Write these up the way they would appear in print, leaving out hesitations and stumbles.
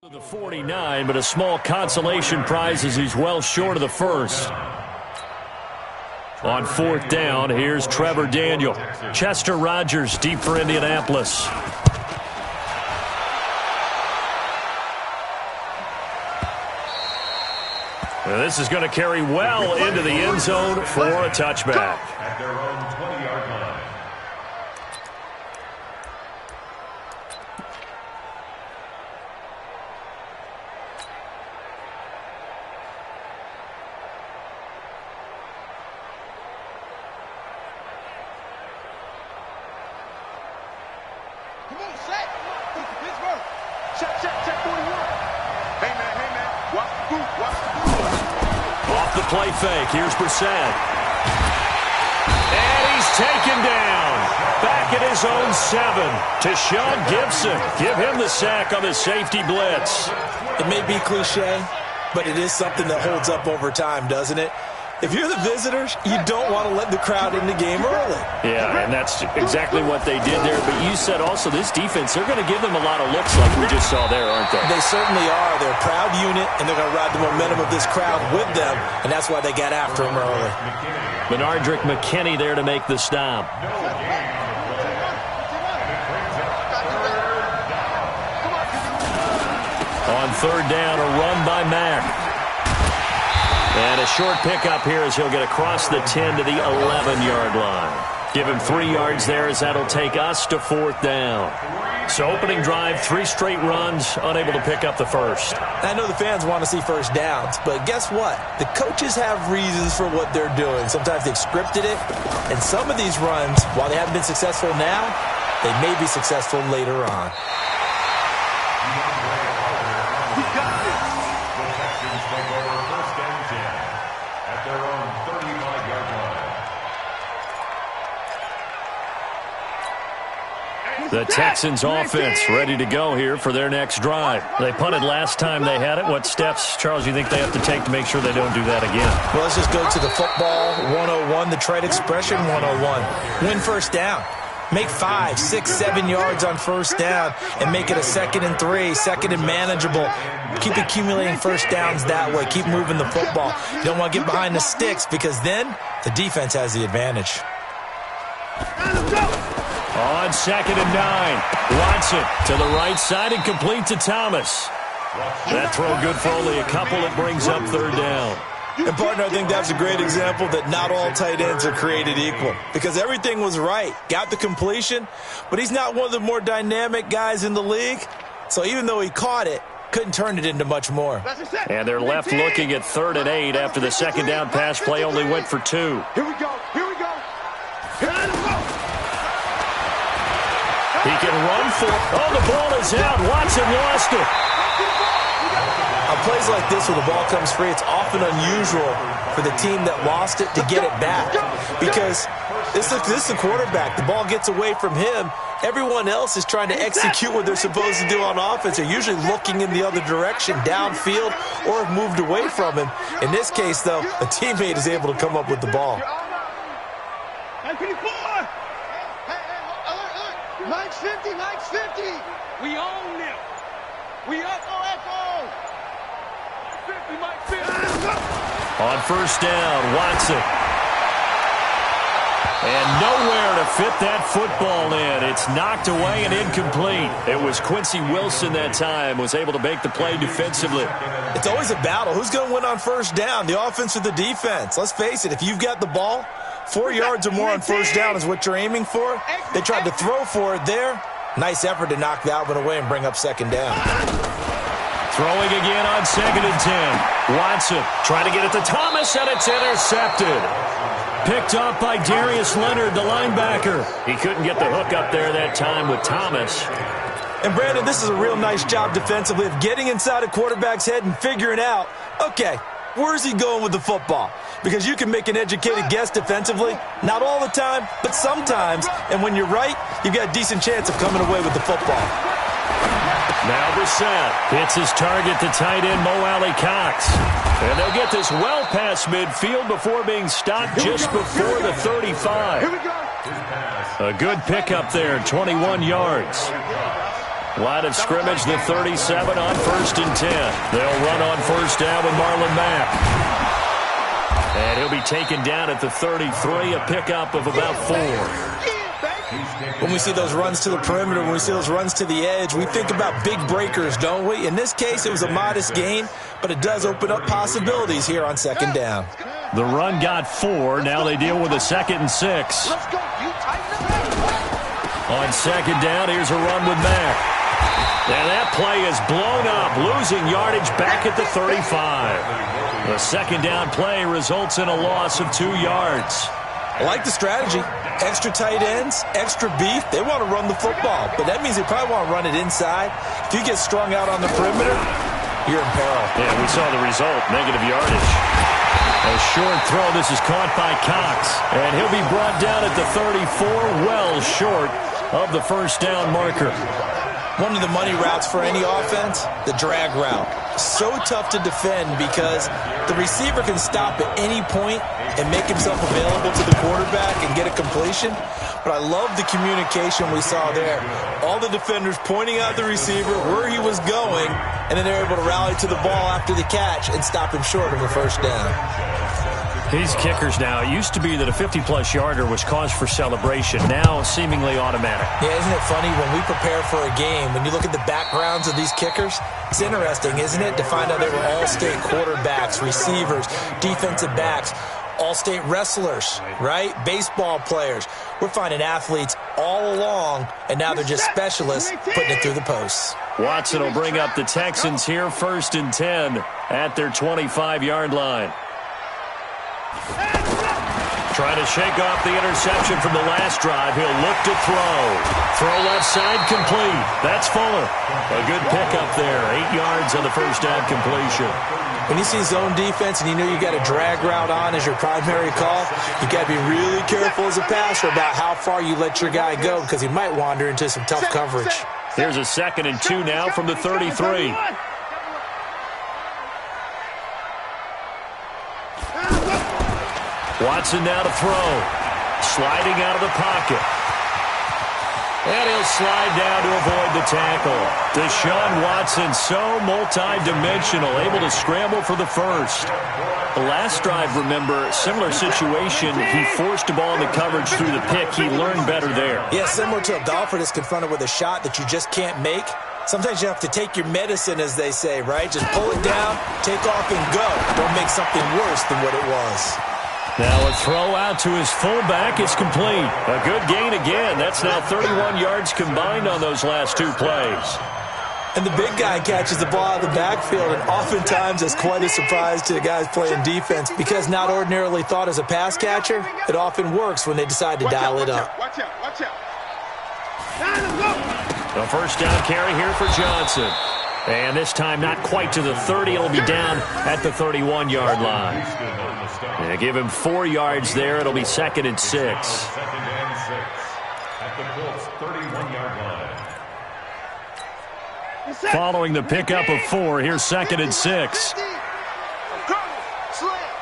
The 49, but a small consolation prize as he's well short of the first. On fourth down, here's Trevor Daniel. Chester Rogers deep for Indianapolis. Now this is going to carry well into the end zone for a touchback. At their own 20-yard line. Off the play fake, here's Brissett. And he's taken down. Back at his own 7. Tashaun Gibson. Give him the sack on the safety blitz. It may be cliche, but it is something that holds up over time, doesn't it? If you're the visitors, you don't want to let the crowd in the game early. Yeah, and that's exactly what they did there. But you said also this defense, they're going to give them a lot of looks like we just saw there, aren't they? They certainly are. They're a proud unit, and they're going to ride the momentum of this crowd with them, and that's why they got after him early. Benardrick McKinney there to make the stop. On third down, a run by Mack. And a short pickup here as he'll get across the 10 to the 11-yard line. Give him 3 yards there as that'll take us to fourth down. So opening drive, 3 straight runs, unable to pick up the first. I know the fans want to see first downs, but guess what? The coaches have reasons for what they're doing. Sometimes they've scripted it, and some of these runs, while they haven't been successful now, they may be successful later on. The Texans offense ready to go here for their next drive. They punted last time they had it. What steps, Charles, you think they have to take to make sure they don't do that again? Well, let's just go to the football 101, the trade expression 101. Win first down. Make 5, 6, 7 yards on first down and make it a 2nd and 3, 2nd and manageable. Keep accumulating first downs that way. Keep moving the football. You don't want to get behind the sticks because then the defense has the advantage. On 2nd and 9, Watson to the right side and complete to Thomas. That throw good for only a couple. It brings up third down. And, partner, I think that's a great example that not all tight ends are created equal because everything was right. Got the completion, but he's not one of the more dynamic guys in the league. So even though he caught it, couldn't turn it into much more. And they're left looking at 3rd and 8 after the second down pass play only went for 2. Here we go. Here we go. He can run for it. Oh, the ball is out. Watson lost it. On plays like this where the ball comes free, it's often unusual for the team that lost it to get it back because this is the quarterback. The ball gets away from him. Everyone else is trying to execute what they're supposed to do on offense. They're usually looking in the other direction, downfield, or have moved away from him. In this case, though, a teammate is able to come up with the ball. Mike's 50, Mike's 50. We own them. We up OFO. 50, Mike's 50. On first down, Watson. And nowhere to fit that football in. It's knocked away and incomplete. It was Quincy Wilson that time, was able to make the play defensively. It's always a battle. Who's going to win on first down, the offense or the defense? Let's face it, if you've got the ball, 4 yards or more on first down is what you're aiming for. They tried to throw for it there. Nice effort to knock that one away and bring up second down. Throwing again on 2nd and 10. Watson trying to get it to Thomas, and it's intercepted. Picked off by Darius Leonard, the linebacker. He couldn't get the hook up there that time with Thomas. And, Brandon, this is a real nice job defensively of getting inside a quarterback's head and figuring out, okay, where's he going with the football? Because you can make an educated guess defensively, not all the time, but sometimes. And when you're right, you've got a decent chance of coming away with the football. Now Brissett hits his target to tight end Mo Alley-Cox. And they'll get this well past midfield before being stopped just before the 35. A good pickup there, 21 yards. Line of scrimmage, the 37 on 1st and 10. They'll run on 1st down with Marlon Mack. And he'll be taken down at the 33, a pickup of about 4. When we see those runs to the perimeter, when we see those runs to the edge, we think about big breakers, don't we? In this case, it was a modest gain, but it does open up possibilities here on 2nd down. The run got 4. Now they deal with a 2nd and 6. On 2nd down, here's a run with Mack. And that play is blown up, losing yardage back at the 35. The 2nd down play results in a loss of 2 yards. I like the strategy. Extra tight ends, extra beef. They want to run the football, but that means they probably want to run it inside. If you get strung out on the perimeter, you're in peril. Yeah, we saw the result, negative yardage. A short throw. This is caught by Cox, and he'll be brought down at the 34, well short of the 1st down marker. One of the money routes for any offense, the drag route. So tough to defend because the receiver can stop at any point and make himself available to the quarterback and get a completion. But I love the communication we saw there. All the defenders pointing out the receiver, where he was going, and then they're able to rally to the ball after the catch and stop him short of a 1st down. These kickers now, it used to be that a 50-plus yarder was cause for celebration. Now seemingly automatic. Yeah, isn't it funny when we prepare for a game, when you look at the backgrounds of these kickers, it's interesting, isn't it, to find out they were all-state quarterbacks, receivers, defensive backs, all-state wrestlers, right? Baseball players. We're finding athletes all along, and now they're just specialists putting it through the posts. Watson will bring up the Texans here, 1st and 10 at their 25-yard line. Trying to shake off the interception from the last drive. He'll look to throw. Throw left side complete. That's Fuller. A good pickup there. 8 yards on the 1st down completion. When you see zone defense and you know you got a drag route on as your primary call, you got to be really careful as a passer about how far you let your guy go because he might wander into some tough coverage. Here's a 2nd and 2 now from the 33. Watson now to throw. Sliding out of the pocket. And he'll slide down to avoid the tackle. Deshaun Watson, so multi-dimensional, able to scramble for the 1st. The last drive, remember, similar situation. He forced the ball into coverage through the pick. He learned better there. Yeah, similar to a golfer that's confronted with a shot that you just can't make. Sometimes you have to take your medicine, as they say, right? Just pull it down, take off, and go. Don't make something worse than what it was. Now a throw out to his fullback is complete. A good gain again. That's now 31 yards combined on those last 2 plays. And the big guy catches the ball out of the backfield, and oftentimes it's quite a surprise to the guys playing defense because not ordinarily thought as a pass catcher, it often works when they decide to dial it up. Watch out, watch out. Now let's go. The 1st down carry here for Johnson. And this time not quite to the 30. It'll be down at the 31-yard line. And give him 4 yards there. It'll be 2nd and 6. 2nd and 6 at the Colts 31-yard line. Following the pickup of 4, here's 2nd and 6. Slam,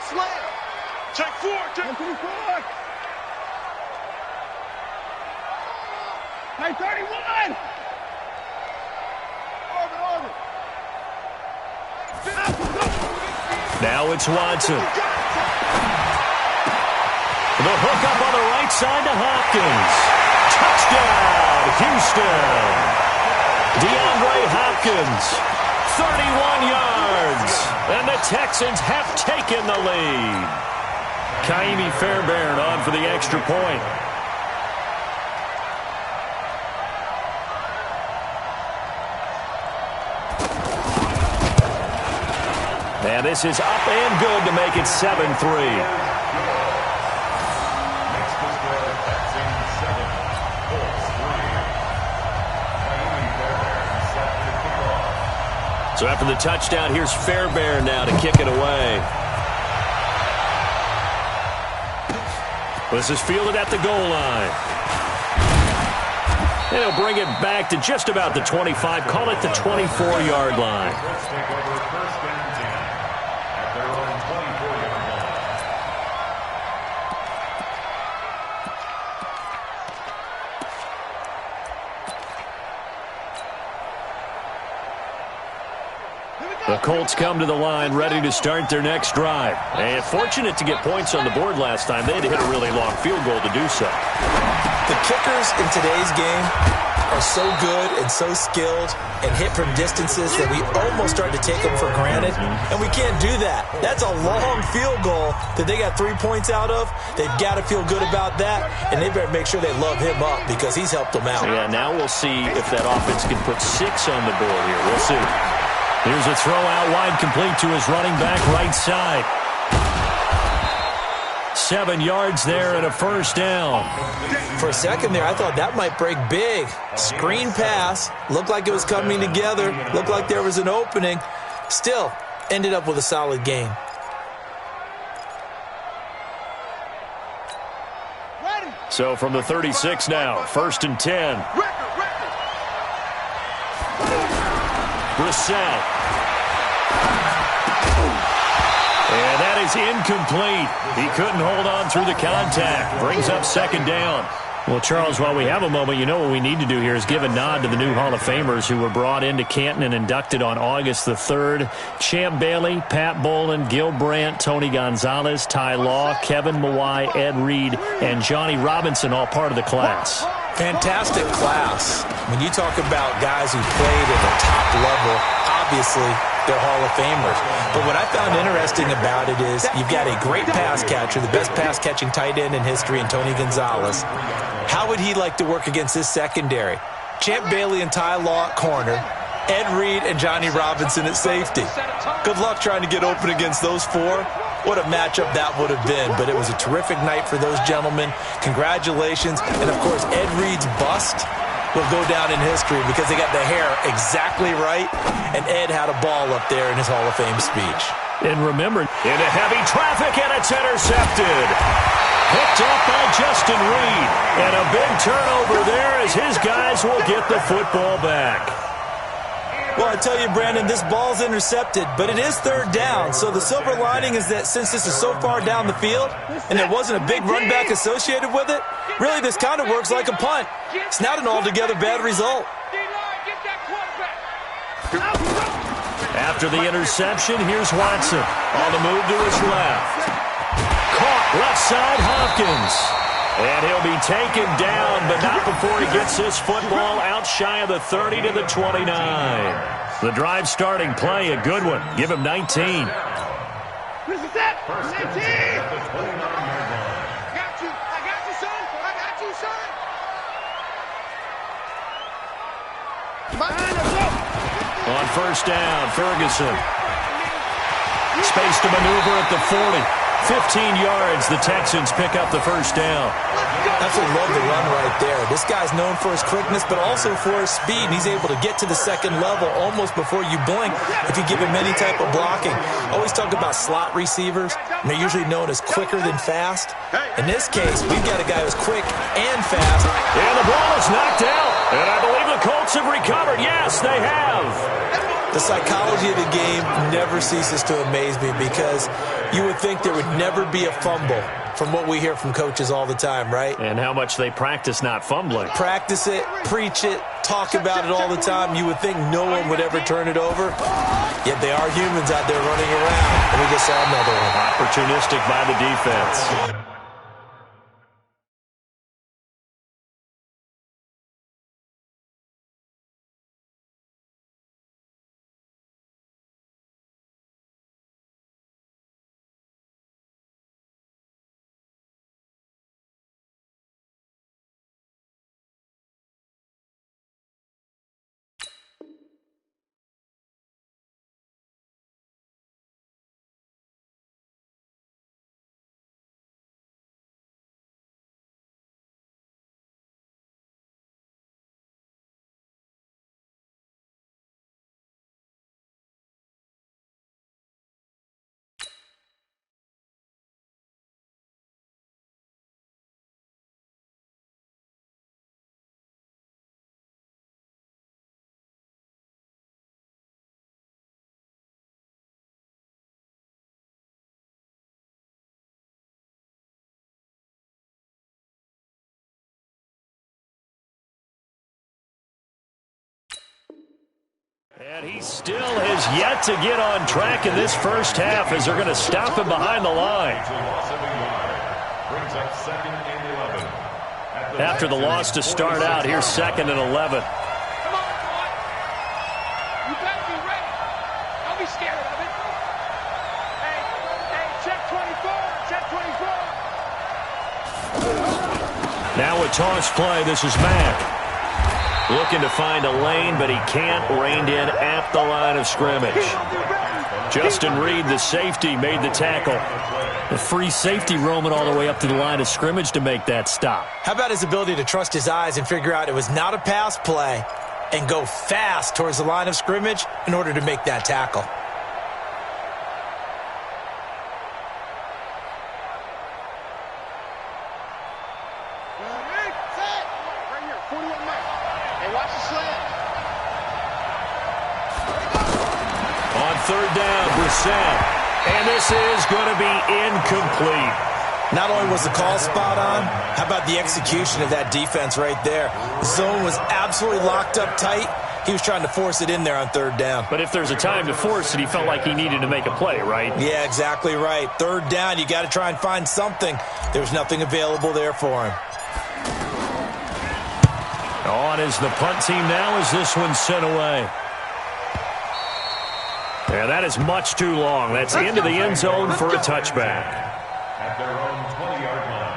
slam. Check 4, check 4. Hey, 31. Now it's Watson. The hook up on the right side to Hopkins. Touchdown, Houston. DeAndre Hopkins, 31 yards. And the Texans have taken the lead. Kaimi Fairbairn on for the extra point. And this is up and good to make it 7-3. So after the touchdown, here's Fairbairn now to kick it away. This is fielded at the goal line. And he'll bring it back to just about the 25. Call it the 24-yard line. The Colts come to the line ready to start their next drive. And fortunate to get points on the board last time. They had to hit a really long field goal to do so. The kickers in today's game are so good and so skilled and hit from distances that we almost start to take them for granted, and we can't do that. That's a long field goal that they got 3 points out of. They've got to feel good about that, and they better make sure they love him up because he's helped them out. Yeah, now we'll see if that offense can put 6 on the board here. We'll see. Here's a throw out wide, complete to his running back right side. 7 yards there and a first down. For a second there, I thought that might break big. Screen pass. Looked like it was coming together. Looked like there was an opening. Still, ended up with a solid gain. So from the 36 now, 1st and 10. Brissett. And that is incomplete. He couldn't hold on through the contact. Brings up 2nd down. Well, Charles, while we have a moment, you know what we need to do here is give a nod to the new Hall of Famers who were brought into Canton and inducted on August the 3rd. Champ Bailey, Pat Bowlen, Gil Brandt, Tony Gonzalez, Ty Law, Kevin Mawai, Ed Reed, and Johnny Robinson, all part of the class. Fantastic class. When you talk about guys who played at the top level, obviously they're Hall of Famers. But what I found interesting about it is you've got a great pass catcher, the best pass-catching tight end in history, in Tony Gonzalez. How would he like to work against his secondary? Champ Bailey and Ty Law at corner, Ed Reed and Johnny Robinson at safety. Good luck trying to get open against those 4. What a matchup that would have been. But it was a terrific night for those gentlemen. Congratulations. And, of course, Ed Reed's bust will go down in history because they got the hair exactly right, and Ed had a ball up there in his Hall of Fame speech. And remember, into heavy traffic, and it's intercepted. Picked up by Justin Reed. And a big turnover there as his guys will get the football back. Well, I tell you, Brandon, this ball's intercepted, but it is 3rd down. So the silver lining is that since this is so far down the field and there wasn't a big run back associated with it, really this kind of works like a punt. It's not an altogether bad result. After the interception, here's Watson on the move to his left. Caught left side, Hopkins. And he'll be taken down, but not before he gets his football out shy of the 30 to the 29. The drive starting play, a good one. Give him 19. This is it. 19. I got you, son. I got you, son. On 1st down, Ferguson. Space to maneuver at the 40. 15 yards, the Texans pick up the 1st down. Absolutely love the run right there. This guy's known for his quickness, but also for his speed. And he's able to get to the 2nd level almost before you blink if you give him any type of blocking. Always talk about slot receivers, and they're usually known as quicker than fast. In this case, we've got a guy who's quick and fast. And the ball is knocked out. And I believe the Colts have recovered. Yes, they have. The psychology of the game never ceases to amaze me because you would think there would never be a fumble from what we hear from coaches all the time, right? And how much they practice not fumbling. Practice it, preach it, talk about it all the time. You would think no one would ever turn it over. Yet they are humans out there running around. And we just saw another one. Opportunistic by the defense. And he still has yet to get on track in this first half as they're going to stop him behind the line. After the loss to start out, here's 2nd and 11. Come on, boy. You better be ready. Don't be scared of it. Hey, check 24. Check 24. Now a toss play. This is Mack. Looking to find a lane, but he can't. Reined in at the line of scrimmage. Justin Reed, the safety, made the tackle. The free safety roaming all the way up to the line of scrimmage to make that stop. How about his ability to trust his eyes and figure out it was not a pass play and go fast towards the line of scrimmage in order to make that tackle? On 3rd down, Brissett. And this is going to be incomplete. Not only was the call spot on, how about the execution of that defense right there? The zone was absolutely locked up tight. He was trying to force it in there on 3rd down. But if there's a time to force it, he felt like he needed to make a play, right? Yeah, exactly right. 3rd down, you got to try and find something. There's nothing available there for him. On is the punt team now as this one's sent away. Yeah, that is much too long. That's into the end zone for a touchback. At their own 20-yard line.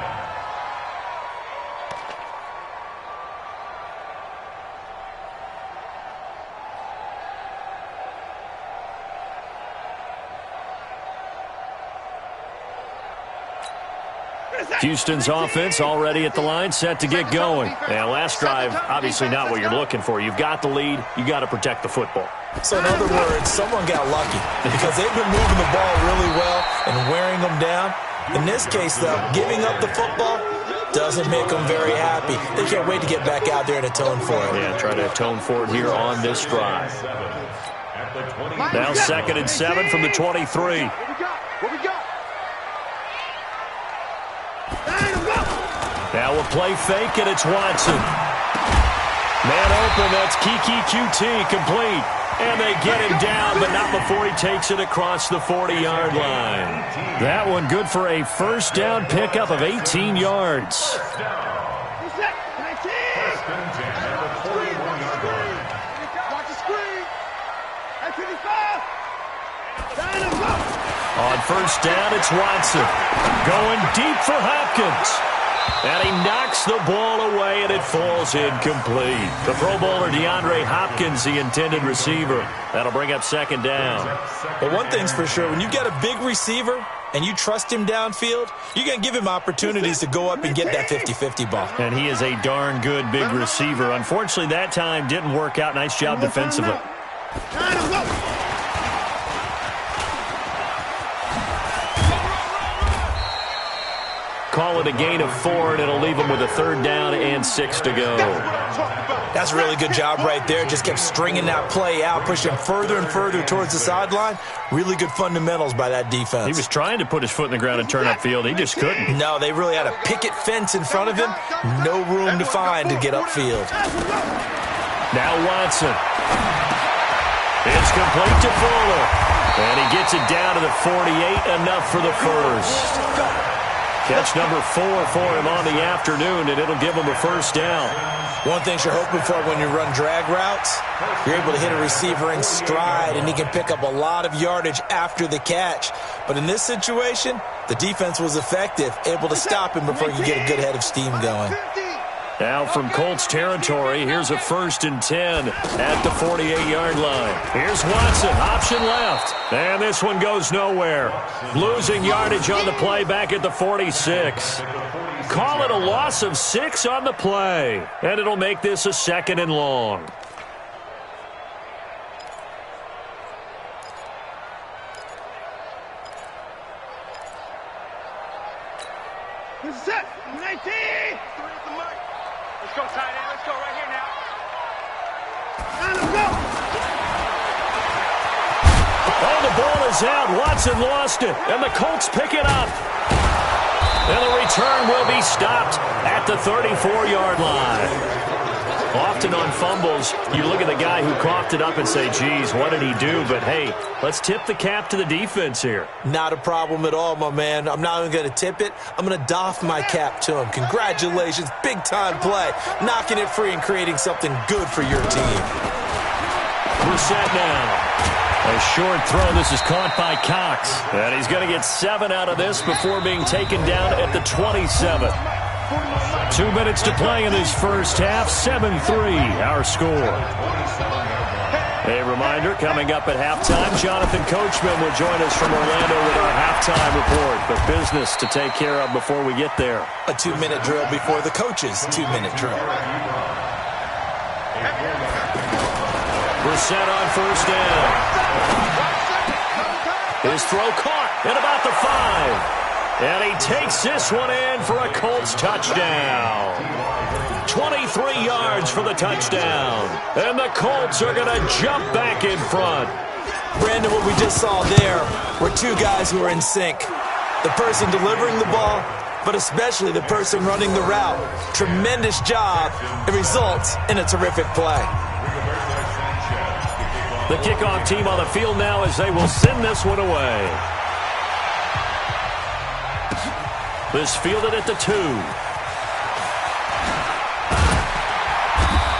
Houston's offense already at the line, set to get going. And last drive, obviously not what you're looking for. You've got the lead. You got to protect the football. So in other words, someone got lucky because they've been moving the ball really well and wearing them down. In this case, though, giving up the football doesn't make them very happy. They can't wait to get back out there and atone for it. Yeah, try to atone for it here on this drive. Now 2nd and 7 from the 23. What we got? Now a play fake, and it's Watson. Man open, that's Kiki QT, complete. And they get him down, but not before he takes it across the 40-yard line. That one good for a first down pickup of 18 yards. On 1st down, it's Watson. Going deep for Hopkins. And he knocks the ball away, and it falls incomplete. The Pro Bowler DeAndre Hopkins, the intended receiver. That'll bring up 2nd down. But one thing's for sure, when you get a big receiver and you trust him downfield, you're going to give him opportunities to go up and get that 50-50 ball. And he is a darn good big receiver. Unfortunately, that time didn't work out. Nice job defensively. Call it a gain of 4, and it'll leave him with a 3rd down and 6 to go. That's a really good job right there. Just kept stringing that play out, pushing further and further towards the sideline. Really good fundamentals by that defense. He was trying to put his foot in the ground and turn upfield. He just couldn't. No, they really had a picket fence in front of him. No room to find to get upfield. Now Watson. It's complete to Fuller. And he gets it down to the 48, enough for the first. Catch number 4 for him on the afternoon, and it'll give him a first down. One thing you're hoping for when you run drag routes, you're able to hit a receiver in stride, and he can pick up a lot of yardage after the catch. But in this situation, the defense was effective, able to stop him before he could get a good head of steam going. Now from Colts territory, here's a 1st and 10 at the 48-yard line. Here's Watson, option left. And this one goes nowhere. Losing yardage on the play back at the 46. Call it a loss of 6 on the play. And it'll make this a 2nd and long. This is it. 19. Let's go, tight end. Let's go right here now. Let's go. Oh, the ball is out. Watson lost it, and the Colts pick it up. And the return will be stopped at the 34-yard line. Often on fumbles, you look at the guy who coughed it up and say, geez, what did he do? But, hey, let's tip the cap to the defense here. Not a problem at all, my man. I'm not even going to tip it. I'm going to doff my cap to him. Congratulations. Big-time play. Knocking it free and creating something good for your team. Brissett now. A short throw. This is caught by Cox. And he's going to get 7 out of this before being taken down at the 27. 2 minutes to play in this first half. 7-3, our score. A reminder, coming up at halftime, Jonathan Coachman will join us from Orlando with our halftime report. But business to take care of before we get there. A 2-minute drill before the coach's 2-minute drill. Brissett on first down. His throw caught at about the 5. And he takes this one in for a Colts touchdown. 23 yards for the touchdown. And the Colts are going to jump back in front. Brandon, what we just saw there were two guys who are in sync. The person delivering the ball, but especially the person running the route. Tremendous job. It results in a terrific play. The kickoff team on the field now as they will send this one away. This fielded at the 2.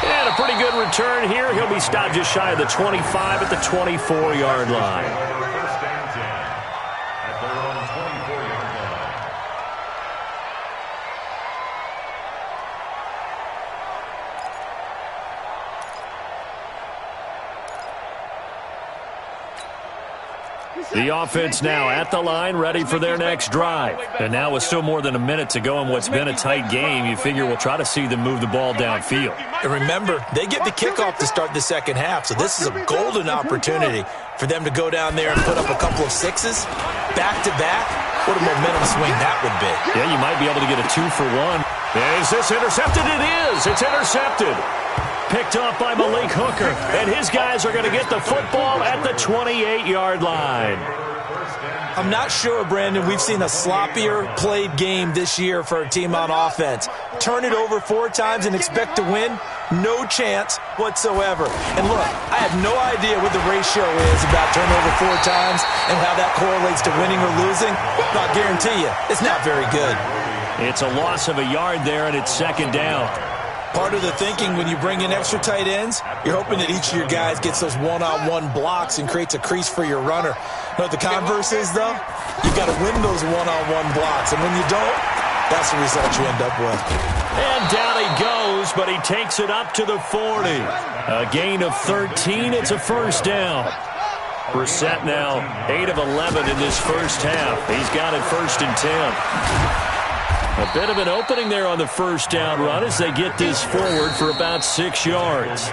And a pretty good return here. He'll be stopped just shy of the 25 at the 24-yard line. First and 10 at their own 24-yard line. The offense now at the line, ready for their next drive. And now with still more than a minute to go in what's been a tight game, you figure we'll try to see them move the ball downfield. And remember, they get the kickoff to start the second half, so this is a golden opportunity for them to go down there and put up a couple of 6s back-to-back. What a momentum swing that would be. Yeah, you might be able to get a 2-for-1. Is this intercepted? It is. It's intercepted. Picked off by Malik Hooker, and his guys are going to get the football at the 28-yard line. I'm not sure, Brandon, we've seen a sloppier played game this year for a team on offense. Turn it over 4 times and expect to win? No chance whatsoever. And look, I have no idea what the ratio is about turnover 4 times and how that correlates to winning or losing. But I'll guarantee you, it's not very good. It's a loss of a yard there, and it's second down. Part of the thinking when you bring in extra tight ends, you're hoping that each of your guys gets those one-on-one blocks and creates a crease for your runner. Know what the converse is, though? You've got to win those one-on-one blocks, and when you don't, that's the result you end up with. And down he goes, but he takes it up to the 40. A gain of 13. It's a first down. Brissett now 8 of 11 in this first half. He's got it 1st and 10. A bit of an opening there on the first down run as they get this forward for about 6 yards.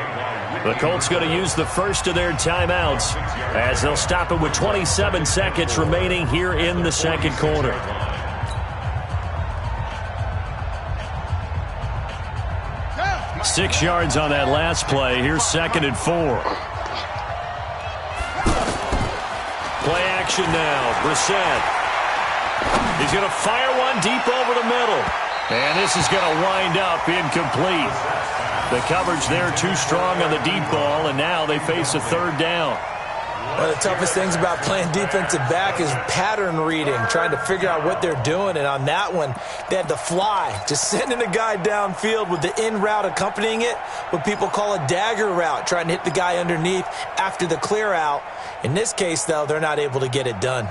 The Colts going to use the first of their timeouts as they'll stop it with 27 seconds remaining here in the second quarter. Go. 6 yards on that last play. Here's 2nd and 4. Play action now. Brissett. He's going to fire one deep over the middle. And this is going to wind up incomplete. The coverage there too strong on the deep ball, and now they face a 3rd down. One of the toughest things about playing defensive back is pattern reading, trying to figure out what they're doing. And on that one, they had to fly, just sending a guy downfield with the in route accompanying it, what people call a dagger route, trying to hit the guy underneath after the clear out. In this case, though, they're not able to get it done.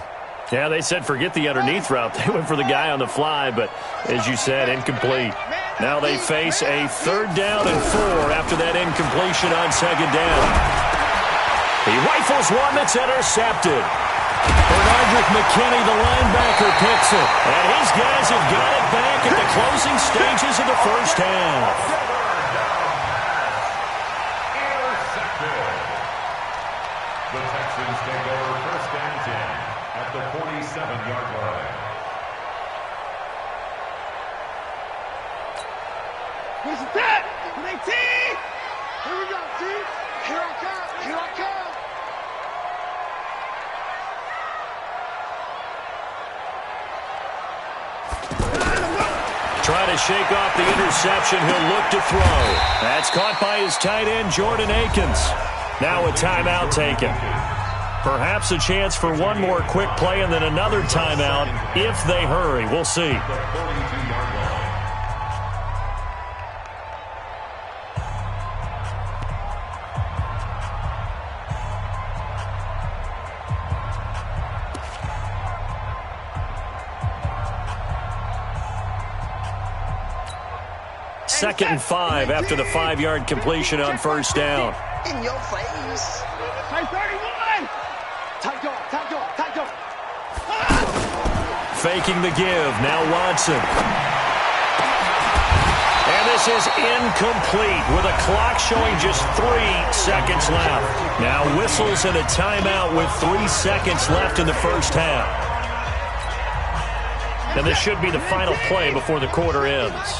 Yeah, they said forget the underneath route. They went for the guy on the fly, but as you said, incomplete. Now they face a 3rd down and 4 after that incompletion on 2nd down. He rifles one that's intercepted. Bernardrick McKinney, the linebacker, picks it. And his guys have got it back at the closing stages of the first half. The Texans take over 1st and 10 at the 47-yard line. What's that? 18! Here we go, T. Here I come. Here I come. Try to to shake off the interception. He'll look to throw. That's caught by his tight end, Jordan Akins. Now a timeout taken. Perhaps a chance for one more quick play and then another timeout if they hurry. We'll see. Second and 5 after the 5-yard completion on first down. In your face. Hey, 31! Tight door. Faking the give. Now Watson. And this is incomplete with a clock showing just 3 seconds left. Now whistles and a timeout with 3 seconds left in the first half. And this should be the final play before the quarter ends.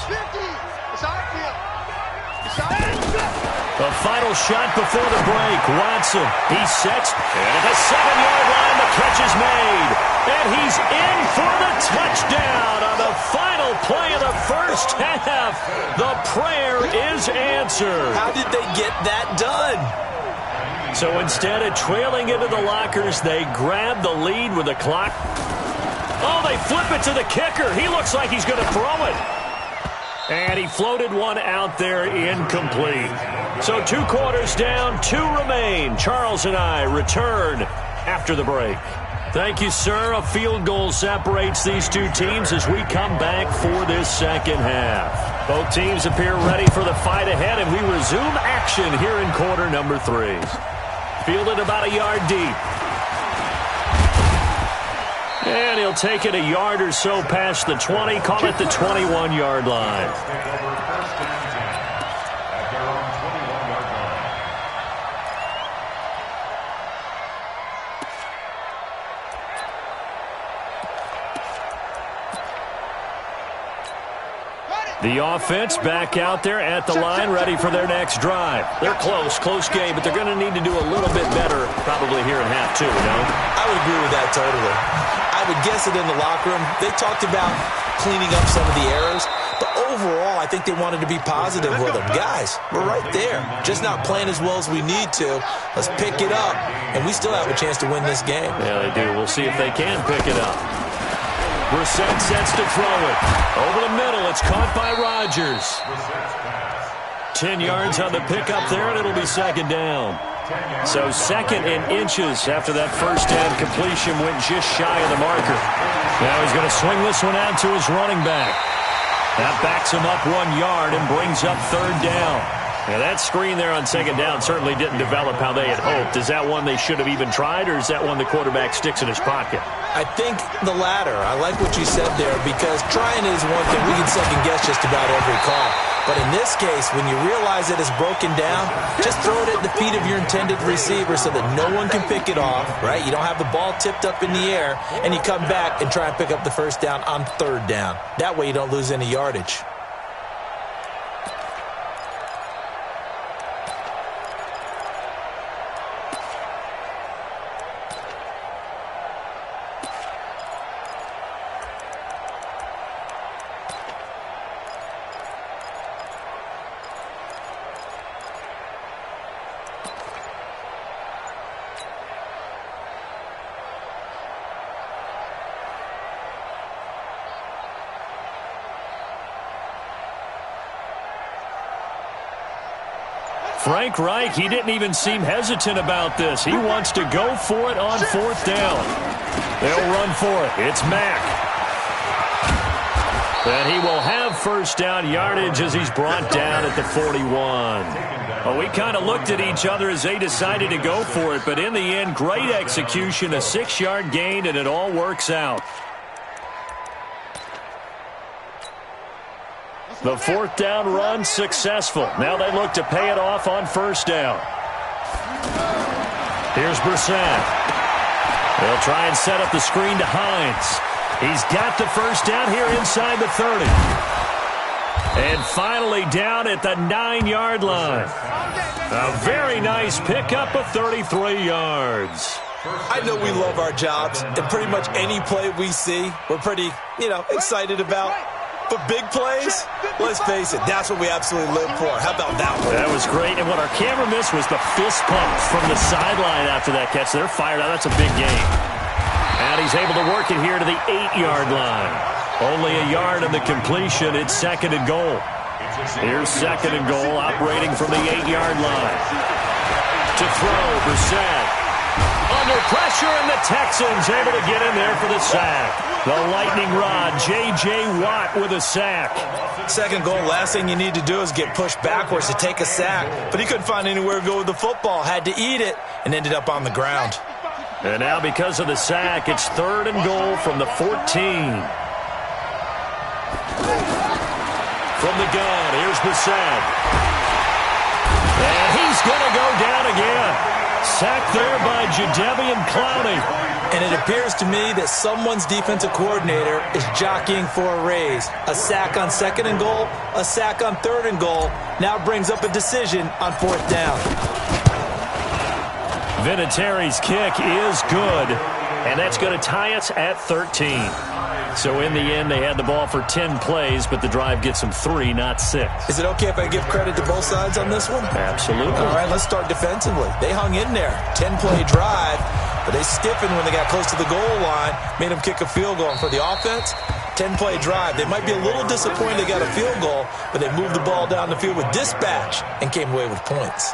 The final shot before the break. Watson, he sets, and at the 7-yard line, the catch is made. And he's in for the touchdown on the final play of the first half. The prayer is answered. How did they get that done? So instead of trailing into the lockers, they grab the lead with the clock. Oh, they flip it to the kicker. He looks like he's going to throw it. And he floated one out there incomplete. So 2 quarters down, 2 remain. Charles and I return after the break. Thank you, sir. A field goal separates these two teams as we come back for this second half. Both teams appear ready for the fight ahead, and we resume action here in quarter number 3. Fielded about a yard deep. And he'll take it a yard or so past the 20, call it the 21-yard line. The offense back out there at the line, ready for their next drive. They're close game, but they're going to need to do a little bit better probably here in half 2, no? I would agree with that totally. I would guess it in the locker room. They talked about cleaning up some of the errors, but overall, I think they wanted to be positive with them. Guys, we're right there. Just not playing as well as we need to. Let's pick it up, and we still have a chance to win this game. Yeah, they do. We'll see if they can pick it up. Brissett sets to throw it. Over the middle, it's caught by Rodgers. 10 yards on the pickup there, and it'll be second down. So second and inches after that first down completion went just shy of the marker. Now he's going to swing this one out to his running back. That backs him up 1 yard and brings up third down. Now that screen there on second down certainly didn't develop how they had hoped. Is that one they should have even tried, or is that one the quarterback sticks in his pocket? I think the latter. I like what you said there, because trying is one thing. We can second guess just about every call. But in this case, when you realize it is broken down, just throw it at the feet of your intended receiver so that no one can pick it off, right? You don't have the ball tipped up in the air, and you come back and try and pick up the first down on third down. That way you don't lose any yardage. Frank Reich, he didn't even seem hesitant about this. He wants to go for it on fourth down. They'll run for it. It's Mack. And he will have first down yardage as he's brought down at the 41. Well, we kind of looked at each other as they decided to go for it, but in the end, great execution, a 6-yard gain, and it all works out. The fourth down run successful. Now they look to pay it off on first down. Here's Brissett. They'll try and set up the screen to Hines. He's got the first down here inside the 30. And finally down at the 9-yard line. A very nice pickup of 33 yards. I know we love our jobs, and pretty much any play we see, we're pretty, excited about. But big plays, let's face it, that's what we absolutely live for. How about that one? That was great. And what our camera missed was the fist pump from the sideline after that catch. They're fired out. That's a big game. And he's able to work it here to the 8-yard line. Only a yard on the completion. It's 2nd and goal. Here's 2nd and goal, operating from the 8-yard line. To throw, Brissett. Under pressure, and the Texans able to get in there for the sack. The lightning rod, J.J. Watt with a sack. 2nd goal, last thing you need to do is get pushed backwards to take a sack. But he couldn't find anywhere to go with the football, had to eat it, and ended up on the ground. And now because of the sack, it's 3rd and goal from the 14. From the gun, here's Brissett. And he's going to go down again. Sacked there by Jadeveon Clowney. And it appears to me that someone's defensive coordinator is jockeying for a raise. A sack on 2nd and goal, a sack on 3rd and goal, now brings up a decision on 4th down. Vinatieri's kick is good, and that's going to tie us at 13. So in the end, they had the ball for 10 plays, but the drive gets them 3, not 6. Is it okay if I give credit to both sides on this one? Absolutely. All right, let's start defensively. They hung in there. 10-play drive, but they stiffened when they got close to the goal line, made them kick a field goal. And for the offense, 10-play drive. They might be a little disappointed they got a field goal, but they moved the ball down the field with dispatch and came away with points.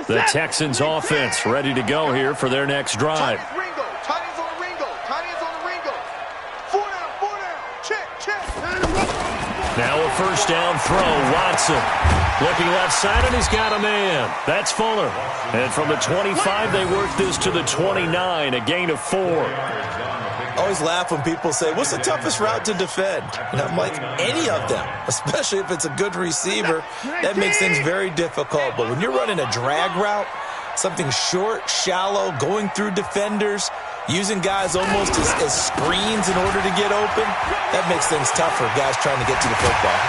The Texans offense ready to go here for their next drive. Now a 1st down throw, Watson. Looking left side, and he's got a man. That's Fuller. And from the 25, they work this to the 29, a gain of 4. I always laugh when people say, what's the toughest route to defend? And I'm like, any of them, especially if it's a good receiver. That makes things very difficult. But when you're running a drag route, something short, shallow, going through defenders, using guys almost as screens in order to get open, that makes things tough for guys trying to get to the football.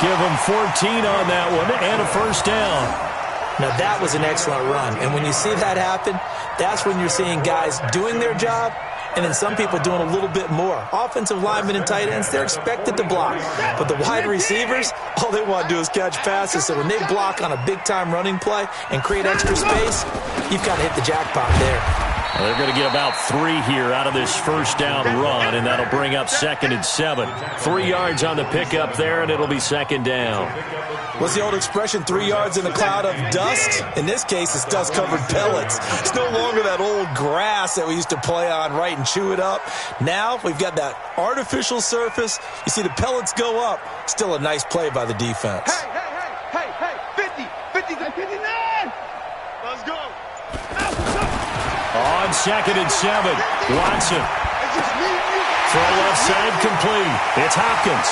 Give them 14 on that one and a 1st down. Now, that was an excellent run. And when you see that happen, that's when you're seeing guys doing their job and then some people doing a little bit more. Offensive linemen and tight ends, they're expected to block. But the wide receivers, all they want to do is catch passes. So when they block on a big-time running play and create extra space, you've got to hit the jackpot there. Well, they're going to get about 3 here out of this 1st down run, and that'll bring up 2nd and 7. 3 yards on the pickup there, and it'll be 2nd down. What's the old expression, 3 yards in a cloud of dust? In this case, it's dust-covered pellets. It's no longer that old grass that we used to play on, right, and chew it up. Now we've got that artificial surface. You see the pellets go up. Still a nice play by the defense. Hey, 50, 59. Let's go. On 2nd and 7, Watson. Throw left side complete. It's Hopkins.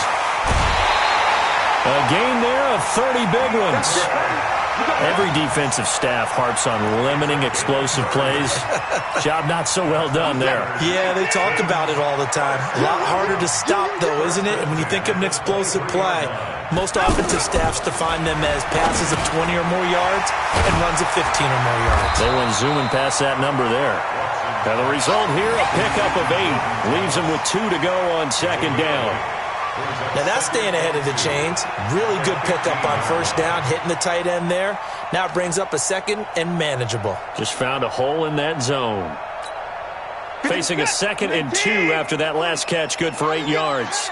A gain there of 30 big ones. Every defensive staff harps on limiting explosive plays. Job not so well done there. Yeah, they talk about it all the time. A lot harder to stop, though, isn't it? And when you think of an explosive play, most offensive staffs define them as passes of 20 or more yards and runs of 15 or more yards. They went zooming past that number there. And the result here, a pickup of 8. Leaves them with 2 to go on second down. Now that's staying ahead of the chains. Really good pickup on first down, hitting the tight end there. Now it brings up a second and manageable. Just found a hole in that zone. Facing a 2nd and 2 after that last catch, good for 8 yards.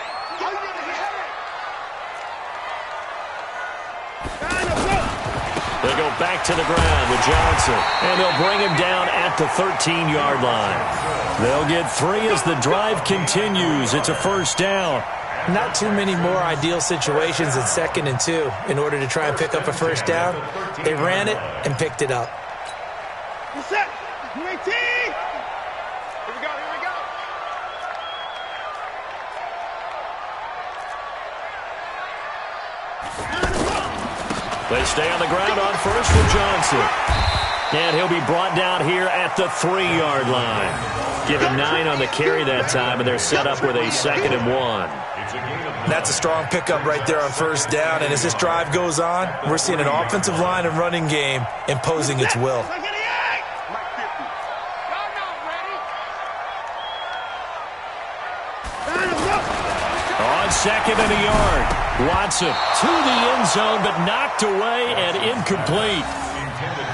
They go back to the ground with Johnson, and they'll bring him down at the 13-yard line. They'll get 3 as the drive continues. It's a first down. Not too many more ideal situations in 2nd and 2 in order to try and pick up a first down. They ran it and picked it up. Set. 19. Here we go. They stay on the ground on first with Johnson. And he'll be brought down here at the 3-yard line. Give him 9 on the carry that time, and they're set up with a 2nd and 1. That's a strong pickup right there on first down. And as this drive goes on, we're seeing an offensive line and running game imposing its will. On 2nd and a yard, Watson to the end zone, but knocked away and incomplete.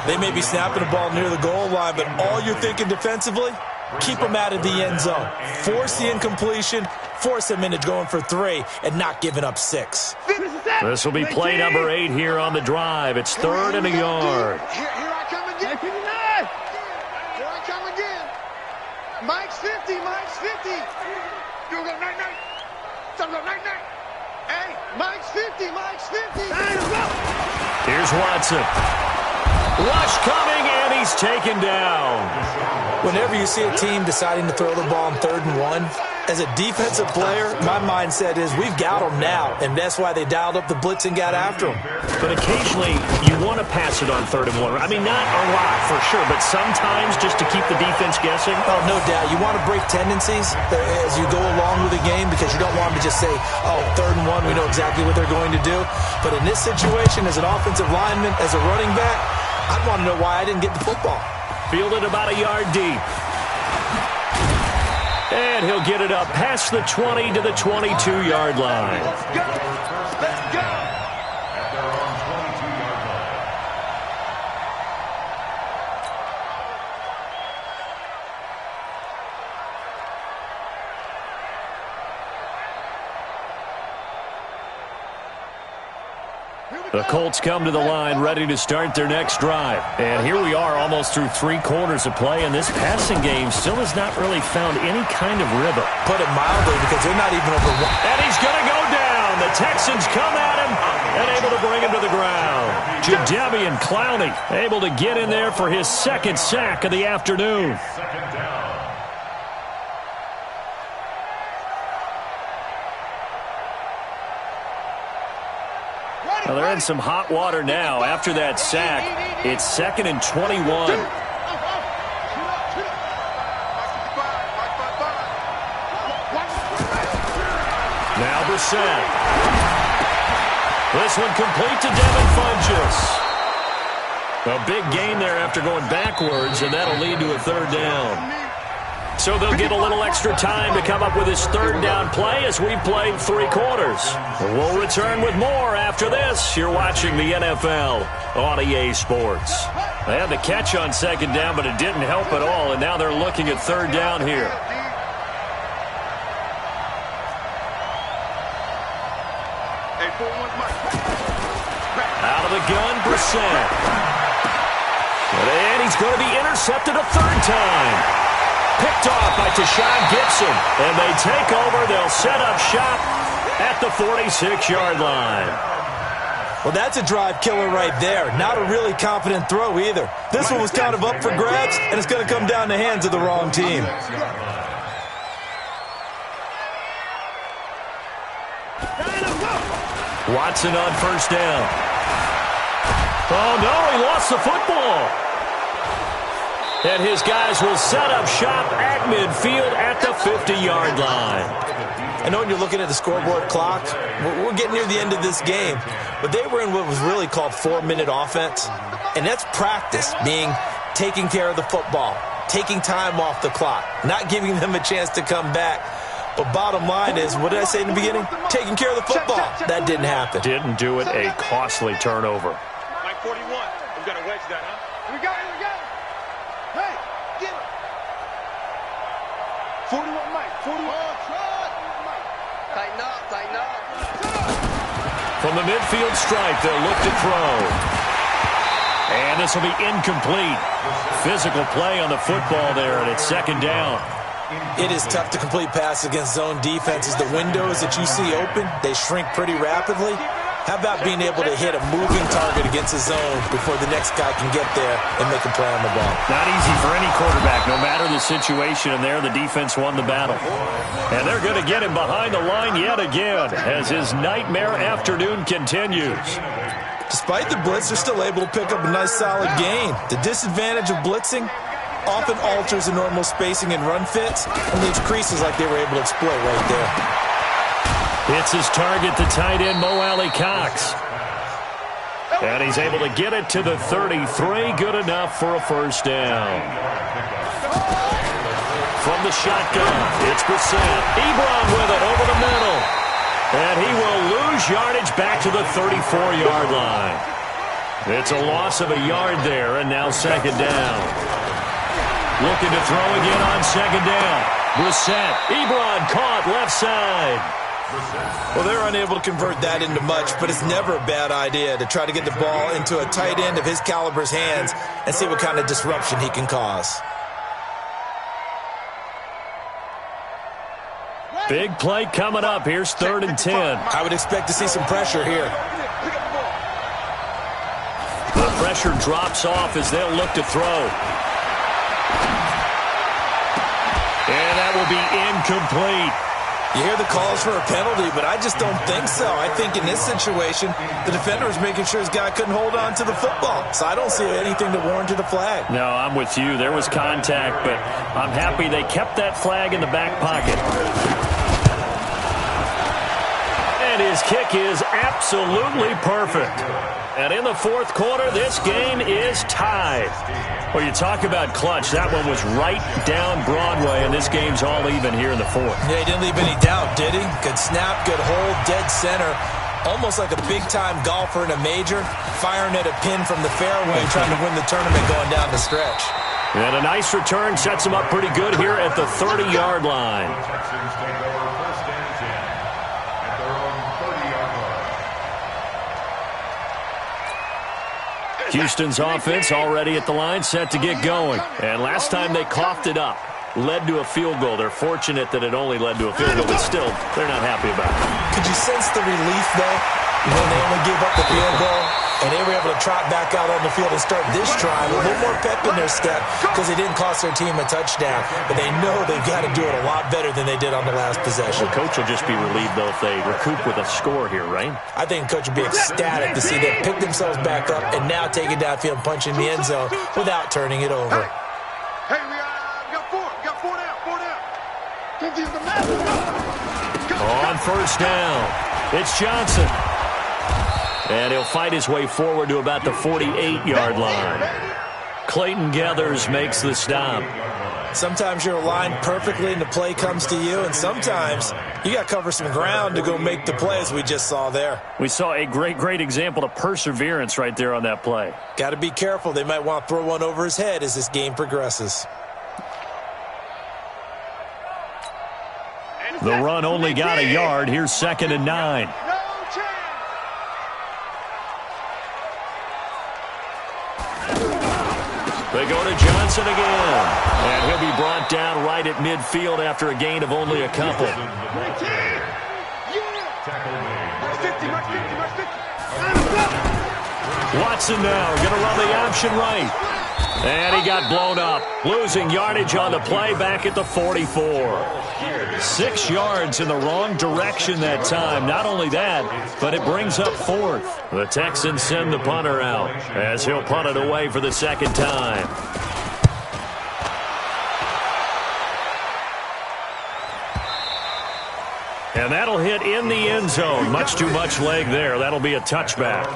They may be snapping the ball near the goal line, but all you're thinking defensively, keep them out of the end zone. Force the incompletion, force them into going for 3, and not giving up 6. This will be play number 8 here on the drive. It's 3rd and a yard. Here I come again. Here I come again. Mike's 50. You go night. Son of a night. Hey, Mike's 50. Here's Watson. Rush coming, and he's taken down. Whenever you see a team deciding to throw the ball on 3rd and 1, as a defensive player, my mindset is we've got them now, and that's why they dialed up the blitz and got after them. But occasionally, you want to pass it on 3rd and 1. I mean, not a lot for sure, but sometimes just to keep the defense guessing. Oh, no doubt. You want to break tendencies as you go along with the game because you don't want them to just say, oh, 3rd and 1, we know exactly what they're going to do. But in this situation, as an offensive lineman, as a running back, I'd want to know why I didn't get the football. Fielded about a yard deep. And he'll get it up past the 20 to the 22-yard line. Let's go. At their own 22-yard line. The Colts come to the line ready to start their next drive. And here we are almost through 3 quarters of play, and this passing game still has not really found any kind of rhythm. Put it mildly because they're not even over 1. And he's going to go down. The Texans come at him and able to bring him to the ground. Jadeveon Clowney able to get in there for his 2nd sack of the afternoon. Second down. Well, they're in some hot water now after that sack. It's 2nd and 21. Now Brissett. This one complete to Devin Funchess. A big gain there after going backwards, and that'll lead to a 3rd down. So they'll get a little extra time to come up with his 3rd down play as we've played 3 quarters. We'll return with more after this. You're watching the NFL on EA Sports. They had the catch on 2nd down, but it didn't help at all, and now they're looking at 3rd down here. Out of the gun, Brissett. And he's going to be intercepted a 3rd time. Picked off by Tashawn Gibson. And they take over. They'll set up shop at the 46-yard line. Well, that's a drive killer right there. Not a really confident throw either. This one was kind of up for grabs, and it's going to come down the hands of the wrong team. Watson on first down. Oh, no, he lost the football. And his guys will set up shop at midfield at the 50-yard line. I know when you're looking at the scoreboard clock, we're getting near the end of this game, but they were in what was really called 4-minute offense, and that's practice, being taking care of the football, taking time off the clock, not giving them a chance to come back. But bottom line is, what did I say in the beginning? Taking care of the football. That didn't happen. Didn't do it, a costly turnover. Mike 41. We've got to wedge that, huh? Here we go, here we go. Hey, get it. 41, Mike. 41. Tighten up, tighten up. From the midfield stripe, they'll look to throw. And this will be incomplete. Physical play on the football there, and it's second down. It is tough to complete passes against zone defenses. The windows that you see open, they shrink pretty rapidly. How about being able to hit a moving target against a zone before the next guy can get there and make a play on the ball? Not easy for any quarterback, no matter the situation. And there, the defense won the battle. And they're going to get him behind the line yet again as his nightmare afternoon continues. Despite the blitz, they're still able to pick up a nice, solid gain. The disadvantage of blitzing often alters the normal spacing and run fits and leaves creases like they were able to exploit right there. It's his target, the tight end, Mo Alley-Cox. And he's able to get it to the 33. Good enough for a first down. From the shotgun, it's Brissett. Ebron with it over the middle. And he will lose yardage back to the 34-yard line. It's a loss of a yard there, and now second down. Looking to throw again on second down. Brissett. Ebron caught left side. Well, they're unable to convert that into much, but it's never a bad idea to try to get the ball into a tight end of his caliber's hands and see what kind of disruption he can cause. Big play coming up. Here's 3rd and 10. I would expect to see some pressure here. The pressure drops off as they'll look to throw. And that will be incomplete. You hear the calls for a penalty, but I just don't think so. I think in this situation, the defender was making sure his guy couldn't hold on to the football. So I don't see anything to warrant a flag. No, I'm with you. There was contact, but I'm happy they kept that flag in the back pocket. And his kick is absolutely perfect. And in the fourth quarter, this game is tied. Well, you talk about clutch. That one was right down Broadway, and this game's all even here in the fourth. Yeah, he didn't leave any doubt, did he? Good snap, good hold, dead center. Almost like a big-time golfer in a major, firing at a pin from the fairway, trying to win the tournament going down the stretch. And a nice return sets him up pretty good here at the 30-yard line. Texans take over first and 10 at their own 30-yard line. Houston's offense already at the line, set to get going. And last time they coughed it up, led to a field goal. They're fortunate that it only led to a field goal, but still, they're not happy about it. Could you sense the relief, though, when they only gave up the field goal, and they were able to trot back out on the field and start this drive with a little more pep in their step because they didn't cost their team a touchdown. But they know they've got to do it a lot better than they did on the last possession. Well, coach will just be relieved, though, if they recoup with a score here, right? I think coach will be ecstatic to see them pick themselves back up and now take it downfield and punch in the end zone without turning it over. Hey, we got four. We got four down. Four down. Don't give them that. On first down, it's Johnson. And he'll fight his way forward to about the 48-yard line. Clayton Geathers makes the stop. Sometimes you're aligned perfectly and the play comes to you, and sometimes you got to cover some ground to go make the play, as we just saw there. We saw a great example of perseverance right there on that play. Got to be careful. They might want to throw one over his head as this game progresses. The run only got a yard. Here's 2nd and 9. They go to Johnson again. And he'll be brought down right at midfield after a gain of only a couple. Watson now going to run the option right. And he got blown up, losing yardage on the play back at the 44. 6 yards in the wrong direction that time. Not only that, but it brings up 4th. The Texans send the punter out as he'll punt it away for the second time. And that'll hit in the end zone. Much too much leg there. That'll be a touchback.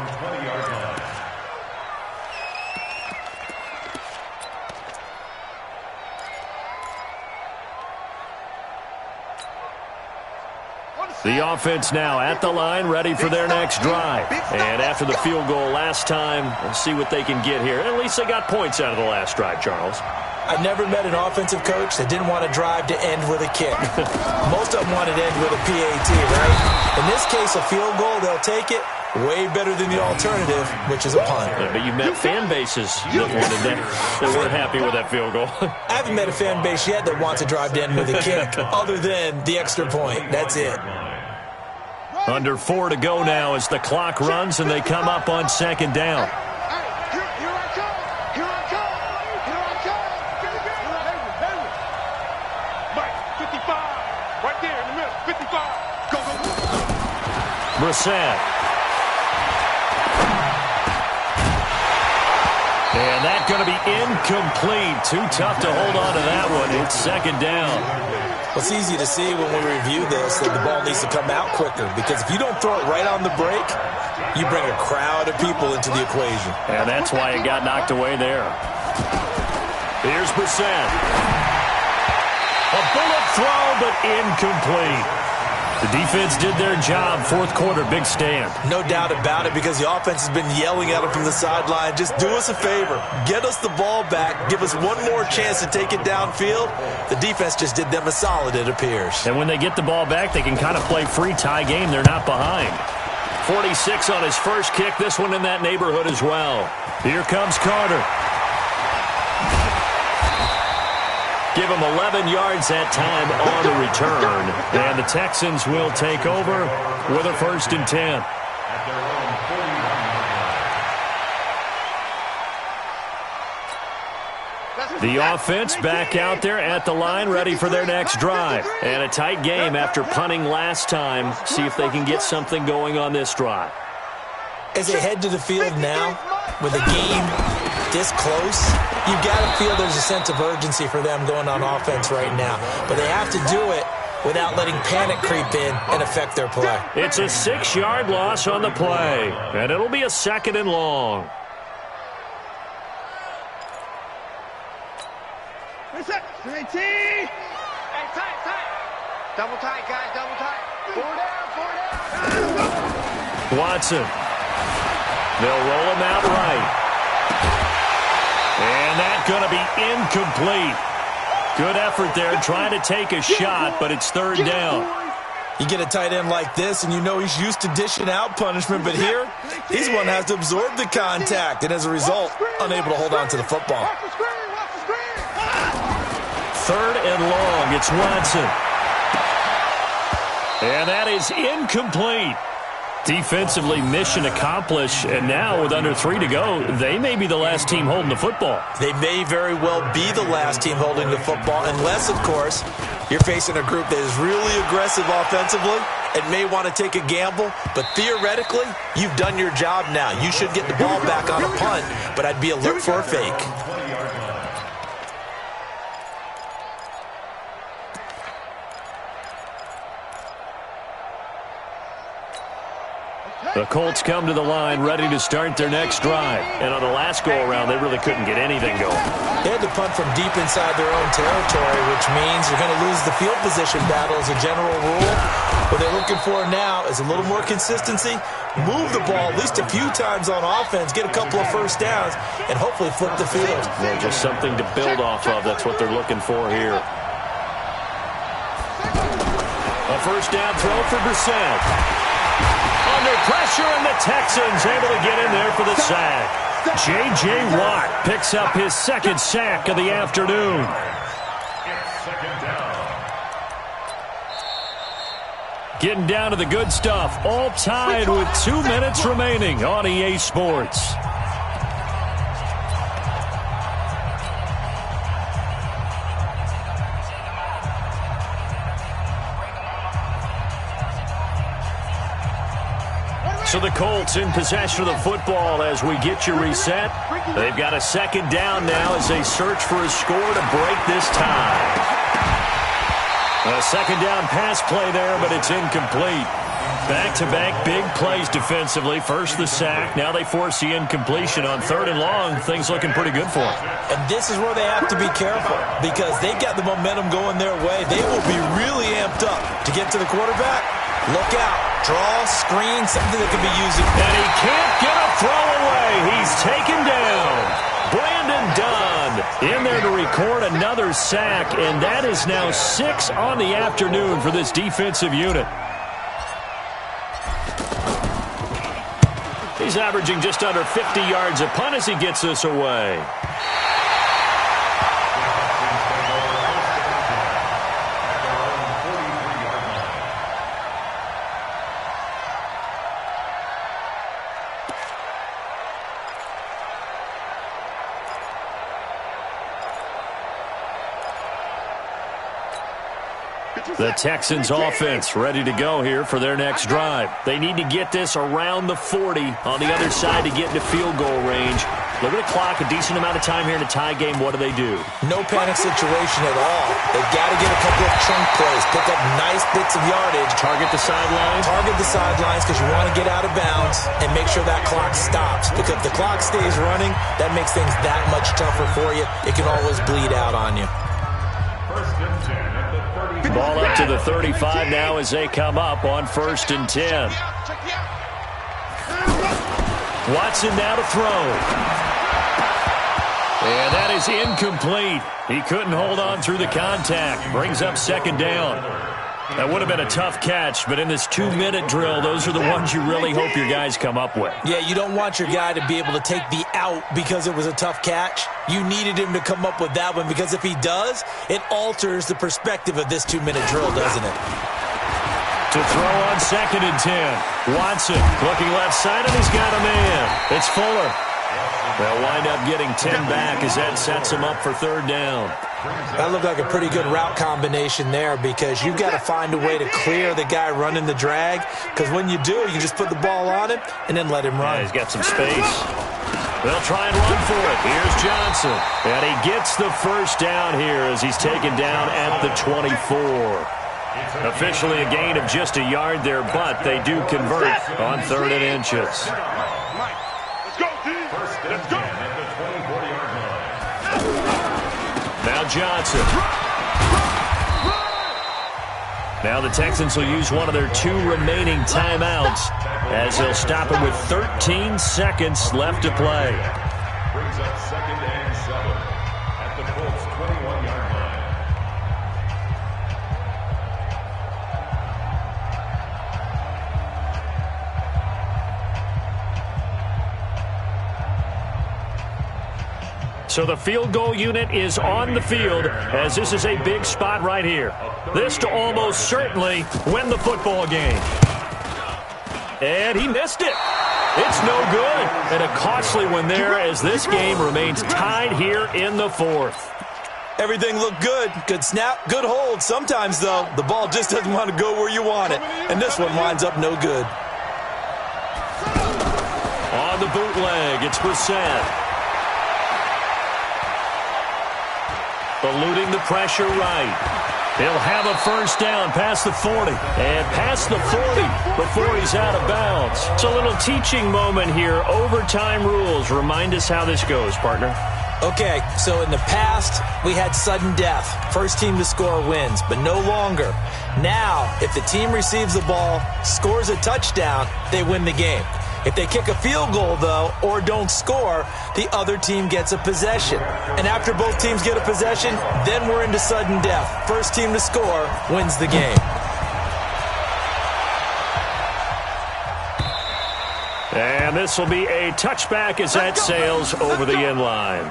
The offense now at the line, ready for their next drive. And after the field goal last time, we'll see what they can get here. At least they got points out of the last drive, Charles. I never met an offensive coach that didn't want to drive to end with a kick. Most of them wanted to end with a PAT, right? In this case, a field goal, they'll take it. Way better than the alternative, which is a punt. Yeah, but you've met fan bases that wanted that. They weren't happy with that field goal. I haven't met a fan base yet that wants to drive to end with a kick, other than the extra point. That's it. Under 4 to go now as the clock runs and they come up on second down. Brissett. And that's going to be incomplete. Too tough to hold on to that one. It's second down. Well, it's easy to see when we review this that the ball needs to come out quicker, because if you don't throw it right on the break, you bring a crowd of people into the equation. And that's why it got knocked away there. Here's Brissett. A bullet throw, but incomplete. The defense did their job. Fourth quarter, big stand. No doubt about it, because the offense has been yelling at them from the sideline. Just do us a favor. Get us the ball back. Give us one more chance to take it downfield. The defense just did them a solid, it appears. And when they get the ball back, they can kind of play free tie game. They're not behind. 46 on his first kick. This one in that neighborhood as well. Here comes Carter. Give him 11 yards that time on the return. And the Texans will take over with a 1st and 10. The offense back out there at the line, ready for their next drive. And a tight game after punting last time. See if they can get something going on this drive. As they head to the field now, with a game this close, you've got to feel there's a sense of urgency for them going on offense right now. But they have to do it without letting panic creep in and affect their play. It's a 6-yard loss on the play, and it'll be a 2nd and long. Reset. 19. Hey, tight. Double tight, guys, double tight. 4 down. Watson. They'll roll him out right. And that's going to be incomplete. Good effort there trying to take a shot, but it's 3rd down. You get a tight end like this, and you know he's used to dishing out punishment, but here, he's one that has to absorb the contact, and as a result, unable to hold on to the football. 3rd and long. It's Watson. And that is incomplete. Defensively, mission accomplished, and now with under 3 to go, they may be the last team holding the football. They may very well be the last team holding the football, unless, of course, you're facing a group that is really aggressive offensively and may want to take a gamble, but theoretically, you've done your job now. You should get the ball back on a punt, but I'd be alert for a fake. The Colts come to the line ready to start their next drive. And on the last go-around, they really couldn't get anything going. They had to punt from deep inside their own territory, which means you're going to lose the field position battle as a general rule. What they're looking for now is a little more consistency, move the ball at least a few times on offense, get a couple of first downs, and hopefully flip the field. Well, just something to build off of. That's what they're looking for here. A first down throw for Brissett. Under pressure, and the Texans able to get in there for the sack. J.J. Watt picks up his 2nd sack of the afternoon. Getting down to the good stuff. All tied with 2 minutes remaining on EA Sports. So the Colts in possession of the football as we get you reset. They've got a second down now as they search for a score to break this tie. A second down pass play there, but it's incomplete. Back-to-back big plays defensively. First the sack. Now they force the incompletion on 3rd and long. Things looking pretty good for them. And this is where they have to be careful because they got the momentum going their way. They will be really amped up to get to the quarterback. Look out. Draw, screen, something that can be using. And he can't get a throw away. He's taken down. Brandon Dunn in there to record another sack, and that is now 6 on the afternoon for this defensive unit. He's averaging just under 50 yards a punt as he gets this away. The Texans offense ready to go here for their next drive. They need to get this around the 40 on the other side to get into field goal range. Look at the clock, a decent amount of time here in a tie game. What do? No panic situation at all. They've got to get a couple of chunk plays, pick up nice bits of yardage. Target the sidelines? Target the sidelines because you want to get out of bounds and make sure that clock stops. Because if the clock stays running, that makes things that much tougher for you. It can always bleed out on you. Ball up to the 35 now as they come up on 1st and 10. Watson now to throw. And that is incomplete. He couldn't hold on through the contact. Brings up 2nd down. That would have been a tough catch, but in this 2-minute drill, those are the ones you really hope your guys come up with. Yeah, you don't want your guy to be able to take the out because it was a tough catch. You needed him to come up with that one because if he does, it alters the perspective of this 2-minute drill, doesn't it? To throw on 2nd and 10. Watson looking left side, and he's got a man. It's Fuller. They'll wind up getting 10 back as that sets him up for 3rd down. That looked like a pretty good route combination there because you've got to find a way to clear the guy running the drag because when you do, you just put the ball on him and then let him run. Yeah, he's got some space. They'll try and run for it. Here's Johnson. And he gets the 1st down here as he's taken down at the 24. Officially a gain of just a yard there, but they do convert on 3rd and inches. Let's go, D. Let's go. Now Johnson. Now the Texans will use one of their 2 remaining timeouts as they'll stop it with 13 seconds left to play. Brings up 2nd and 7 at the Colts 21-yard line. So the field goal unit is on the field as this is a big spot right here. This to almost certainly win the football game. And he missed it. It's no good. And a costly one there as this game remains tied here in the 4th. Everything looked good. Good snap, good hold. Sometimes, though, the ball just doesn't want to go where you want it. And this one winds up no good. On the bootleg, it's Brissett. Eluding the pressure right. He'll have a 1st down past the 40. And past the 40 before he's out of bounds. It's a little teaching moment here. Overtime rules. Remind us how this goes, partner. Okay, so in the past, we had sudden death. First team to score wins, but no longer. Now, if the team receives the ball, scores a touchdown, they win the game. If they kick a field goal, though, or don't score, the other team gets a possession. And after both teams get a possession, then we're into sudden death. First team to score wins the game. And this will be a touchback as that sails over the end line.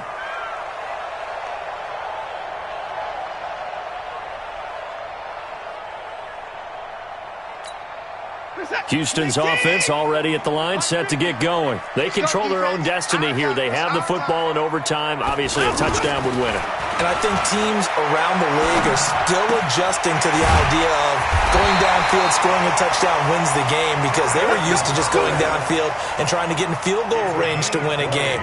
Houston's offense already at the line, set to get going. They control their own destiny here. They have the football in overtime. Obviously, a touchdown would win it. And I think teams around the league are still adjusting to the idea of going downfield, scoring a touchdown wins the game, because they were used to just going downfield and trying to get in field goal range to win a game.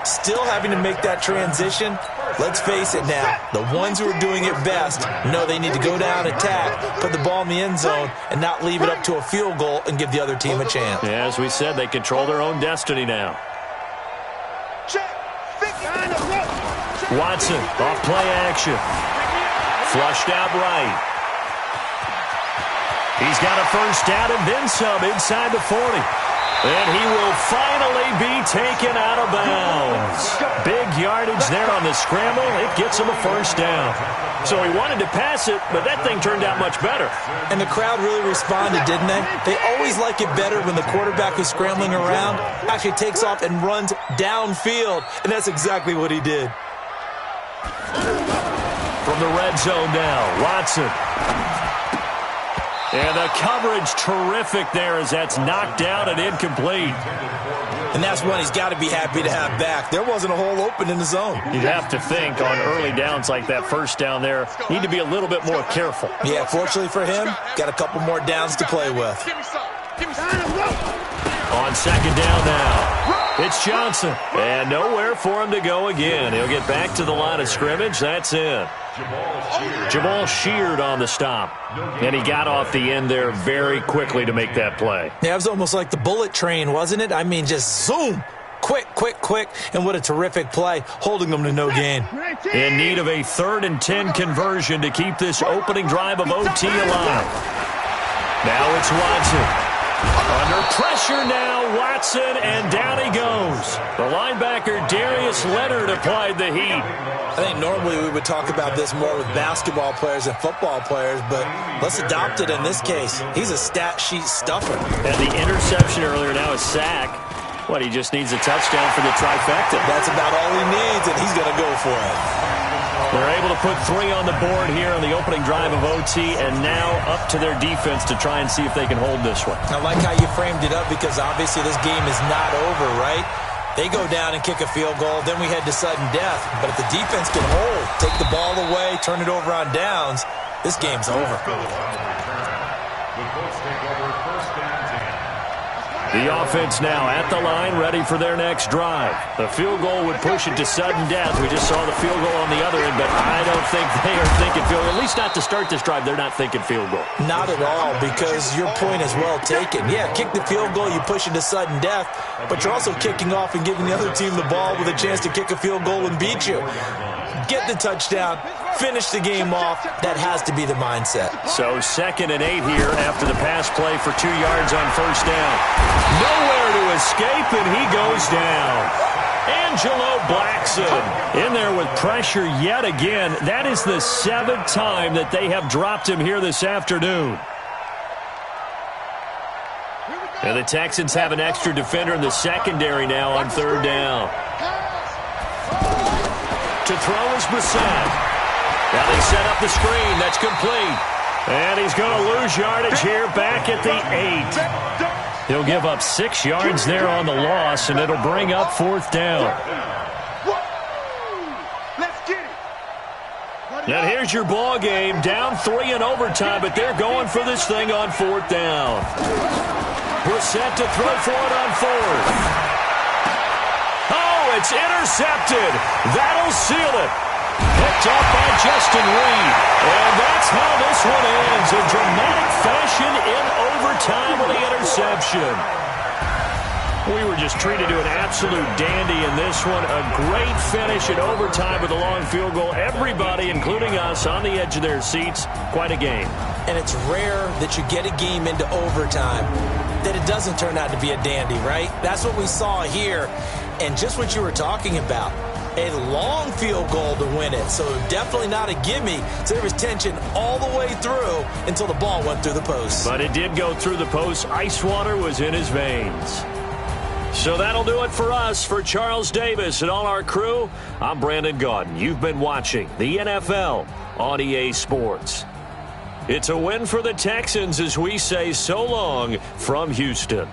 Still having to make that transition. Let's face it now, the ones who are doing it best know they need to go down, attack, put the ball in the end zone, and not leave it up to a field goal and give the other team a chance. Yeah, as we said, they control their own destiny now. Watson, off play action. Flushed out right. He's got a first down and then some inside the 40. And he will finally be taken out of bounds. Big yardage there on the scramble. It gets him a first down. So he wanted to pass it, but that thing turned out much better. And the crowd really responded, didn't they? They always like it better when the quarterback who's scrambling around actually takes off and runs downfield. And that's exactly what he did. From the red zone now, Watson. And the coverage terrific there as that's knocked out and incomplete. And that's one he's got to be happy to have back. There wasn't a hole open in the zone. You'd have to think on early downs like that first down there, need to be a little bit more careful. Yeah, fortunately for him, got a couple more downs to play with. On second down now, it's Johnson. And nowhere for him to go again. He'll get back to the line of scrimmage. That's it. Jamal Sheard on the stop. And he got off the end there very quickly to make that play. Yeah, it was almost like the bullet train, wasn't it? I mean, just zoom. Quick, quick, quick. And what a terrific play, holding them to no gain. In need of a 3rd and 10 conversion to keep this opening drive of OT alive. Now it's Watson. Under pressure now, Watson, and down he goes. The linebacker, Darius Leonard, applied the heat. I think normally we would talk about this more with basketball players and football players, but let's adopt it in this case. He's a stat sheet stuffer. And the interception earlier, now a sack. What, he just needs a touchdown for the trifecta. That's about all he needs, and he's going to go for it. They're able to put 3 on the board here on the opening drive of OT, and now up to their defense to try and see if they can hold this one. I like how you framed it up, because obviously this game is not over, right? They go down and kick a field goal, then we head to sudden death. But if the defense can hold, take the ball away, turn it over on downs, this game's over. The offense now at the line, ready for their next drive. The field goal would push it to sudden death. We just saw the field goal on the other end, but I don't think they are thinking field goal. At least not to start this drive. They're not thinking field goal. Not at all, because your point is well taken. Yeah, kick the field goal, you push it to sudden death, but you're also kicking off and giving the other team the ball with a chance to kick a field goal and beat you. Get the touchdown, finish the game off. That has to be the mindset. So 2nd and 8 here after the pass play for 2 yards on first down. Nowhere to escape, and he goes down. Angelo Blackson in there with pressure yet again. That is the 7th time that they have dropped him here this afternoon. And the Texans have an extra defender in the secondary now on 3rd down. To throw is Brissett. Now they set up the screen. That's complete. And he's going to lose yardage here back at the 8. He'll give up 6 yards there on the loss, and it'll bring up 4th down. Now here's your ball game. Down 3 in overtime, but they're going for this thing on 4th down. Brissett to throw for it on 4th. It's intercepted. That'll seal it. Picked up by Justin Reed. And that's how this one ends. In dramatic fashion in overtime with the interception. We were just treated to an absolute dandy in this one. A great finish in overtime with a long field goal. Everybody, including us, on the edge of their seats. Quite a game. And it's rare that you get a game into overtime that it doesn't turn out to be a dandy, right? That's what we saw here. And just what you were talking about, a long field goal to win it. So definitely not a gimme. So there was tension all the way through until the ball went through the post. But it did go through the post. Ice water was in his veins. So that'll do it for us. For Charles Davis and all our crew, I'm Brandon Gaudin. You've been watching the NFL on EA Sports. It's a win for the Texans as we say so long from Houston.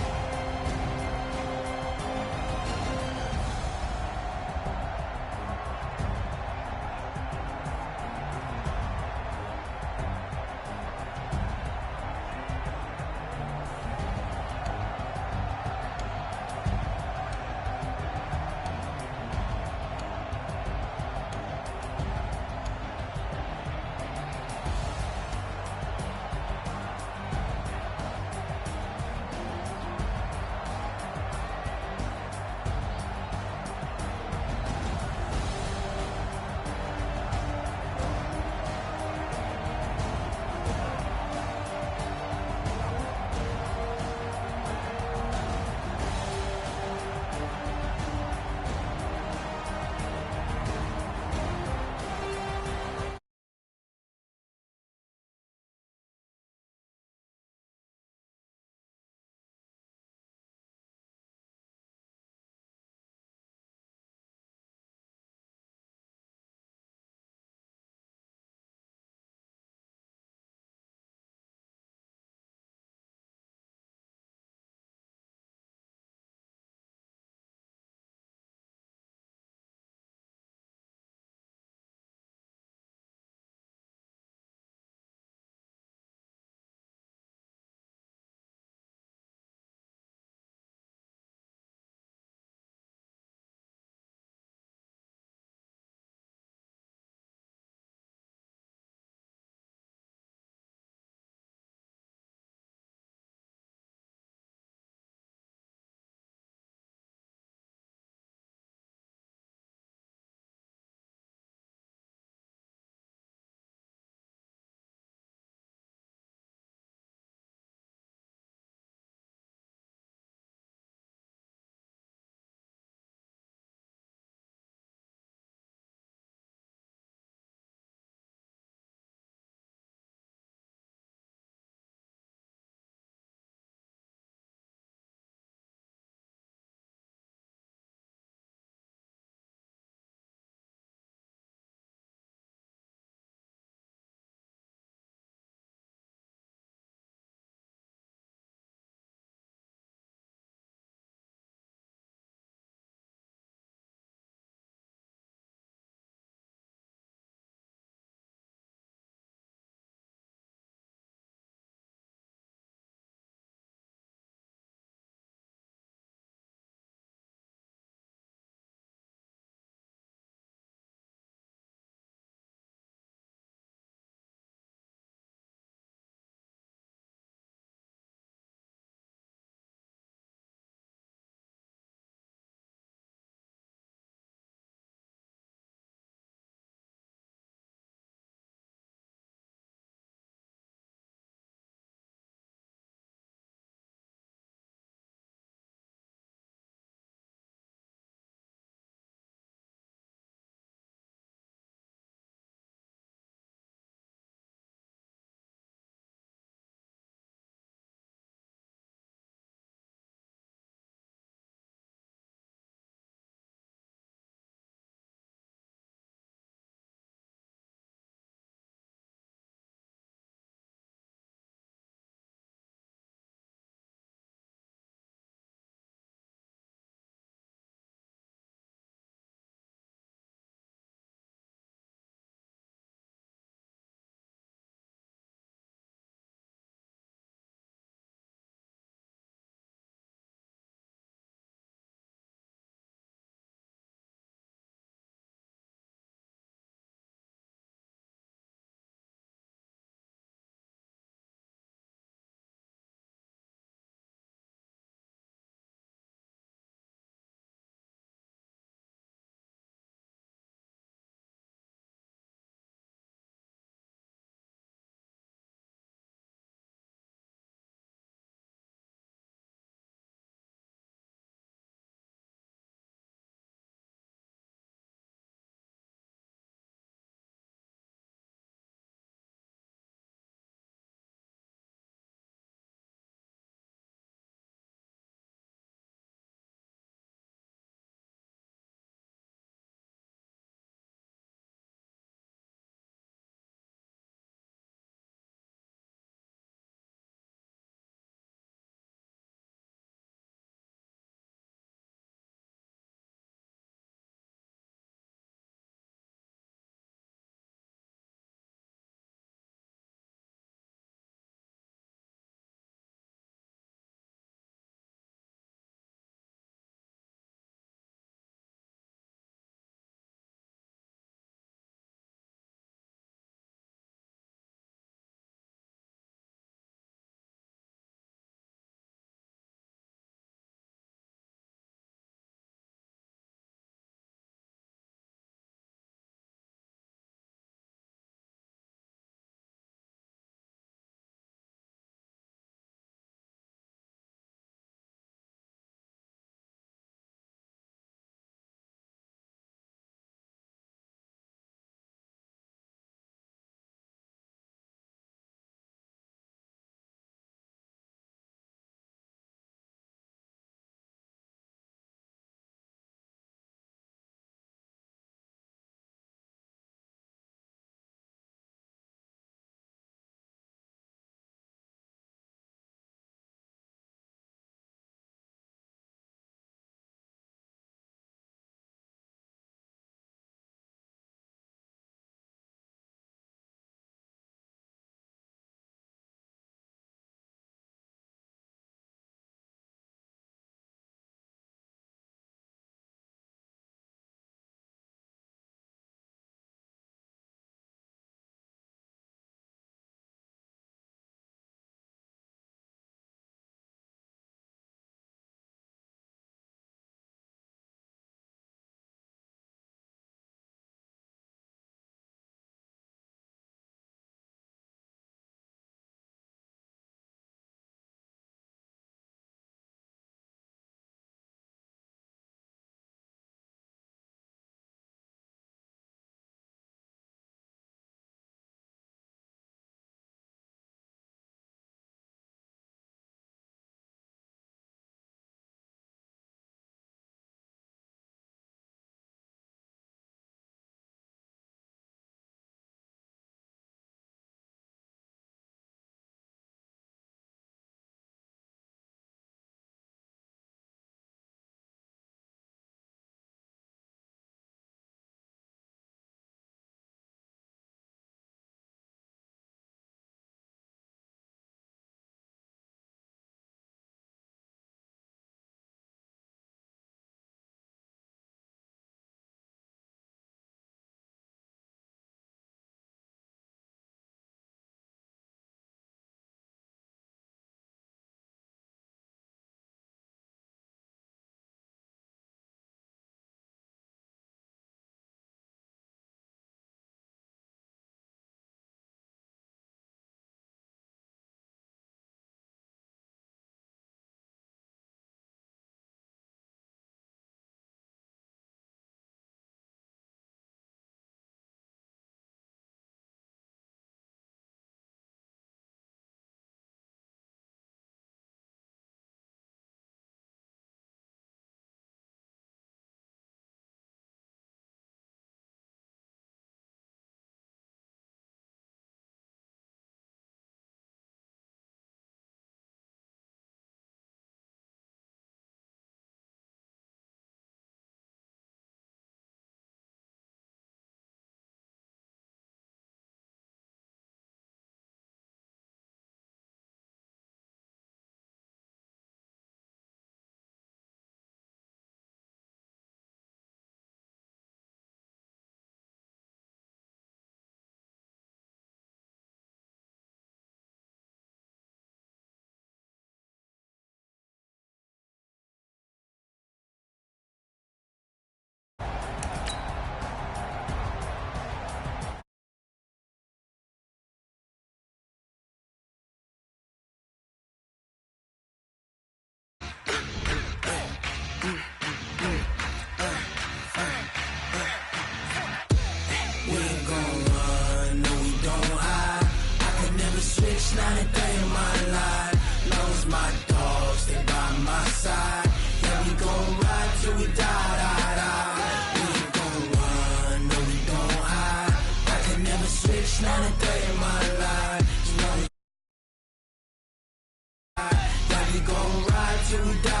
till we die.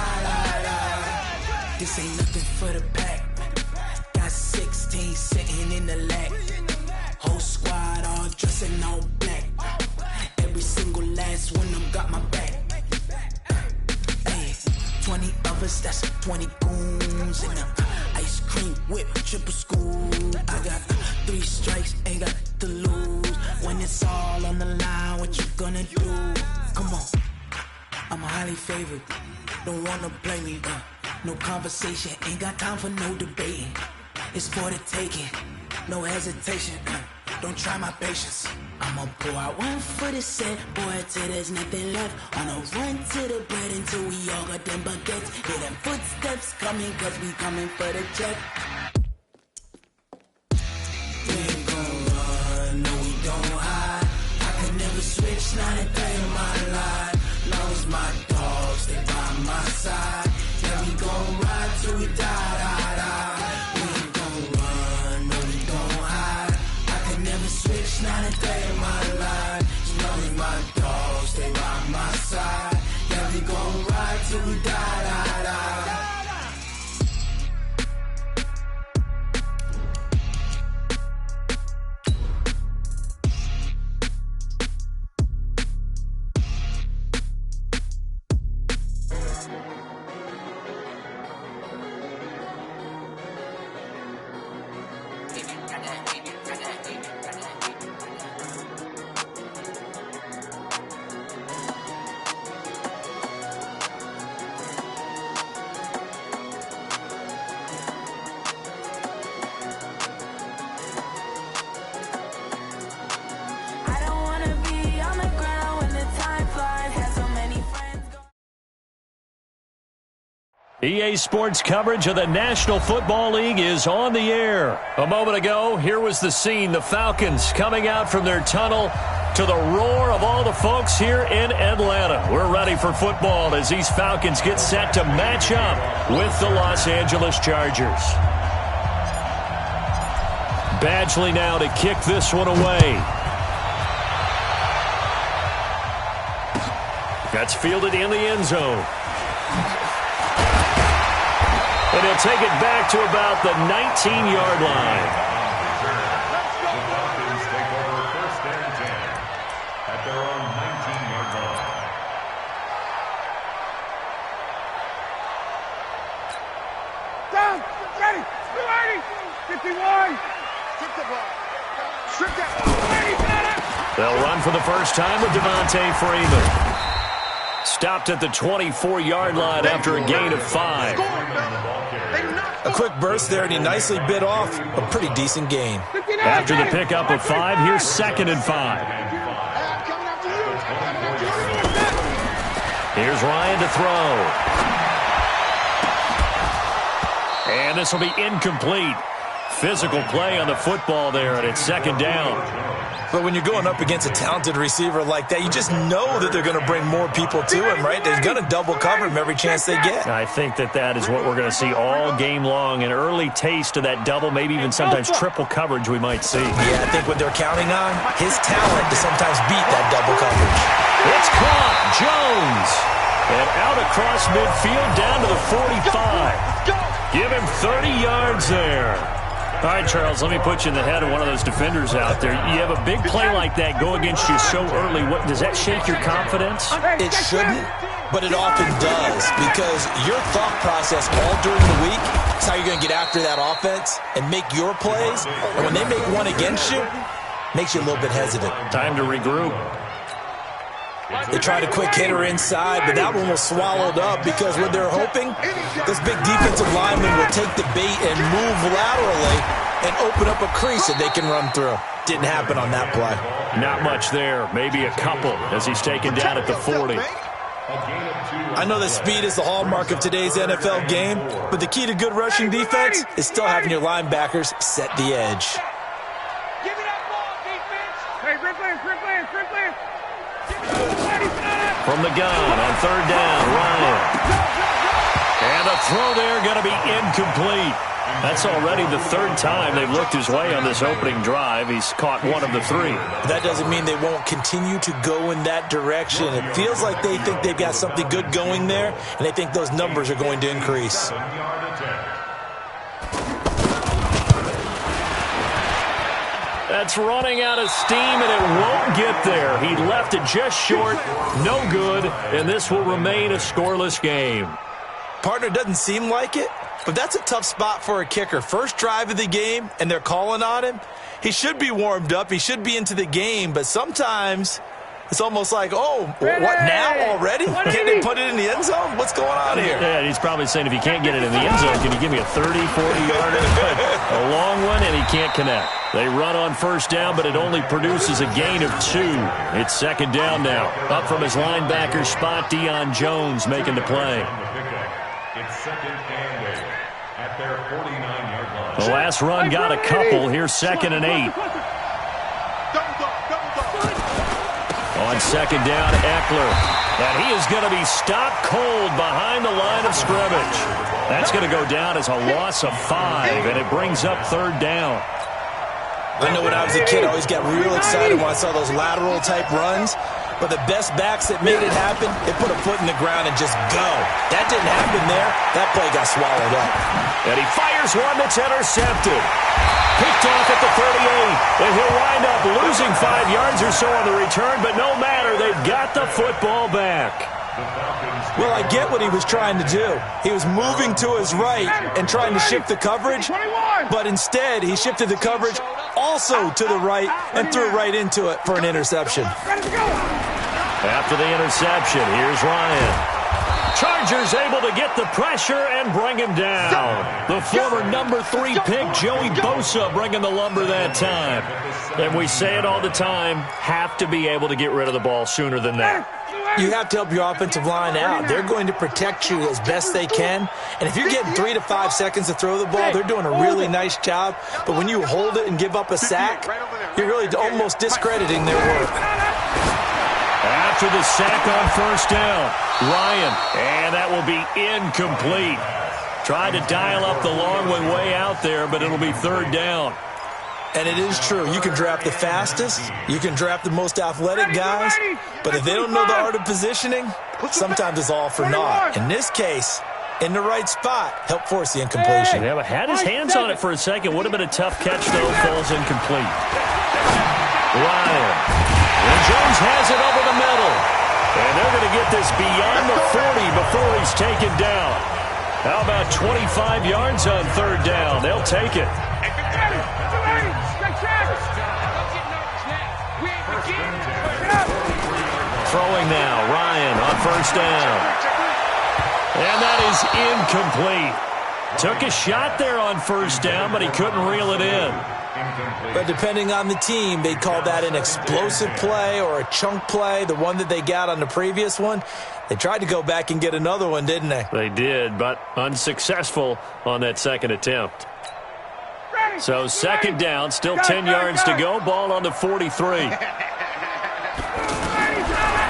This ain't nothing for the pack. Got 16 sitting in the lap. Whole squad all dressed in all black. Every single last one of them got my back. Hey, 20 of us, that's 20 goons in the ice cream whip, triple scoop. I got 3 strikes, ain't got to lose. When it's all on the line, what you gonna do? Come on, I'm highly favored. Don't wanna play me, no conversation, ain't got time for no debating. It's for the taking, no hesitation. Don't try my patience. I'ma pour out one for the set, boy, till there's nothing left. On a run to the bread until we all got them baguettes. Hear them footsteps coming, cause we coming for the check. We ain't gon' run, no, we don't hide. I can never switch, not a day in my life. Long as my dogs, they by my side. Yeah, we gon' ride till we die. We ain't gon' run, no, we don't hide. I can never switch, not a day in my life. As long as my dogs, stay by my side. Yeah, we gon' ride till we die. EA Sports coverage of the National Football League is on the air. A moment ago, here was the scene. The Falcons coming out from their tunnel to the roar of all the folks here in Atlanta. We're ready for football as these Falcons get set to match up with the Los Angeles Chargers. Badgley now to kick this one away. That's fielded in the end zone. And he'll take it back to about the 19-yard line. The Falcons take over 1st and 10 at their own 19-yard line. Down, ready, 280, 51. Strip the ball. Strip that. 80, got it. They'll run for the first time with Devontae Freeman. Stopped at the 24-yard line after a gain of 5. A quick burst there, and he nicely bit off a pretty decent gain. After the pickup of 5, here's 2nd and 5. Here's Ryan to throw. And this will be incomplete. Physical play on the football there, and it's 2nd down. But when you're going up against a talented receiver like that, you just know that they're going to bring more people to him, right? They're going to double cover him every chance they get. I think that is what we're going to see all game long. An early taste of that double, maybe even sometimes triple coverage we might see. Yeah, I think what they're counting on, his talent to sometimes beat that double coverage. It's caught. Jones. And out across midfield down to the 45. Give him 30 yards there. All right, Charles, let me put you in the head of one of those defenders out there. You have a big play like that go against you so early. What does that shake your confidence? It shouldn't, but it often does, because your thought process all during the week is how you're going to get after that offense and make your plays. And when they make one against you, makes you a little bit hesitant. Time to regroup. They tried a quick hitter inside, but that one was swallowed up because what they're hoping, this big defensive lineman will take the bait and move laterally and open up a crease that they can run through. Didn't happen on that play. Not much there. Maybe a couple as he's taken down at the 40. I know that speed is the hallmark of today's NFL game, but the key to good rushing defense is still having your linebackers set the edge. Give me that ball, defense. Hey, Rick Lance. From the gun on 3rd down, Ryan. And the throw there going to be incomplete. That's already the third time they've looked his way on this opening drive. He's caught one of the three. That doesn't mean they won't continue to go in that direction. It feels like they think they've got something good going there, and they think those numbers are going to increase. That's running out of steam, and it won't get there. He left it just short, no good, and this will remain a scoreless game. Partner, doesn't seem like it, but that's a tough spot for a kicker. First drive of the game, and they're calling on him. He should be warmed up. He should be into the game, but sometimes it's almost like, oh, what, now already? Can't they put it in the end zone? What's going on here? Yeah, he's probably saying, if you can't get it in the end zone, can you give me a 30, 40-yarder? A long one, and he can't connect. They run on first down, but it only produces a gain of 2. It's second down now. Up from his linebacker spot, Deion Jones making the play. It's second and 8 at their 49-yard line. The last run got a couple. Here's second and 8. On second down, Eckler. And he is going to be stopped cold behind the line of scrimmage. That's going to go down as a loss of 5, and it brings up third down. I know when I was a kid, I always got real excited when I saw those lateral-type runs. But the best backs that made it happen, they put a foot in the ground and just go. That didn't happen there. That play got swallowed up. And he fires one that's intercepted. Picked off at the 38. And he'll wind up losing 5 yards or so on the return, but no matter, they've got the football back. Well, I get what he was trying to do. He was moving to his right and trying to shift the coverage, but instead he shifted the coverage also to the right and threw right into it for an interception. After the interception, here's Ryan. Chargers able to get the pressure and bring him down. The former number 3 pick, Joey Bosa, bringing the lumber that time. And we say it all the time, have to be able to get rid of the ball sooner than that. You have to help your offensive line out. They're going to protect you as best they can. And if you're getting 3 to 5 seconds to throw the ball, they're doing a really nice job. But when you hold it and give up a sack, you're really almost discrediting their work. After the sack on first down, Ryan, and that will be incomplete. Tried to dial up the long way out there, but it'll be third down. And it is true. You can draft the fastest. You can draft the most athletic guys. But if they don't know the art of positioning, sometimes it's all for naught. In this case, in the right spot, help force the incompletion. Yeah, but had his hands on it for a second. Would have been a tough catch, though. Falls incomplete. Ryan. And Jones has it over the middle. And they're going to get this beyond the 40 before he's taken down. How about 25 yards on third down? They'll take it. Throwing now, Ryan on first down. And that is incomplete. Took a shot there on first down, but he couldn't reel it in. But depending on the team, they'd call that an explosive play or a chunk play, the one that they got on the previous one. They tried to go back and get another one, didn't they? They did, but unsuccessful on that second attempt. So second down, still 10 yards to go. Ball on the 43.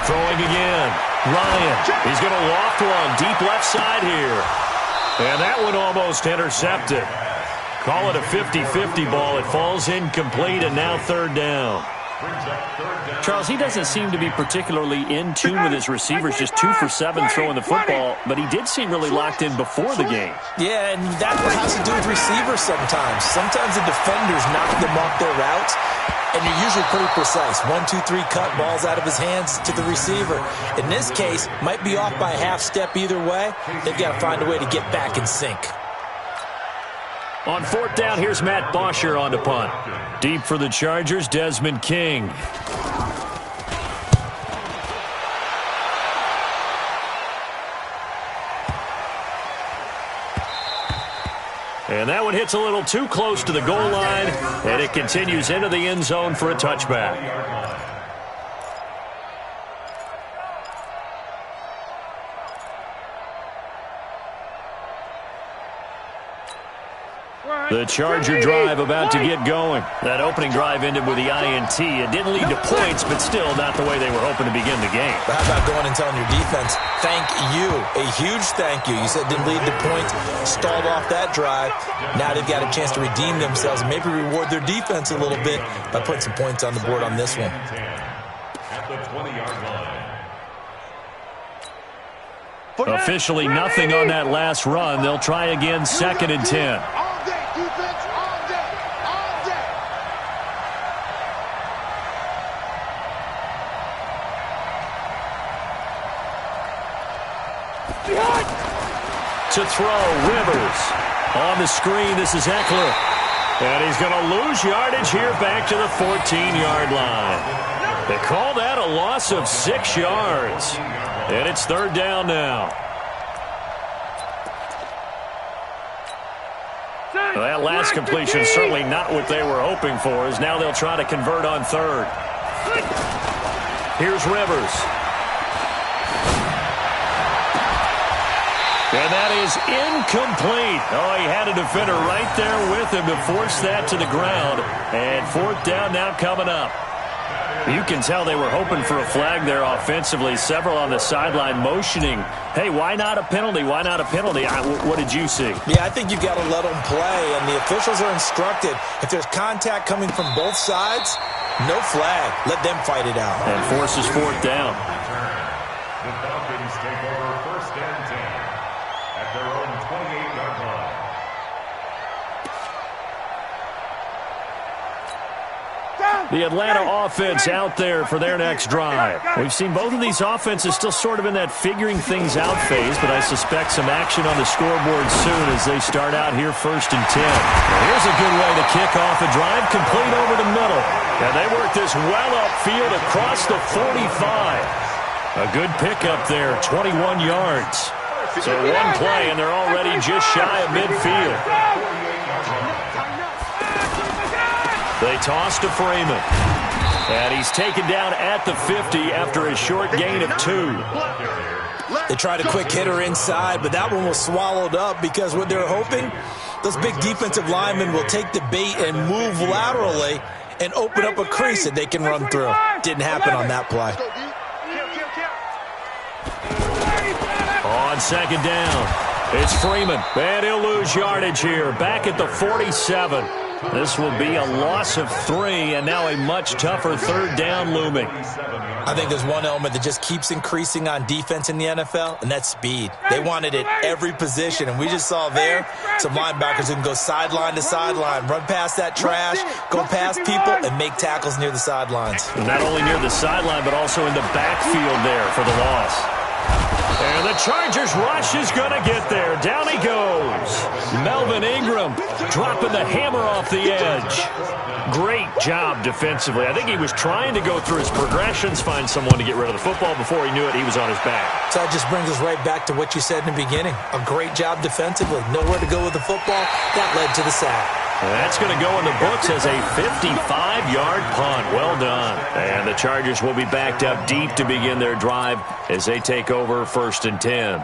Throwing again. Ryan, he's going to loft one deep left side here. And that one almost intercepted. Call it a 50-50 ball. It falls incomplete, and now third down. Charles, he doesn't seem to be particularly in tune with his receivers, just 2 for 7 throwing the football, but he did seem really locked in before the game. Yeah, and that has to do with receivers sometimes. Sometimes the defenders knock them off their routes, and you're usually pretty precise. 1, 2, 3 cut, balls out of his hands to the receiver. In this case, might be off by a half step either way. They've got to find a way to get back in sync. On fourth down, here's Matt Bosher on the punt. Deep for the Chargers, Desmond King. And that one hits a little too close to the goal line, and it continues into the end zone for a touchback. The Charger drive about to get going. That opening drive ended with the INT. It didn't lead to points, but still not the way they were hoping to begin the game. But how about going and telling your defense, thank you, a huge thank you. You said it didn't lead to points, stalled off that drive. Now they've got a chance to redeem themselves and maybe reward their defense a little bit by putting some points on the board on this one. At the 20-yard line. Officially nothing on that last run. They'll try again, 2nd and 10. All day, defense, all day, all day. To throw, Rivers. On the screen, this is Eckler. And he's going to lose yardage here back to the 14-yard line. They call that a loss of 6 yards. And it's 3rd down now. Well, that last completion certainly not what they were hoping for, as now they'll try to convert on 3rd. Here's Rivers. And that is incomplete. Oh, he had a defender right there with him to force that to the ground. And 4th down now coming up. You can tell they were hoping for a flag there offensively. Several on the sideline motioning, hey, why not a penalty? Why not a penalty? What did you see? Yeah, I think you got to let them play, and the officials are instructed. If there's contact coming from both sides, no flag. Let them fight it out. And forces 4th down. The Falcons take over 1st and 10 at their own 28-yard line. The Atlanta offense out there for their next drive. We've seen both of these offenses still sort of in that figuring things out phase, but I suspect some action on the scoreboard soon as they start out here 1st and 10. Now here's a good way to kick off a drive, complete over the middle. And they work this well upfield across the 45. A good pickup there, 21 yards. So one play, and they're already just shy of midfield. They toss to Freeman. And he's taken down at the 50 after a short gain of 2. They tried a quick hitter inside, but that one was swallowed up because what they're hoping, those big defensive linemen will take the bait and move laterally and open up a crease that they can run through. Didn't happen on that play. On 2nd down, it's Freeman. And he'll lose yardage here, back at the 47. This will be a loss of 3, and now a much tougher 3rd down looming. I think there's one element that just keeps increasing on defense in the NFL, and that's speed. They want it at every position, and we just saw there some linebackers who can go sideline to sideline, run past that trash, go past people, and make tackles near the sidelines. Not only near the sideline, but also in the backfield there for the loss. And the Chargers rush is going to get there. Down he goes. Melvin Ingram dropping the hammer off the edge. Great job defensively. I think he was trying to go through his progressions, find someone to get rid of the football. Before he knew it, he was on his back. So that just brings us right back to what you said in the beginning. A great job defensively. Nowhere to go with the football. That led to the sack. That's going to go in the books as a 55-yard punt. Well done. And the Chargers will be backed up deep to begin their drive as they take over 1st and 10.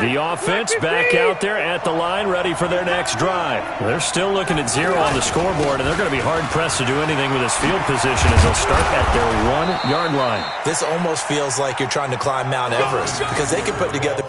The offense back out there at the line, ready for their next drive. They're still looking at 0 on the scoreboard, and they're going to be hard-pressed to do anything with this field position as they'll start at their 1-yard line. This almost feels like you're trying to climb Mount Everest because they can put together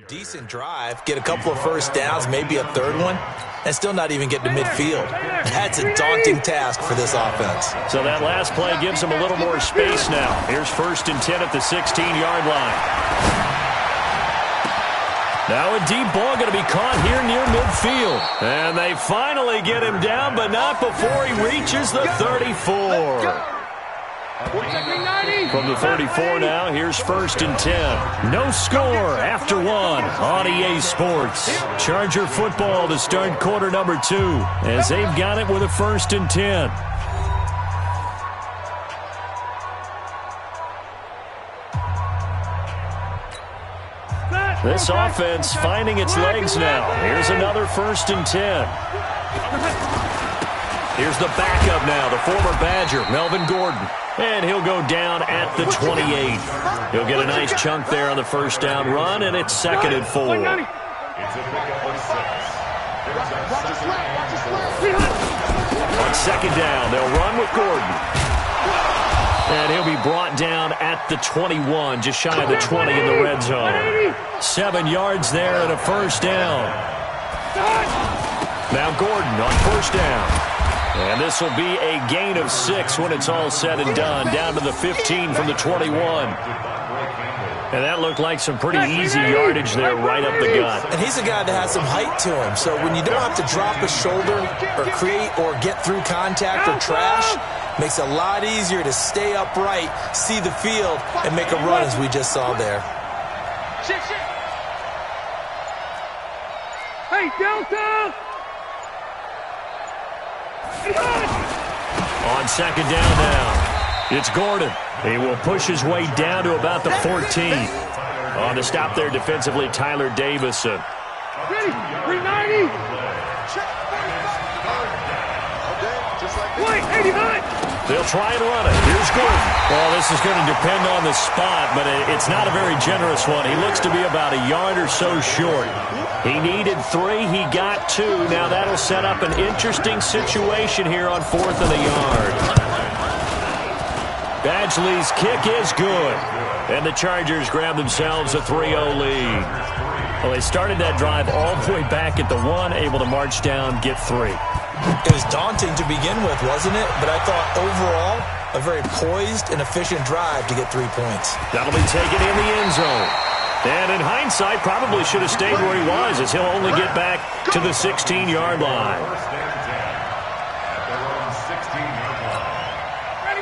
Decent drive, get a couple of first downs, maybe a third one, and still not even get to midfield. That's a daunting task for this offense. So that last play gives them a little more space now. Here's 1st and 10 at the 16-yard line. Now a deep ball going to be caught here near midfield. And they finally get him down, but not before he reaches the 34. From the 34 now, here's 1st and 10. No score after one on EA Sports. Charger football to start quarter number 2 as they've got it with a 1st and 10. This offense finding its legs now. Here's another 1st and 10. Here's the backup now, the former Badger, Melvin Gordon. And he'll go down at the 28. He'll get a nice chunk there on the first down run, and it's 2nd and 4. It's a pickup of 6. On 2nd down, they'll run with Gordon. And he'll be brought down at the 21, just shy of the 20 in the red zone. 7 yards there and a first down. Now Gordon on first down. And this will be a gain of 6 when it's all said and done, down to the 15 from the 21. And that looked like some pretty easy yardage there right up the gut. And he's a guy that has some height to him, so when you don't have to drop a shoulder or create or get through contact or trash, makes it a lot easier to stay upright, see the field, and make a run as we just saw there. Hey, Delta! On 2nd down now, it's Gordon. He will push his way down to about the 14. On the stop there defensively, Tyler Davison. Ready, 390! Wait, 89! They'll try and run it. Here's Gordon. Well, this is going to depend on the spot, but it's not a very generous one. He looks to be about a yard or so short. He needed 3. He got 2. Now that'll set up an interesting situation here on 4th and a yard. Badgley's kick is good. And the Chargers grab themselves a 3-0 lead. Well, they started that drive all the way back at the 1, able to march down, get 3. It was daunting to begin with, wasn't it? But I thought overall, a very poised and efficient drive to get 3 points. That'll be taken in the end zone. And in hindsight, probably should have stayed where he was, as he'll only get back to the 16-yard line.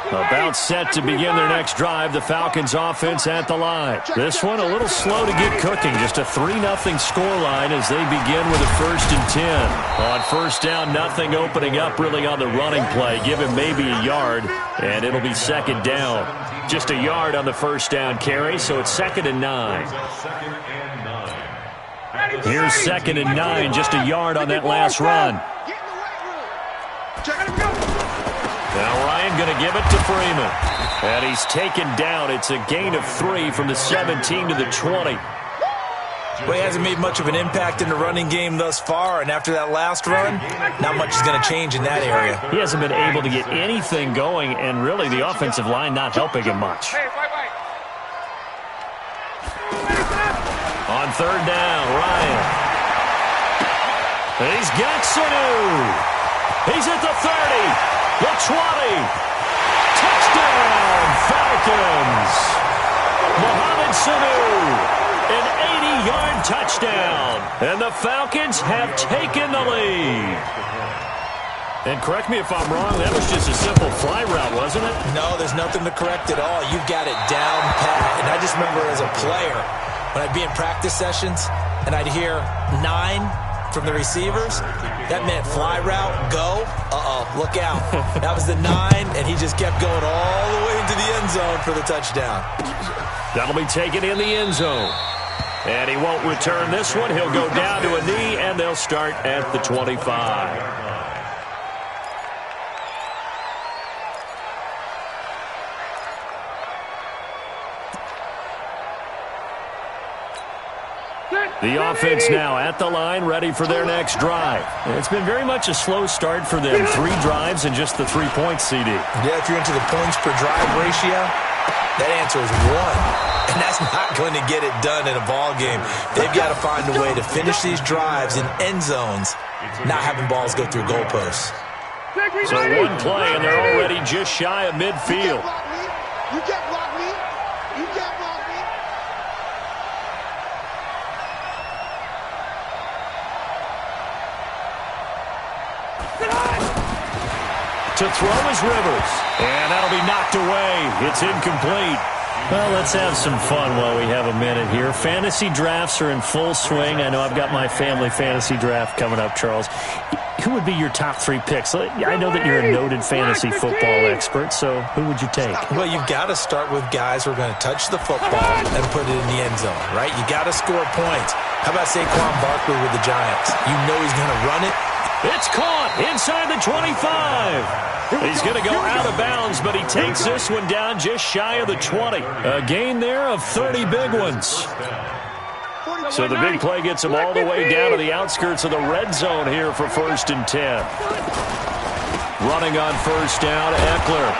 About set to begin their next drive, the Falcons offense at the line. This one a little slow to get cooking, just a 3-0 scoreline as they begin with a 1st and 10. On first down, nothing opening up really on the running play. Give him maybe a yard, and it'll be 2nd down. Just a yard on the first down carry, so it's 2nd and 9. Here's 2nd and 9, just a yard on that last run. Now Ryan going to give it to Freeman. And he's taken down. It's a gain of 3 from the 17 to the 20. Well, he hasn't made much of an impact in the running game thus far, and after that last run, not much is going to change in that area. He hasn't been able to get anything going, and really the offensive line not helping him much. On 3rd down, Ryan. He's got Sanu. He's at the 30. The 20. Touchdown, Falcons. Mohamed Sanu. An 80-yard touchdown. And the Falcons have taken the lead. And correct me if I'm wrong, that was just a simple fly route, wasn't it? No, there's nothing to correct at all. You've got it down pat. And I just remember as a player, when I'd be in practice sessions and I'd hear 9 from the receivers, that meant fly route, go, look out. That was the 9, and he just kept going all the way into the end zone for the touchdown. That'll be taken in the end zone. And he won't return this one. He'll go down to a knee, and they'll start at the 25. The offense now at the line, ready for their next drive. It's been very much a slow start for them. 3 drives and just the 3 points, CD. Yeah, if you're into the points per drive ratio, that answer is 1. And that's not going to get it done in a ball game. They've got to find a way to finish these drives in end zones, not having balls go through goalposts. So one play, and they're already just shy of midfield. You can't block me. You can't block me. To throw is Rivers. And that'll be knocked away. It's incomplete. Well, let's have some fun while we have a minute here. Fantasy drafts are in full swing. I know I've got my family fantasy draft coming up, Charles. Who would be your top 3 picks? I know that you're a noted fantasy football expert, so who would you take? Well, you've got to start with guys who are going to touch the football and put it in the end zone, right? You got to score points. How about Saquon Barkley with the Giants? You know he's going to run it. It's caught inside the 25. He's going to go out of bounds, but he takes this one down just shy of the 20. A gain there of 30 big ones. So the big play gets him all the way down to the outskirts of the red zone here for 1st and 10. Running on 1st down, Eckler.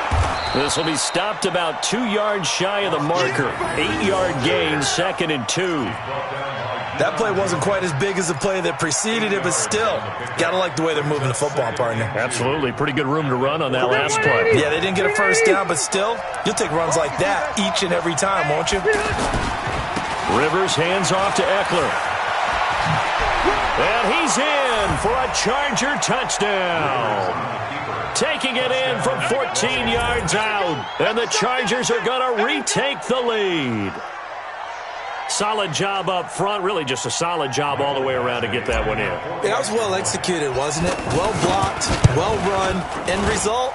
This will be stopped about 2 yards shy of the marker. 8-yard gain, 2nd and 2. That play wasn't quite as big as the play that preceded it, but still, got to like the way they're moving the football, partner. Absolutely. Pretty good room to run on that last play. Yeah, they didn't get a 1st down, but still, you'll take runs like that each and every time, won't you? Rivers hands off to Eckler. And he's in for a Charger touchdown. Taking it in from 14 yards out. And the Chargers are going to retake the lead. Solid job up front. Really just a solid job all the way around to get that one in. Yeah, that was well executed, wasn't it? Well blocked, well run. End result,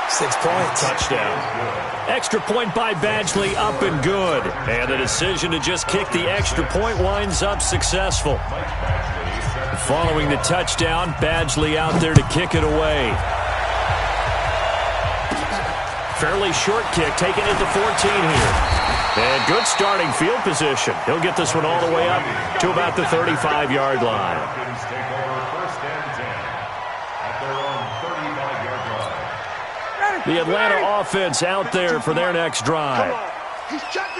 6 points. Touchdown. Extra point by Badgley, up and good. And the decision to just kick the extra point winds up successful. Following the touchdown, Badgley out there to kick it away. Fairly short kick, taking it to 14 here. And good starting field position. He'll get this one all the way up to about the 35-yard line. The Atlanta offense out there for their next drive. He's checking.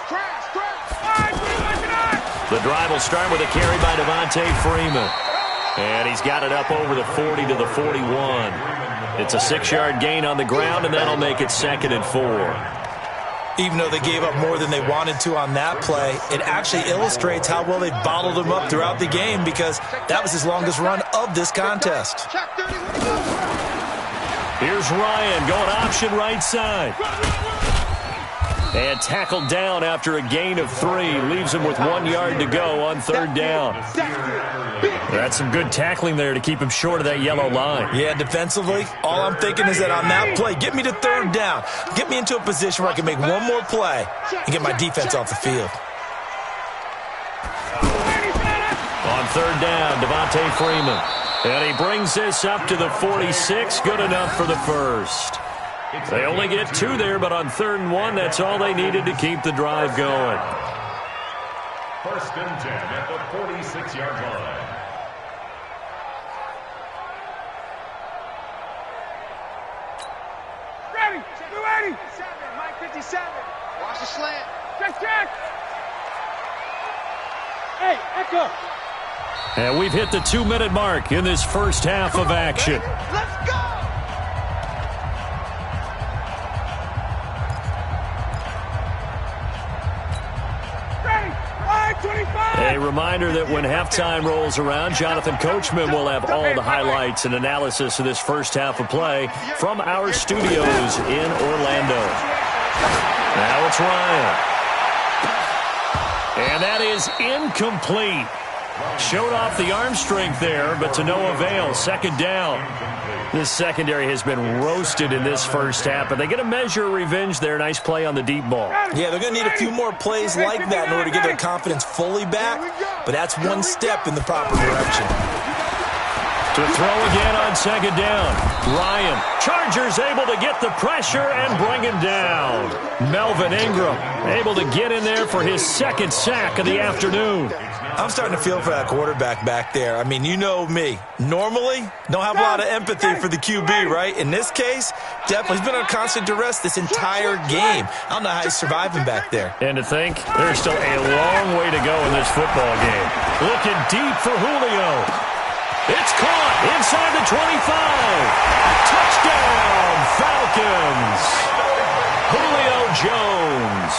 Crash. The drive will start with a carry by Devontae Freeman. And he's got it up over the 40 to the 41. It's a 6-yard gain on the ground, and that'll make it 2nd and 4. Even though they gave up more than they wanted to on that play, it actually illustrates how well they bottled him up throughout the game because that was his longest run of this contest. Here's Ryan going option right side. And tackled down after a gain of 3. Leaves him with 1 yard to go on 3rd down. That's some good tackling there to keep him short of that yellow line. Yeah, defensively, all I'm thinking is that on that play, get me to 3rd down. Get me into a position where I can make one more play and get my defense off the field. On 3rd down, Devontae Freeman. And he brings this up to the 46. Good enough for the first. They only get 2 there, but on 3rd and 1, that's all they needed to keep the drive going. 1st and 10 at the 46-yard line. Ready. 7, Mike 57. Watch the slant. Check. Hey, Echo. And we've hit the 2-minute mark in this first half of action. Let's go. A reminder that when halftime rolls around, Jonathan Coachman will have all the highlights and analysis of this first half of play from our studios in Orlando. Now it's Ryan. And that is incomplete. Showed off the arm strength there, but to no avail. 2nd down. This secondary has been roasted in this first half, but they get a measure of revenge there. Nice play on the deep ball. Yeah, they're going to need a few more plays like that in order to get their confidence fully back, but that's one step in the proper direction. To To throw again on second down. Ryan. Chargers able to get the pressure and bring him down. Melvin Ingram able to get in there for his second sack of the afternoon. I'm starting to feel for that quarterback back there. I mean, you know me. Normally, don't have a lot of empathy for the QB, right? In this case, definitely. He's been on constant duress this entire game. I don't know how he's surviving back there. And to think, there's still a long way to go in this football game. Looking deep for Julio. It's caught inside the 25. Touchdown, Falcons. Julio Jones.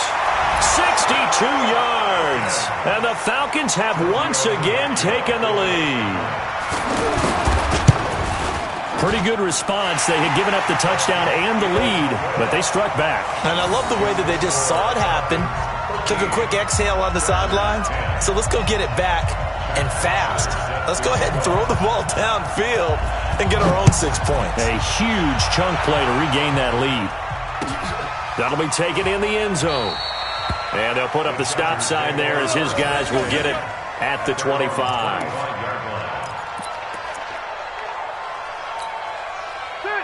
62 yards. And the Falcons have once again taken the lead. Pretty good response. They had given up the touchdown and the lead, but they struck back. And I love the way that they just saw it happen, took a quick exhale on the sidelines. So let's go get it back and fast. Let's go ahead and throw the ball downfield and get our own 6 points. A huge chunk play to regain that lead. That'll be taken in the end zone. And they'll put up the stop sign there as his guys will get it at the 25.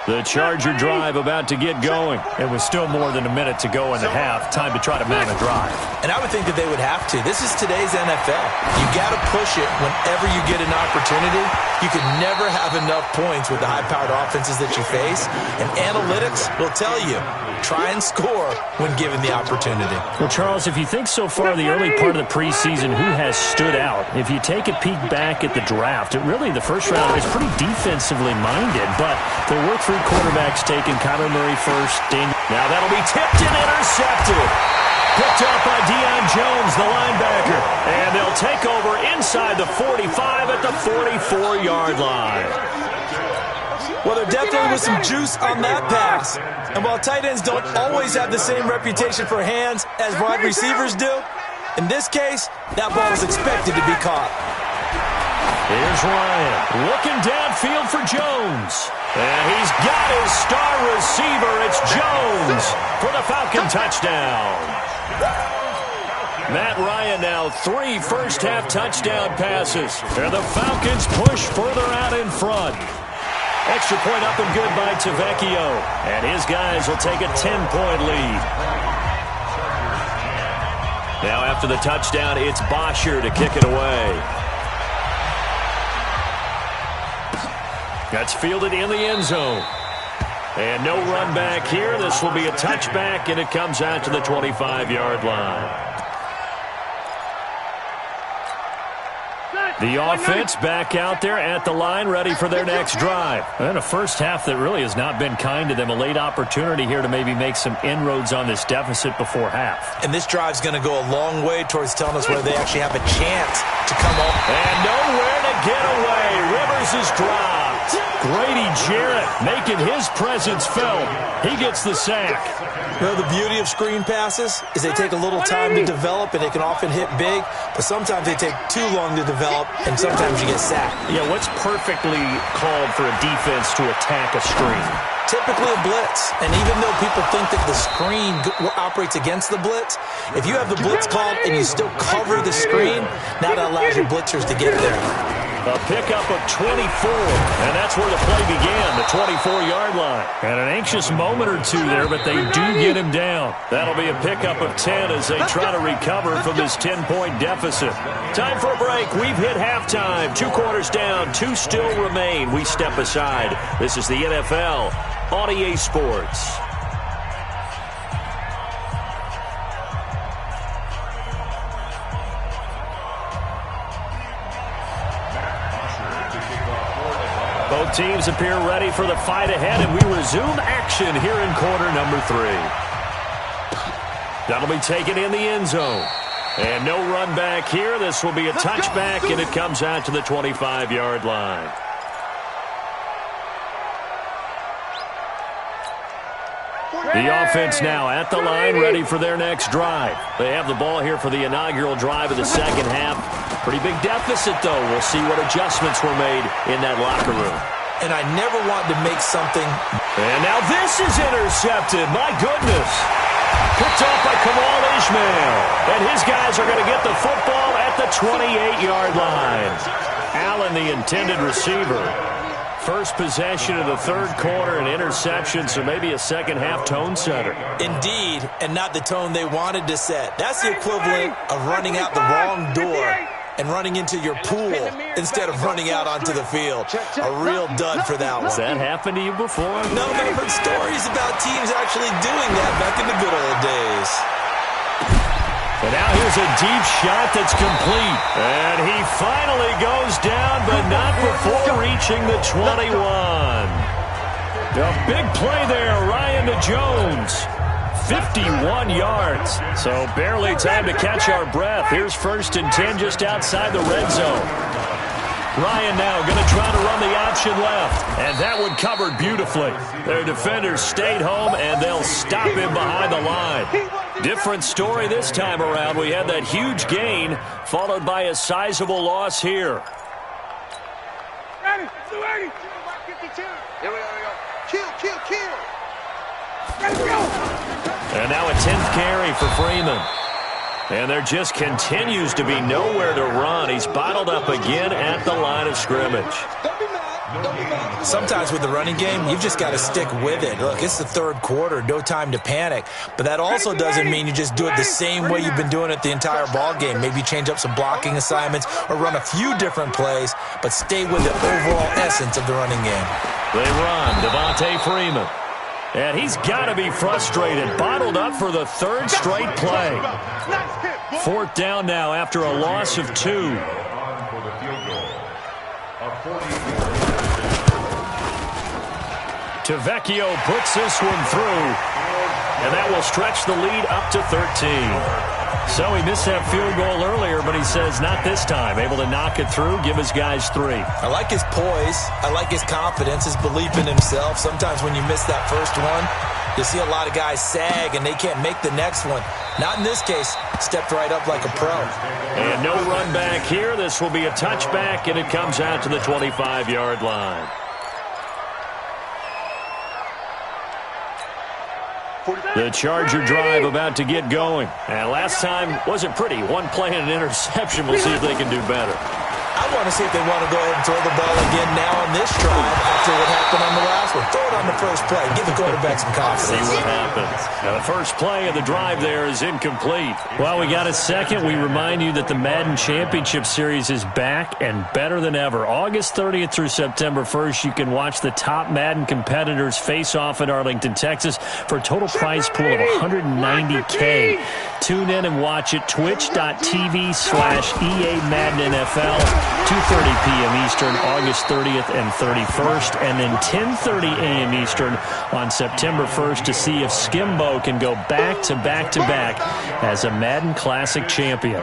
The Charger drive about to get going. It was still more than a minute to go in the half. Time to try to mount a drive. And I would think that they would have to. This is today's NFL. You got to push it whenever you get an opportunity. You can never have enough points with the high-powered offenses that you face. And analytics will tell you, try and score when given the opportunity. Well, Charles, if you think so far the early part of the preseason, who has stood out? If you take a peek back at the draft, really the first round is pretty defensively minded, but there were three quarterbacks taken. Kyler Murray first. Now that'll be tipped and intercepted. Picked up by Deion Jones, the linebacker. And they'll take over inside the 45 at the 44-yard line. Well, there definitely was some juice on that pass. And while tight ends don't always have the same reputation for hands as wide receivers do, in this case, that ball was expected to be caught. Here's Ryan looking downfield for Jones. And he's got his star receiver. It's Jones for the Falcon touchdown. Matt Ryan now 3 first-half touchdown passes. And the Falcons push further out in front. Extra point up and good by Tavecchio. And his guys will take a 10-point lead. Now after the touchdown, it's Bosher to kick it away. That's fielded in the end zone. And no run back here. This will be a touchback, and it comes out to the 25-yard line. The offense back out there at the line, ready for their next drive. And a first half that really has not been kind to them. A late opportunity here to maybe make some inroads on this deficit before half. And this drive's going to go a long way towards telling us whether they actually have a chance to come up. And nowhere to get away. Rivers is dropped. Grady Jarrett making his presence felt. He gets the sack. You know, the beauty of screen passes is they take a little time to develop, and they can often hit big, but sometimes they take too long to develop, and sometimes you get sacked. Yeah, what's perfectly called for a defense to attack a screen? Typically a blitz, and even though people think that the screen operates against the blitz, if you have the blitz called and you still cover the screen, now that allows your blitzers to get there. A pickup of 24, and that's where the play began, the 24-yard line. And an anxious moment or two there, but they do get him down. That'll be a pickup of 10 as they try to recover from this 10-point deficit. Time for a break. We've hit halftime. 2 quarters down, 2 still remain. We step aside. This is the NFL on EA Sports. Both teams appear ready for the fight ahead, and we resume action here in quarter number 3. That'll be taken in the end zone. And no run back here. This will be a touchback, and it comes out to the 25-yard line. The offense now at the line, ready for their next drive. They have the ball here for the inaugural drive of the second half. Pretty big deficit, though. We'll see what adjustments were made in that locker room. And I never want to make something. And now this is intercepted. My goodness. Picked off by Kamal Ishmael. And his guys are going to get the football at the 28-yard line. Allen, the intended receiver. First possession of the third quarter, an interception, so maybe a second-half tone setter. Indeed, and not the tone they wanted to set. That's the equivalent of running out the wrong door and running into your pool instead of running out onto the field. A real dud for that one. Has that happened to you before? No, but I've heard stories about teams actually doing that back in the good old days. And now here's a deep shot that's complete. And he finally goes down, but not before reaching the 21. A big play there, Ryan to Jones. 51 yards. So barely time to catch our breath. Here's 1st and 10 just outside the red zone. Ryan now going to try to run the option left. And that one covered beautifully. Their defenders stayed home, and they'll stop him behind the line. Different story this time around. We had that huge gain, followed by a sizable loss here. Ready, 52. Here we go. Kill. Let's go. And now a 10th carry for Freeman. And there just continues to be nowhere to run. He's bottled up again at the line of scrimmage. Don't be mad. Sometimes with the running game, you've just got to stick with it. Look, it's the third quarter, no time to panic. But that also doesn't mean you just do it the same way you've been doing it the entire ball game. Maybe change up some blocking assignments or run a few different plays, but stay with the overall essence of the running game. They run, Devontae Freeman. And he's got to be frustrated. Bottled up for the third straight play. 4th down now after a loss of 2. Tavecchio puts this one through, and that will stretch the lead up to 13. So he missed that field goal earlier, but he says not this time. Able to knock it through, give his guys 3. I like his poise. I like his confidence, his belief in himself. Sometimes when you miss that first one, you see a lot of guys sag, and they can't make the next one. Not in this case. Stepped right up like a pro. And no run back here. This will be a touchback, and it comes out to the 25-yard line. The Charger drive about to get going. And last time wasn't pretty. One play and an interception. We'll see if they can do better. I want to see if they want to go ahead and throw the ball again now on this drive after what happened on the last one. Throw it on the first play. Give the quarterback some confidence. See what happens. Now, the first play of the drive there is incomplete. Well, we got a second. We remind you that the Madden Championship Series is back and better than ever. August 30th through September 1st, you can watch the top Madden competitors face off in Arlington, Texas for a total prize pool of $190K. Tune in and watch it. Twitch.tv/EA Madden NFL. 2:30 p.m. Eastern, August 30th and 31st, and then 10:30 a.m. Eastern on September 1st to see if Skimbo can go back-to-back-to-back as a Madden Classic champion.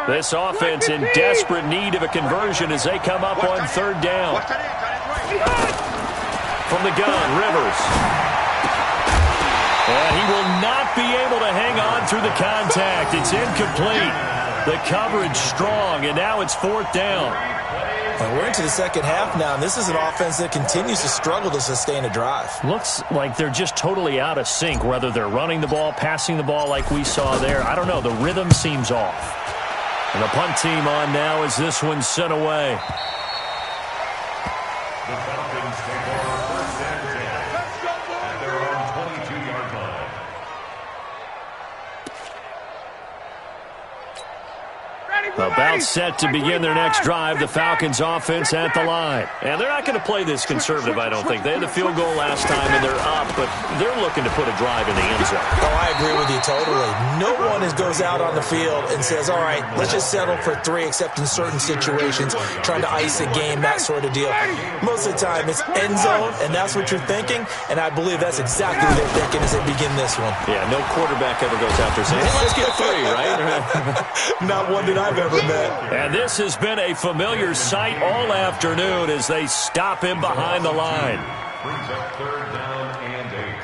This offense in desperate need of a conversion as they come up on 3rd down. From the gun, Rivers. And he will not be able to hang on through the contact. It's incomplete. The coverage strong, and now it's 4th down. And we're into the second half now, and this is an offense that continues to struggle to sustain a drive. Looks like they're just totally out of sync, whether they're running the ball, passing the ball like we saw there. I don't know. The rhythm seems off. And the punt team on now as this one's sent away. The Falcons take over 1st and 10 at their own 22-yard line. About set to begin their next drive, the Falcons offense at the line. And they're not going to play this conservative, I don't think. They had the field goal last time, and they're up, but they're looking to put a drive in the end zone. Oh, I agree with you totally. No one goes out on the field and says, all right, let's just settle for 3, except in certain situations, trying to ice a game, that sort of deal. Most of the time, it's end zone, and that's what you're thinking, and I believe that's exactly what they're thinking as they begin this one. Yeah, no quarterback ever goes out there saying, hey, let's get 3, right? Not one that I've ever met. And this has been a familiar sight all afternoon as they stop him behind the line. Brings up 3rd down and 8.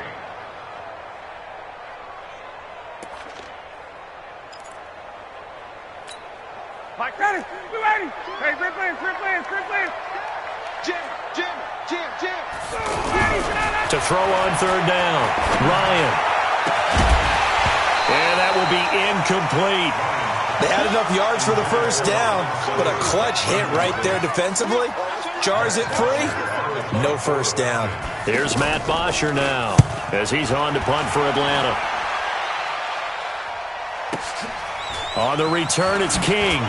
Mike, ready. Hey, great plans. Jim. To throw on 3rd down, Ryan. And that will be incomplete. They had enough yards for the first down, but a clutch hit right there defensively. Jars it free. No first down. Here's Matt Bosher now as he's on to punt for Atlanta. On the return, it's King.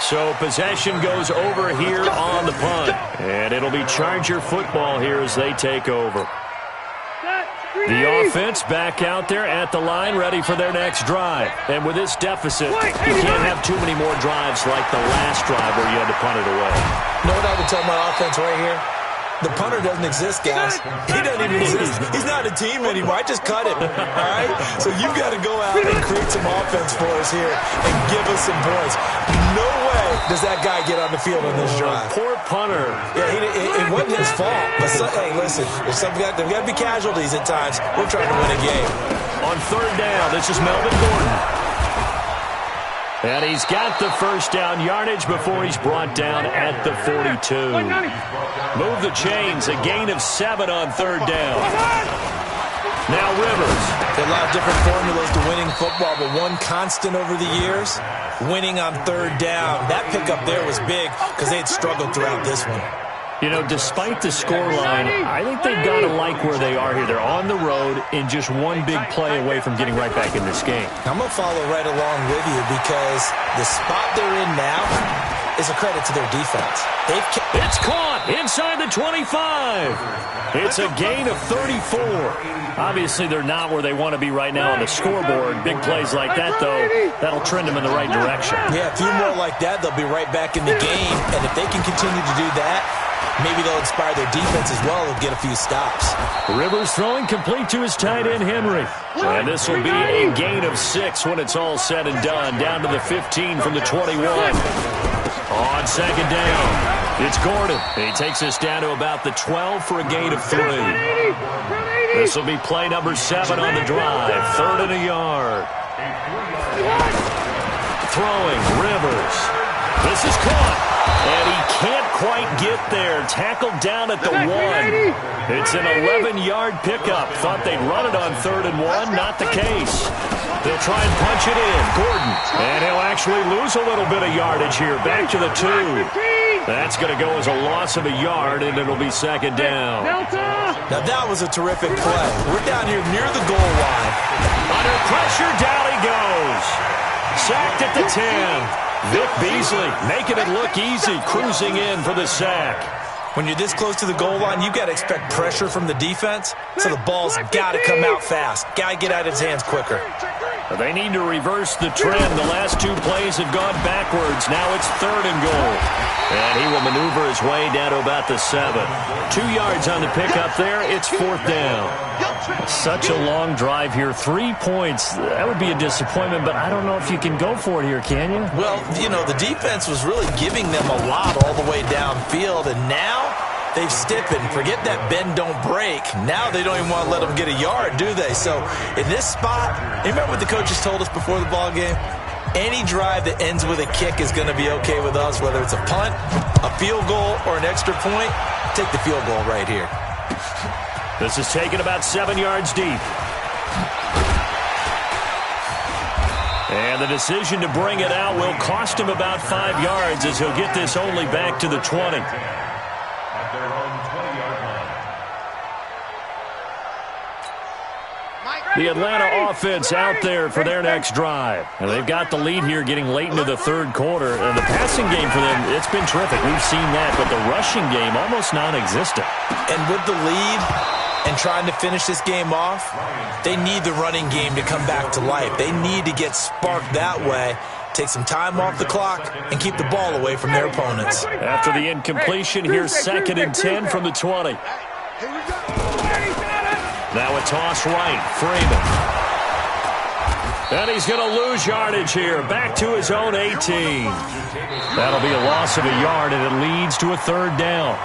So possession goes over here on the punt. And it'll be Charger football here as they take over. The offense back out there at the line, ready for their next drive. And with this deficit, you can't have too many more drives like the last drive where you had to punt it away. You know what I would tell my offense right here? The punter doesn't exist, guys. He doesn't even exist. He's not a team anymore. I just cut him, all right? So you've got to go out and create some offense for us here and give us some points. No way does that guy get on the field on this drive. Poor punter. Yeah, it wasn't his fault. But hey, listen, there's got to be casualties at times. We're trying to win a game. On third down, this is Melvin Gordon. And he's got the first down yardage before he's brought down at the 42. Move the chains, a gain of 7 on third down. Now Rivers. There are a lot of different formulas to winning football, but one constant over the years, winning on third down. That pickup there was big because they had struggled throughout this one. You know, despite the scoreline, I think they've got to like where they are here. They're on the road and just one big play away from getting right back in this game. I'm going to follow right along with you because the spot they're in now is a credit to their defense. It's caught inside the 25. It's a gain of 34. Obviously, they're not where they want to be right now on the scoreboard. Big plays like that, though, that'll trend them in the right direction. Yeah, a few more like that, they'll be right back in the game. And if they can continue to do that, maybe they'll inspire their defense as well and get a few stops. Rivers throwing complete to his tight end, Henry. And this will be a gain of 6 when it's all said and done. Down to the 15 from the 21. On second down, it's Gordon. He takes us down to about the 12 for a gain of 3. This will be play number 7 on the drive. 3rd and a yard. Throwing, Rivers. This is caught. And he can't quite get there. Tackled down at the 1. It's an 11-yard pickup. Thought they'd run it on 3rd and 1. Not the case. They'll try and punch it in. Gordon. And he'll actually lose a little bit of yardage here. Back to the 2. That's going to go as a loss of a yard, and it'll be second down. Now that was a terrific play. We're down here near the goal line. Under pressure, down he goes. Sacked at the 10. Vic Beasley making it look easy, cruising in for the sack. When you're this close to the goal line, you've got to expect pressure from the defense, so the ball's got to come out fast. Got to get out of his hands quicker. They need to reverse the trend. The last 2 plays have gone backwards. Now it's 3rd and goal. And he will maneuver his way down to about the 7. 2 yards on the pickup there. It's 4th down. Such a long drive here. 3 points. That would be a disappointment, but I don't know if you can go for it here, can you? Well, you know, the defense was really giving them a lot all the way downfield, and now they've stiffened. Forget that bend, don't break. Now they don't even want to let them get a yard, do they? So in this spot, you remember what the coaches told us before the ball game? Any drive that ends with a kick is going to be okay with us, whether it's a punt, a field goal, or an extra point. Take the field goal right here. This is taken about 7 yards deep. And the decision to bring it out will cost him about 5 yards as he'll get this only back to the 20. At their own 20-yard line. The Atlanta offense out there for their next drive. And they've got the lead here getting late into the 3rd quarter. And the passing game for them, it's been terrific. We've seen that. But the rushing game, almost non-existent. And with the lead and trying to finish this game off, they need the running game to come back to life. They need to get sparked that way, take some time off the clock, and keep the ball away from their opponents. After the incompletion, here's 2nd and 10 from the 20. Now a toss right, Freeman. And he's going to lose yardage here, back to his own 18. That'll be a loss of a yard, and it leads to a 3rd down.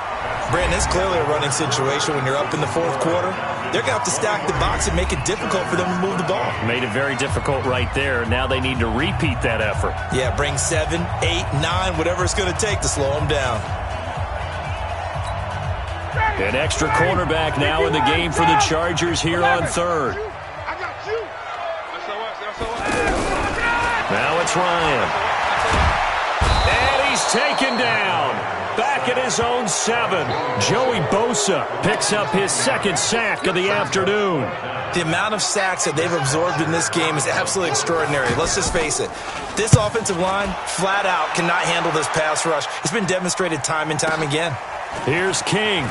Brandon, it's clearly a running situation when you're up in the 4th quarter. They're going to have to stack the box and make it difficult for them to move the ball. Made it very difficult right there. Now they need to repeat that effort. Yeah, bring 7, 8, 9, whatever it's going to take to slow them down. An extra cornerback now in the game for the Chargers here on 3rd. Now it's Ryan. And he's taken down. Back at his own 7. Joey Bosa picks up his second sack of the afternoon. The amount of sacks that they've absorbed in this game is absolutely extraordinary. Let's just face it. This offensive line, flat out, cannot handle this pass rush. It's been demonstrated time and time again. Here's King.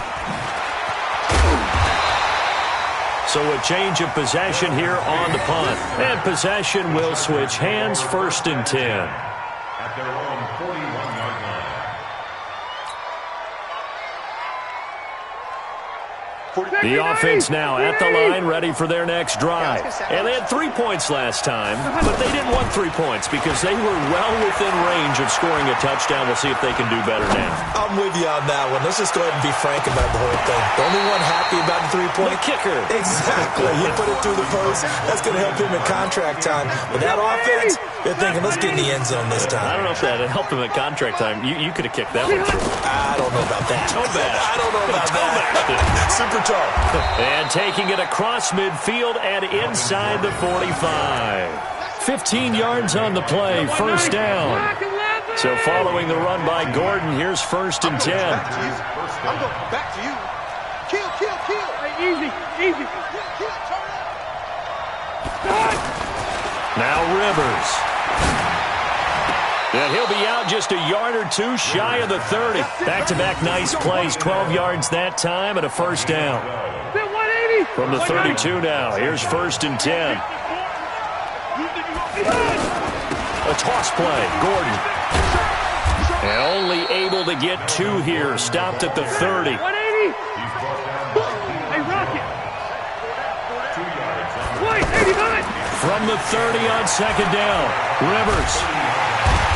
So a change of possession here on the punt. And possession will switch hands, 1st and 10. At their own 41-yard line. The offense now at the line, ready for their next drive. And they had 3 points last time, but they didn't want 3 points because they were well within range of scoring a touchdown. We'll see if they can do better now. I'm with you on that one. Let's just go ahead and be frank about the whole thing. The only one happy about the 3-point kicker. Exactly. You put it through the post. That's going to help him in contract time. But that offense, they're thinking, let's get in the end zone this time. I don't know if that helped him at contract time. You could have kicked that one through. I don't know about that. I don't know about that. Super tough. And taking it across midfield and inside the 45. 15 yards on the play, 1st down. So following the run by Gordon, here's 1st and 10. I'm going back to you. Kill. Hey, easy. Now Rivers. And he'll be out just a yard or two shy of the 30. Back-to-back nice plays, 12 yards that time and a 1st down. From the 32 now, here's 1st and 10. A toss play, Gordon. And only able to get 2 here, stopped at the 30. 180. Hey, Rocket. 89. From the 30 on 2nd down, Rivers.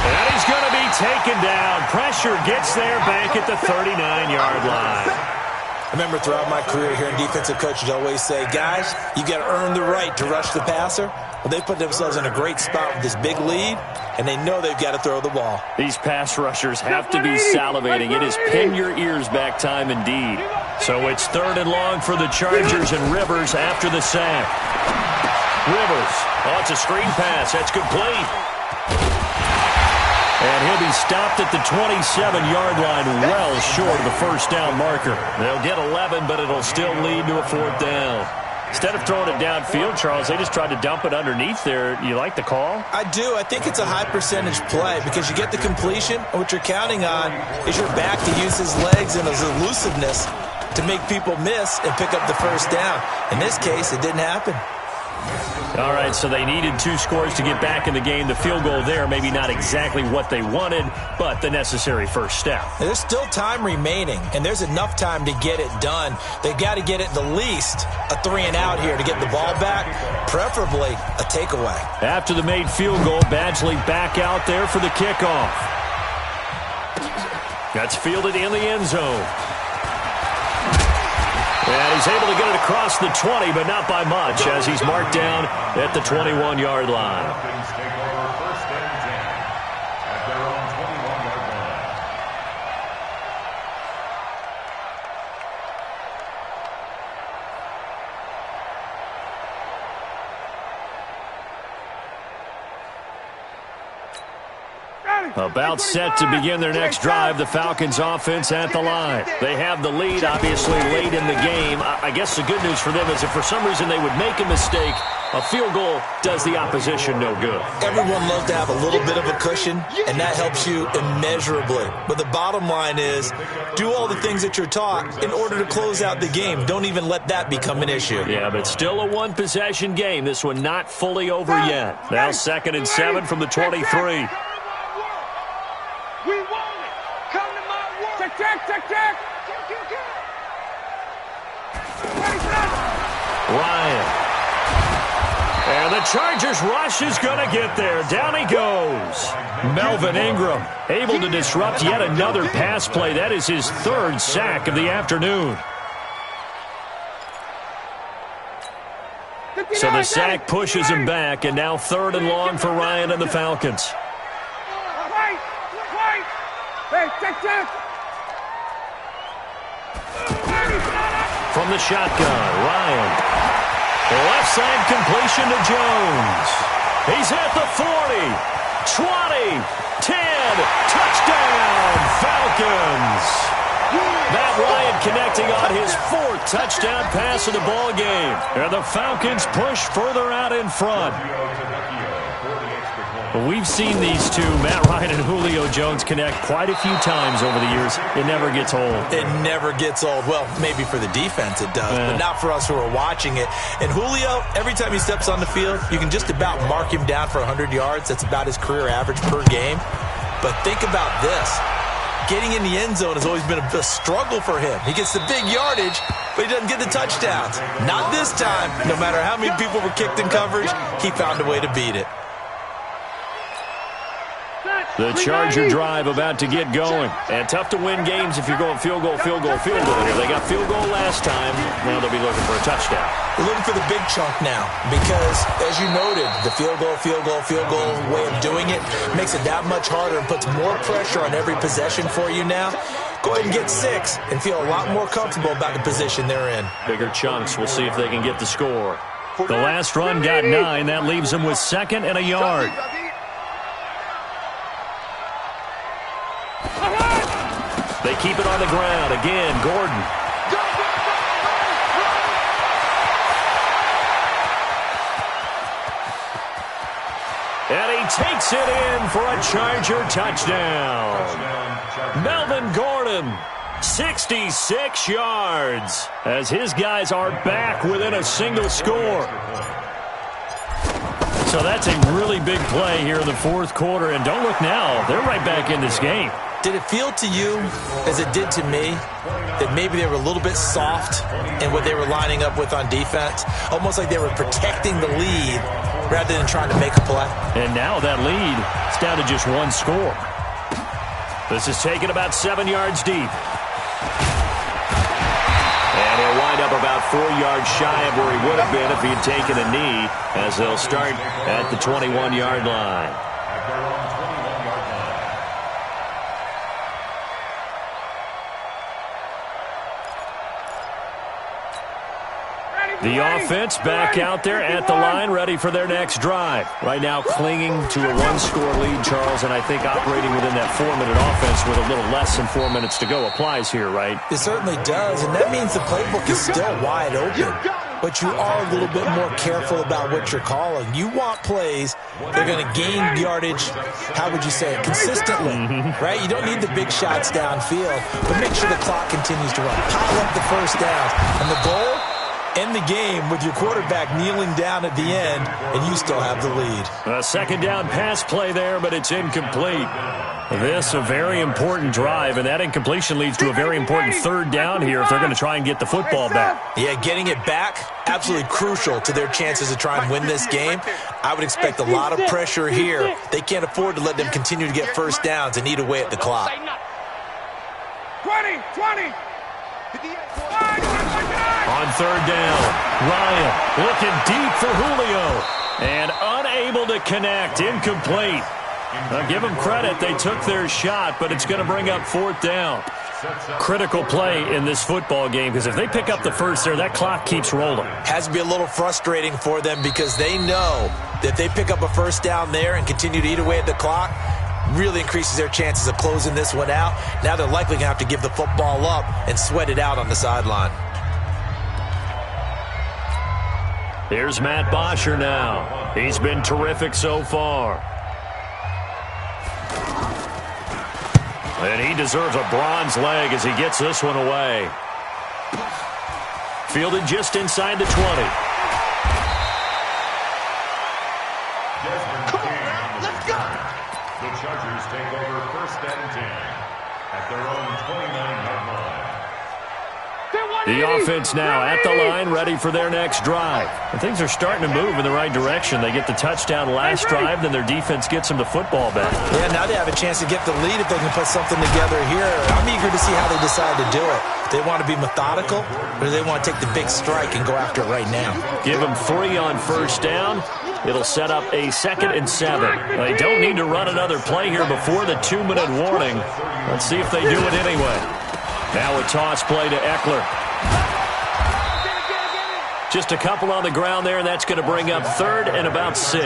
And he's going to be taken down. Pressure gets there back at the 39-yard line. I remember throughout my career here in defensive coaches always say, guys, you got to earn the right to rush the passer. Well, they put themselves in a great spot with this big lead, and they know they've got to throw the ball. These pass rushers have to be salivating. It is pin your ears back time indeed. So it's 3rd and long for the Chargers and Rivers after the sack. Rivers. Oh, it's a screen pass. That's complete. And he'll be stopped at the 27-yard line, well short of the 1st down marker. They'll get 11, but it'll still lead to a 4th down. Instead of throwing it downfield, Charles, they just tried to dump it underneath there. You like the call? I do. I think it's a high-percentage play because you get the completion, and what you're counting on is your back to use his legs and his elusiveness to make people miss and pick up the 1st down. In this case, it didn't happen. All right, so they needed 2 scores to get back in the game. The field goal there, maybe not exactly what they wanted, but the necessary 1st step. There's still time remaining, and there's enough time to get it done. They've got to get it the least a 3-and-out here to get the ball back, preferably a takeaway. After the made field goal, Badgley back out there for the kickoff. That's fielded in the end zone. And he's able to get it across the 20, but not by much, as he's marked down at the 21-yard line. Falcons take over 1st and 10 at their own 21-yard line. About set to begin their next drive, the Falcons offense at the line. They have the lead, obviously, late in the game. I guess the good news for them is if for some reason they would make a mistake, a field goal does the opposition no good. Everyone loves to have a little bit of a cushion, and that helps you immeasurably. But the bottom line is, do all the things that you're taught in order to close out the game. Don't even let that become an issue. Yeah, but still a one-possession game. This one not fully over yet. Now 2nd and 7 from the 23. We want it. Come to my work. Check. Ryan. And the Chargers rush is going to get there. Down he goes. Melvin Ingram able to disrupt yet another pass play. That is his 3rd sack of the afternoon. So the sack pushes him back, and now 3rd and long for Ryan and the Falcons. Hey, check. From the shotgun, Ryan. Left side completion to Jones. He's at the 40. 20, 10, touchdown, Falcons. Matt Ryan connecting on his 4th touchdown pass of the ball game. And the Falcons push further out in front. Well, we've seen these two, Matt Ryan and Julio Jones, connect quite a few times over the years. It never gets old. It never gets old. Well, maybe for the defense it does, but not for us who are watching it. And Julio, every time he steps on the field, you can just about mark him down for 100 yards. That's about his career average per game. But think about this. Getting in the end zone has always been a struggle for him. He gets the big yardage, but he doesn't get the touchdowns. Not this time. No matter how many people were kicked in coverage, he found a way to beat it. The Charger drive about to get going. And tough to win games if you're going field goal, field goal, field goal here. They got field goal last time. Now they'll be looking for a touchdown. We're looking for the big chunk now because, as you noted, the field goal way of doing it makes it that much harder and puts more pressure on every possession for you now. Go ahead and get 6 and feel a lot more comfortable about the position they're in. Bigger chunks. We'll see if they can get the score. The last run got 9. That leaves them with 2nd and a yard. They keep it on the ground. Again, Gordon. And he takes it in for a Charger touchdown. Melvin Gordon, 66 yards, as his guys are back within a single score. So that's a really big play here in the 4th quarter. And don't look now. They're right back in this game. Did it feel to you, as it did to me, that maybe they were a little bit soft in what they were lining up with on defense? Almost like they were protecting the lead rather than trying to make a play. And now that lead is down to just 1 score. This is taken about 7 yards deep. And he'll wind up about 4 yards shy of where he would have been if he had taken a knee, as they'll start at the 21-yard line. The offense back out there at the line, ready for their next drive. Right now clinging to a 1-score lead, Charles, and I think operating within that 4-minute offense with a little less than 4 minutes to go applies here, right? It certainly does, and that means the playbook is still wide open. But you are a little bit more careful about what you're calling. You want plays that are going to gain yardage, how would you say it, consistently, right? You don't need the big shots downfield, but make sure the clock continues to run. Pile up the first downs. And the goal? End the game with your quarterback kneeling down at the end, and you still have the lead. A 2nd down pass play there, but it's incomplete. This a very important drive, and that incompletion leads to a very important 3rd down here if they're going to try and get the football back. Yeah, getting it back, absolutely crucial to their chances to try and win this game. I would expect a lot of pressure here. They can't afford to let them continue to get first downs and eat away at the clock. 20. On 3rd down, Ryan looking deep for Julio and unable to connect, incomplete. Now give them credit, they took their shot, but it's going to bring up 4th down. Critical play in this football game, because if they pick up the first there, that clock keeps rolling. Has to be a little frustrating for them because they know that they pick up a first down there and continue to eat away at the clock, really increases their chances of closing this one out. Now they're likely going to have to give the football up and sweat it out on the sideline. Here's Matt Bosher now. He's been terrific so far. And he deserves a bronze leg as he gets this one away. Fielded just inside the 20. Let's go. The Chargers take over 1st and 10 at their own 29-yard line. The offense now at the line, ready for their next drive. And things are starting to move in the right direction. They get the touchdown last drive, then their defense gets them the football back. Yeah, now they have a chance to get the lead if they can put something together here. I'm eager to see how they decide to do it. Do they want to be methodical, or do they want to take the big strike and go after it right now? Give them 3 on 1st down. It'll set up a 2nd and 7. They don't need to run another play here before the 2-minute warning. Let's see if they do it anyway. Now a toss play to Eckler. Just a couple on the ground there, and that's going to bring up 3rd and about 6.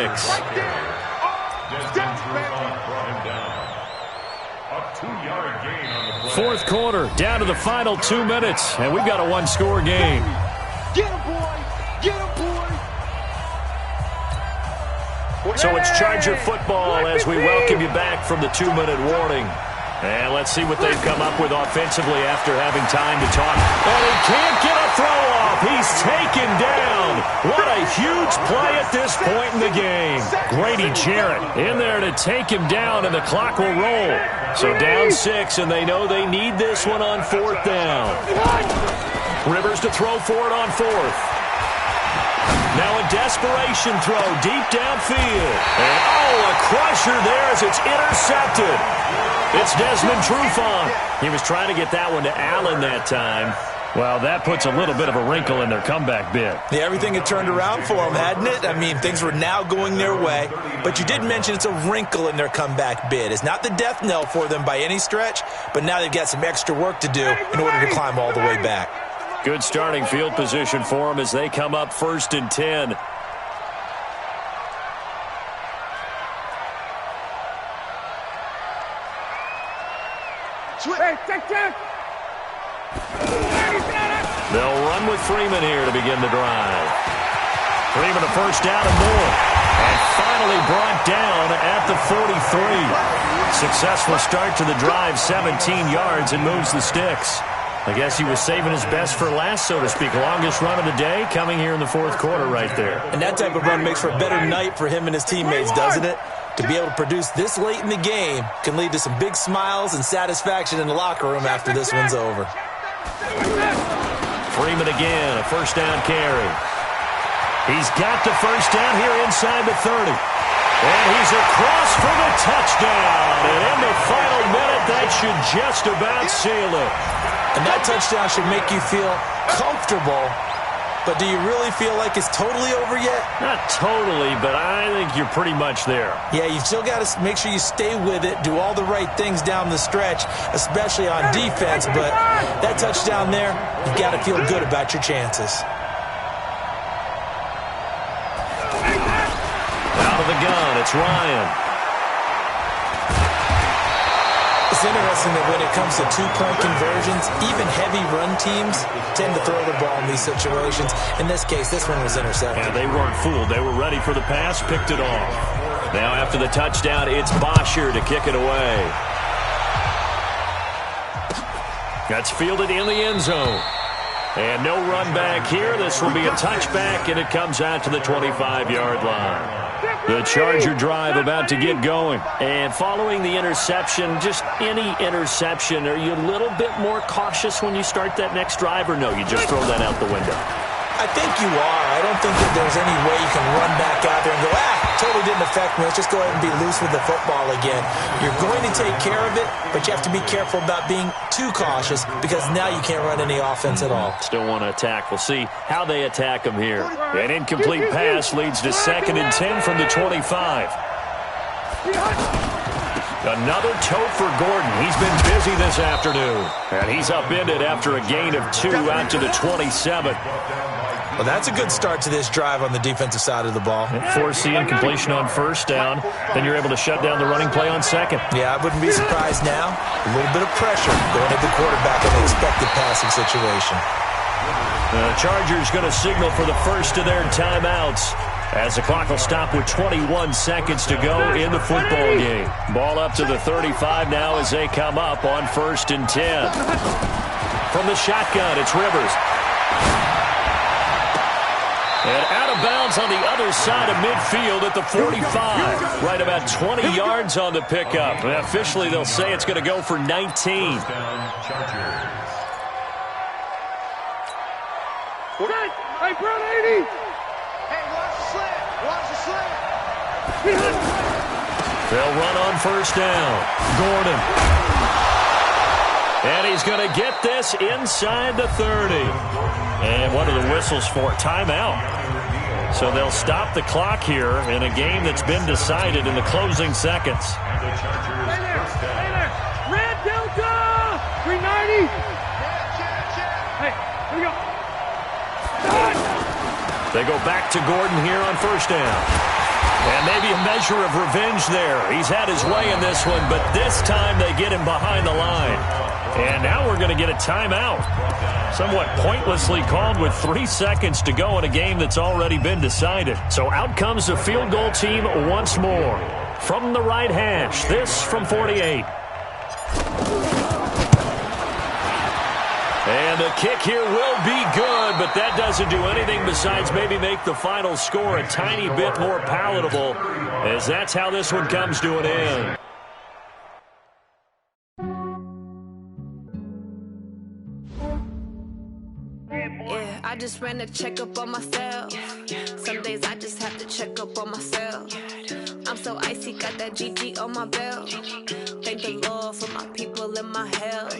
Fourth quarter, down to the final 2 minutes, and we've got a one-score game. Get him, boy! Get him, boy! So it's Charger football as we welcome you back from the 2-minute warning. And let's see what they've come up with offensively after having time to talk. And he can't get a throw off. He's taken down. What a huge play at this point in the game. Grady Jarrett in there to take him down, and the clock will roll. So down 6, and they know they need this one on 4th down. Rivers to throw for it on 4th. Now a desperation throw deep downfield. And a crusher there as it's intercepted. It's Desmond Trufant. He was trying to get that one to Allen that time. Well, that puts a little bit of a wrinkle in their comeback bid. Yeah, everything had turned around for them, hadn't it? I mean, things were now going their way. But you did mention it's a wrinkle in their comeback bid. It's not the death knell for them by any stretch, but now they've got some extra work to do in order to climb all the way back. Good starting field position for them as they come up 1st and 10. Hey, check. They'll run with Freeman here to begin the drive. Freeman a first down and more. And finally brought down at the 43. Successful start to the drive, 17 yards, and moves the sticks. I guess he was saving his best for last, so to speak. Longest run of the day coming here in the 4th quarter right there. And that type of run makes for a better night for him and his teammates, doesn't it? To be able to produce this late in the game can lead to some big smiles and satisfaction in the locker room after this one's over. Freeman again, a first down carry. He's got the first down here inside the 30. And he's across for the touchdown. And in the final minute, that should just about seal it. And that touchdown should make you feel comfortable. But do you really feel like it's totally over yet? Not totally, but I think you're pretty much there. Yeah, you still got to make sure you stay with it, do all the right things down the stretch, especially on defense. But that touchdown there, you've got to feel good about your chances. Out of the gun, it's Ryan. It's interesting that when it comes to two-point conversions, even heavy run teams tend to throw the ball in these situations. In this case, this one was intercepted. Yeah, they weren't fooled. They were ready for the pass, picked it off. Now after the touchdown, it's Bosher to kick it away. That's fielded in the end zone. And no run back here. This will be a touchback, and it comes out to the 25-yard line. The Charger drive about to get going. And following the interception, just any interception, are you a little bit more cautious when you start that next drive, or no, you just throw that out the window? I think you are. I don't think that there's any way you can run back out there and go, totally didn't affect me. Let's just go ahead and be loose with the football again. You're going to take care of it, but you have to be careful about being too cautious because now you can't run any offense at all. Still want to attack. We'll see how they attack them here. An incomplete pass leads to 2nd and 10 from the 25. Another tote for Gordon. He's been busy this afternoon. And he's upended after a gain of 2 out to the 27. Well, that's a good start to this drive on the defensive side of the ball. Force the incompletion on first down. Then you're able to shut down the running play on second. Yeah, I wouldn't be surprised now. A little bit of pressure going at the quarterback in the expected passing situation. The Chargers going to signal for the first of their timeouts as the clock will stop with 21 seconds to go in the football game. Ball up to the 35 now as they come up on 1st and 10. From the shotgun, it's Rivers. And out of bounds on the other side of midfield at the 45. Right about 20 yards on the pickup. And officially, they'll say it's going to go for 19. Hey, Brown 80! Hey, watch the slant. Watch the slant. They'll run on first down. Gordon. And he's going to get this inside the 30. And what are the whistles for? Timeout. So they'll stop the clock here in a game that's been decided in the closing seconds. Stay there! Red Delta! 390! Hey, here we go. They go back to Gordon here on first down. And maybe a measure of revenge there. He's had his way in this one, but this time they get him behind the line. And now we're going to get a timeout. Somewhat pointlessly called with 3 seconds to go in a game that's already been decided. So out comes the field goal team once more. From the right hash, this from 48. And the kick here will be good, but that doesn't do anything besides maybe make the final score a tiny bit more palatable, as that's how this one comes to an end. Yeah, I just ran a checkup on myself. Some days I just have to check up on myself. I'm so icy, got that GG on my belt. Thank the Lord for my people and my health.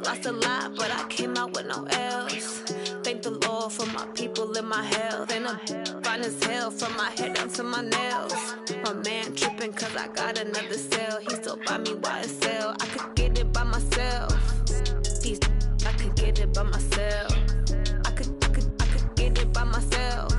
Lost a lot, but I came out with no L's. Thank the Lord for my people and my health. And I'm fine as hell from my head down to my nails. My man tripping cause I got another cell. He still buy me YSL. I could get it by myself. I could get it by myself. I could get it by myself.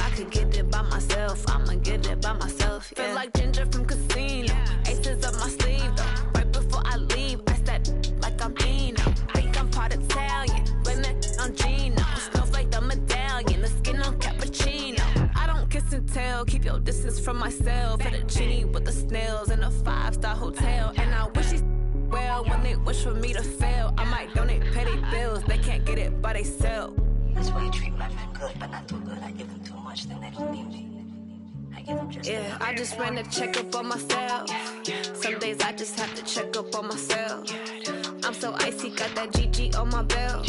I could get it by myself. I'ma get it by myself. Yeah. Feel like Ginger from Casino. Aces up my sleeve though. Right before I leave, I step like I'm Dino. Think I'm part Italian. Blame that on Gino. Snowflake the medallion. The skin on cappuccino. I don't kiss and tell. Keep your distance from myself. Hit a genie with the snails in a 5-star hotel. And I wish he's well when they wish for me to fail. I might donate petty bills. They can't get it by they sell. That's why you treat women good, but not too good. I give them too much, then they don't need me. I give them just yeah, I just ran a checkup on myself. Some days I just have to check up on myself. I'm so icy, got that GG on my belt.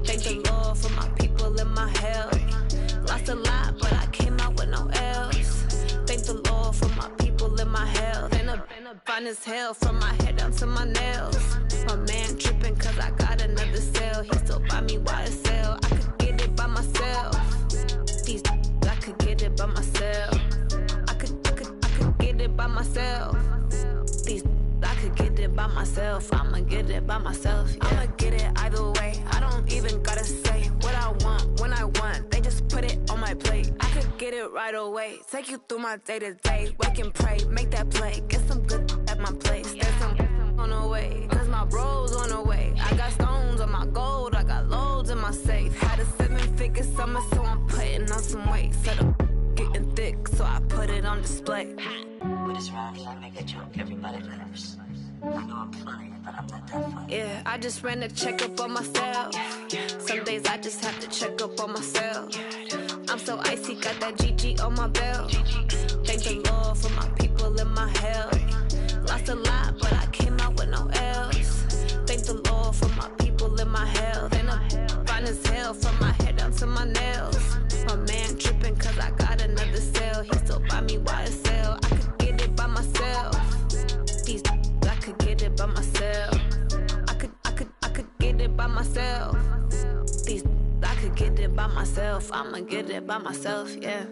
Thank the Lord for my people and my health. Lost a lot, but I came out with no L's. Thank the Lord for my people and my health. And I'm fine as hell from my head down to my nails. My man tripping cause I got another cell. He still buy me YSL. I could get it by myself. I could get it by myself. I could get it by myself. I could get it by myself. I'ma get it by myself. Yeah. I'ma get it either way. I don't even gotta say what I want when I want. They just put it on my plate. I could get it right away. Take you through my day to day. Wake and pray, make that play. Get some good at my place. There's some on the way. Cause my bros on the way. I got stones on my gold. I got loads in my safe. Had a 7-figure summer, so I'm putting on some weight. Set up getting thick, so I put it on display. With this round, I make a joke, everybody laughs. I know I'm funny, but I'm not that funny. Yeah, I just ran a checkup on myself. Some days I just have to check up on myself. I'm so icy, got that GG on my belt. Thank the Lord for my people and my health. Lost a lot, but I came out with no L's. Thank the Lord for my people and my health. And I'm fine as hell from my head down to my nails. My man tripping cause I got another cell. He still buy me YSL. I could get it by myself. I could get it by myself. I could get it by myself. I could get it by myself. I'ma get it by myself, yeah.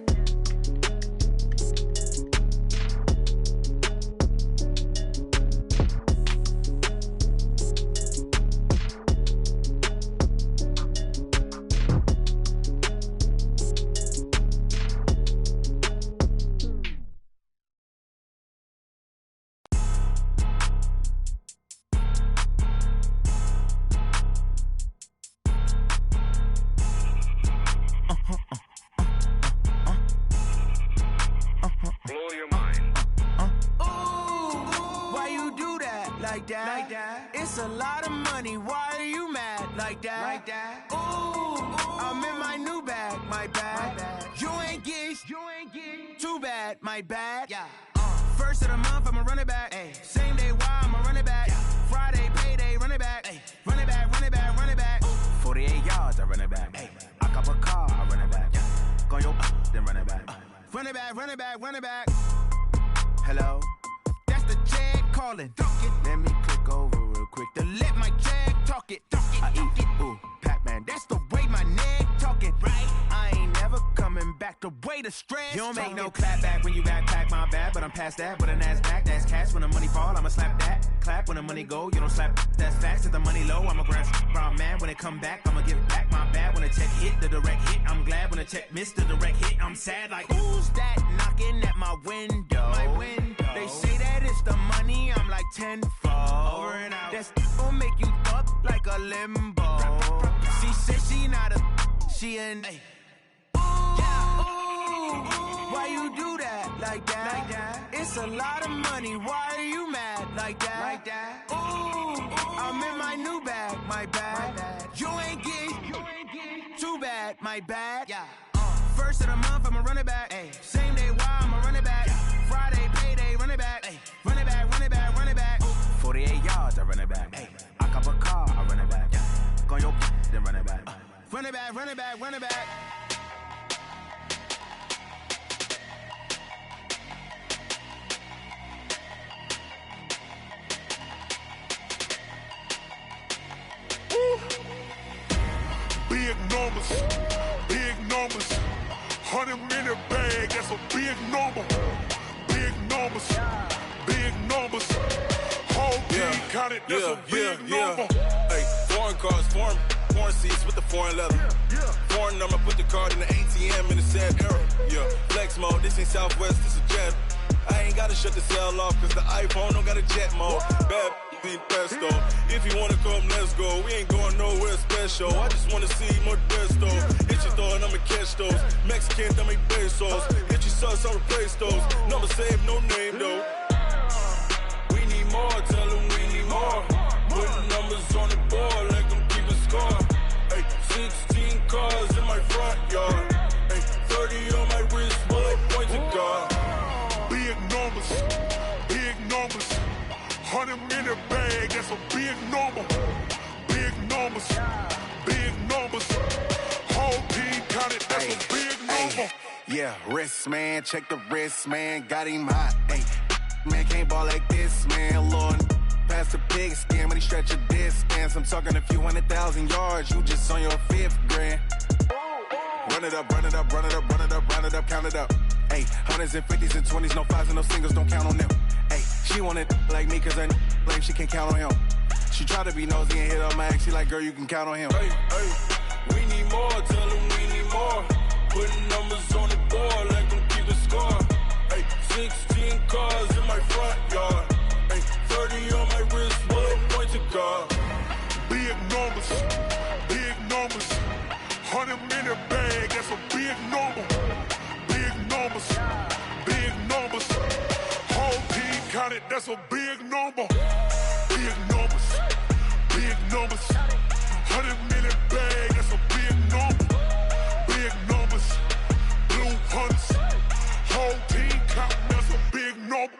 It's a lot of money, why are you mad like that? Ooh, I'm in my new bag, my bad. You ain't getting too bad, my bad. Yeah. First of the month, I'ma run it back. Ay. Same day, why I'ma run it back. Yeah. Friday, payday, run it back. Ay. Run it back, run it back, run it back. 48 yards, I run it back. Ay. I cop a car, I run it back. Yeah. Go your then run it back. Run it back, run it back, run it back. Hello? That's the check calling. Let me click over real quick to let my check talk it. I eat it, ooh, Pac-Man. That's the way my neck talking. Right? I ain't never coming back the way the stress. You don't make no clap back when you backpack, my bad. But I'm past that with a NASDAQ. That's cash when the money fall, I'ma slap that. Clap when the money go, you don't slap. That's facts. If the money low, I'ma grab brown man. When it come back, I'ma give it back. My bad when the check hit, the direct hit. I'm glad when the check missed the direct hit. I'm sad like, who's that knocking at my window? My window. They say that it's the money, I'm like tenfold. Over and out. That's limbo. She said she not a, she an. Why you do that like that? It's a lot of money. Why are you mad like that? Ooh, I'm in my new bag, my bad. You ain't get too bad, my bad. Yeah. First of the month, I'ma run it back. Ay. Same day, why I'ma run it back. Friday, payday, run it back. Ay. Run it back, run it back, run it back. 48 yards, I run it back. Ay. I cop a car, I run it back. Go your then run it back. Run it back, run it back, run it back. Big numbers, big numbers. 100-minute bag, that's a big number. Big numbers, big numbers. Whole team counted, that's a big number. Hey, foreign cars, foreign seats with the foreign leather. Foreign number, put the card in the ATM in the sad era. Yeah, flex mode, this ain't Southwest, this is jet. I ain't gotta shut the cell off, cause the iPhone don't got a jet mode. Bad pesto. If you wanna come, let's go. We ain't going nowhere special. I just wanna see more Modesto. Hit your thought, I'ma catch those. Mexican, dame pesos. Hit your sus, I'll replace those. Number saved, no name though. We need more, tell them we need more. Putting numbers on the board, let them keep a score. Hey, 16 cars in my front yard. Hey, 30 on my wrist, bullet point to God. Big numbers, big numbers. 100-minute bag, that's a big number. Big numbers, big numbers. Whole team counted, that's a big number. Yeah, wrist man, check the wrist man, got him hot. Ay, man can't ball like this, man. Lord, past the pig skin when he stretch a distance. I'm talking a few 100,000 yards, you just on your 5th grand. Run it up, run it up, run it up, run it up, run it up, count it up. Ay, 100s and 50s and 20s, no 5s and no singles, don't count on them. Ay, she want it like me cause her lame, she can't count on him. She try to be nosy and hit up my ex, she like, girl, you can count on him. Hey, hey, we need more, tell them we need more. Putting numbers on the board, let them keep a score. Ay, 16 cars in my front yard. Ay, 30 on my wrist, bullet point to God. Big numbers, big numbers. 100-minute bag, that's a big number. Big numbers, big numbers. Whole team counted, that's a big number. Big numbers, big numbers. 100-minute bag, that's a big number. Big numbers, blue hunts. Whole team counting, that's a big number.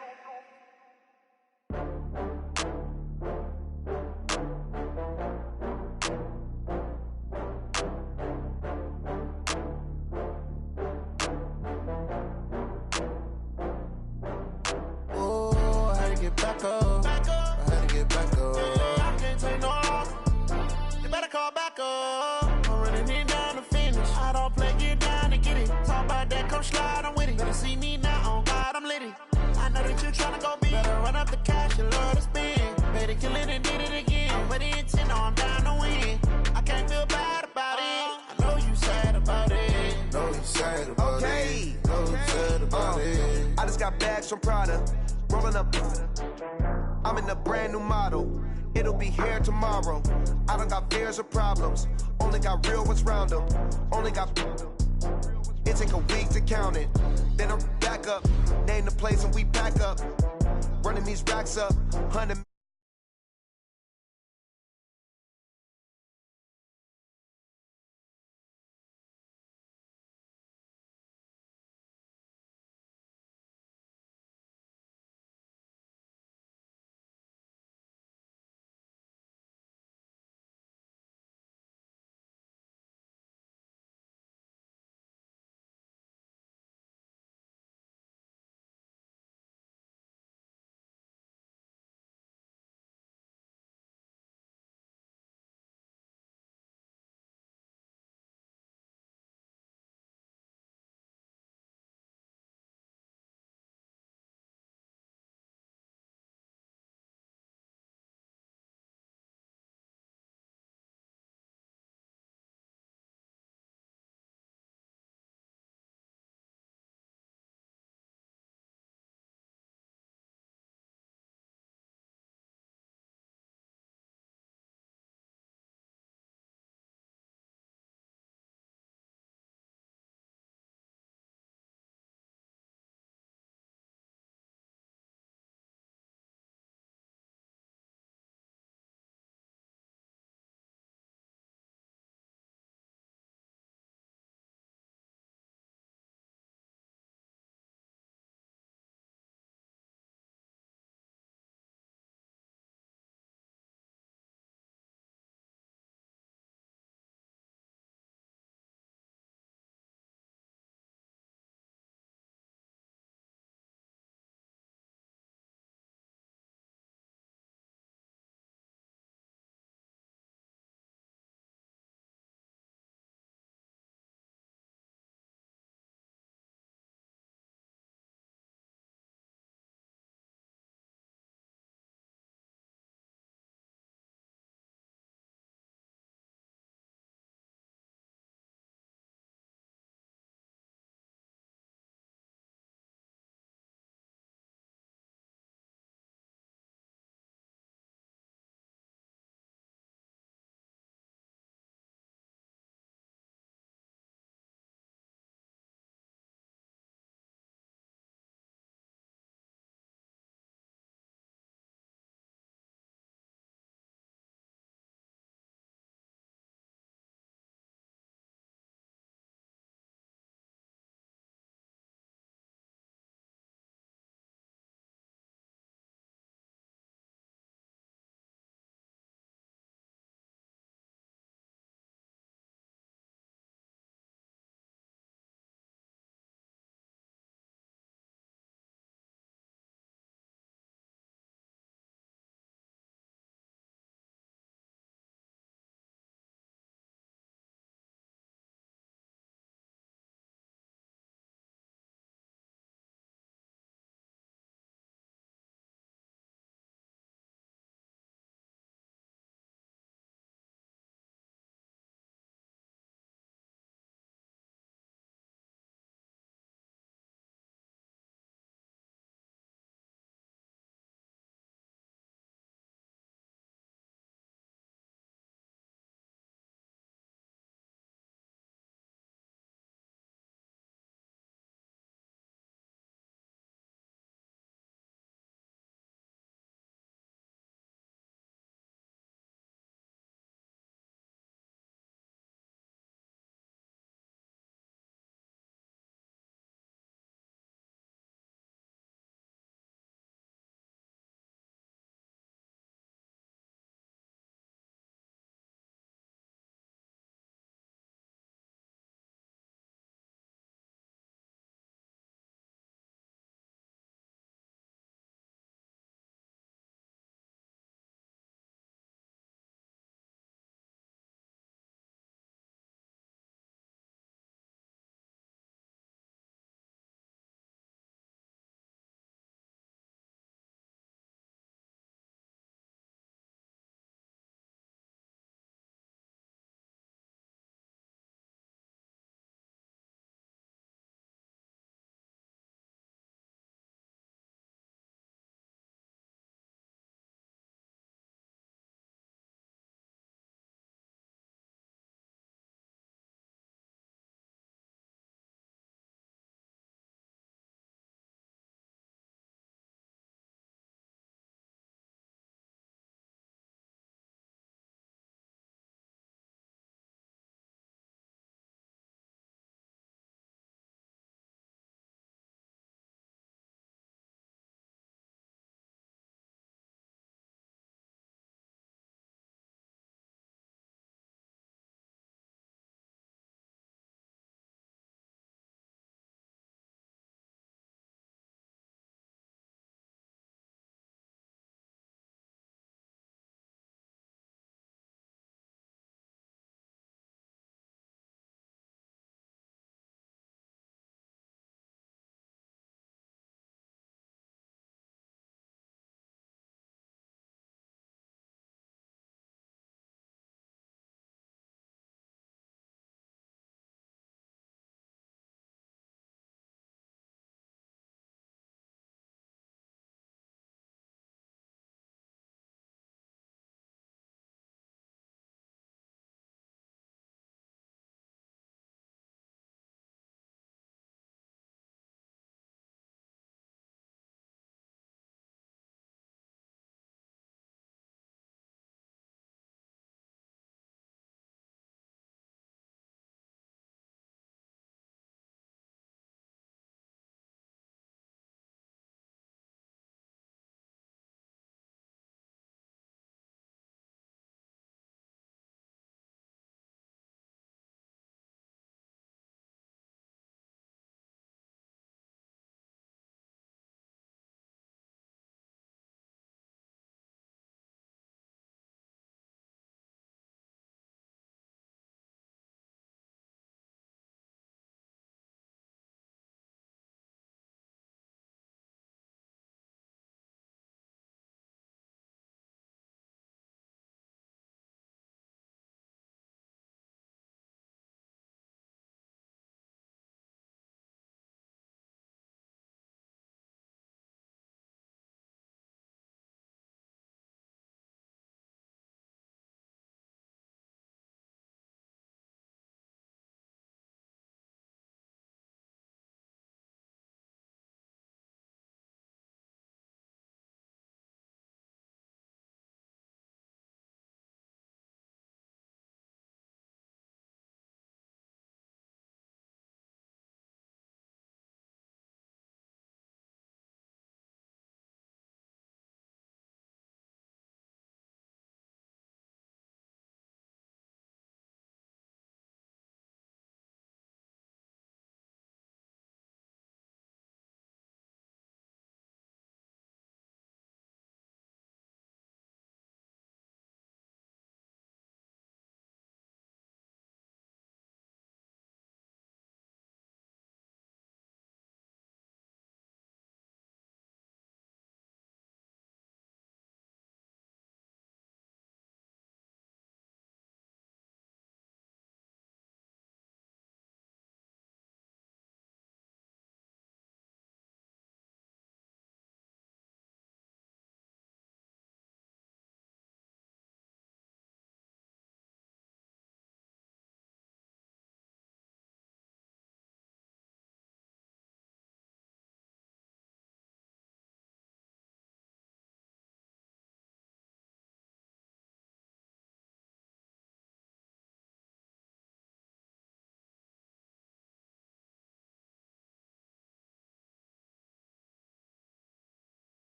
Get back up. I had to get back up. I can't take no loss. You better call back up. I'm running it down to finish. I don't play, get down to get it. Talk about that, come slide, I'm with it. Better see me now, on God, I'm litty. I know that you tryna go big. Better run up the cash, you love to spend. Better kill it and did it again. I'm with the intent, no, I'm down to win. I can't feel bad about it. I know you sad about it. Know you sad about it. Know you sad about it. I just got bags from Prada. Rolling up, I'm in a brand new model. It'll be here tomorrow. I don't got fears or problems. Only got real ones round them. Only got. It take a week to count it. Then I'm back up. Name the place and we back up. Running these racks up. 100.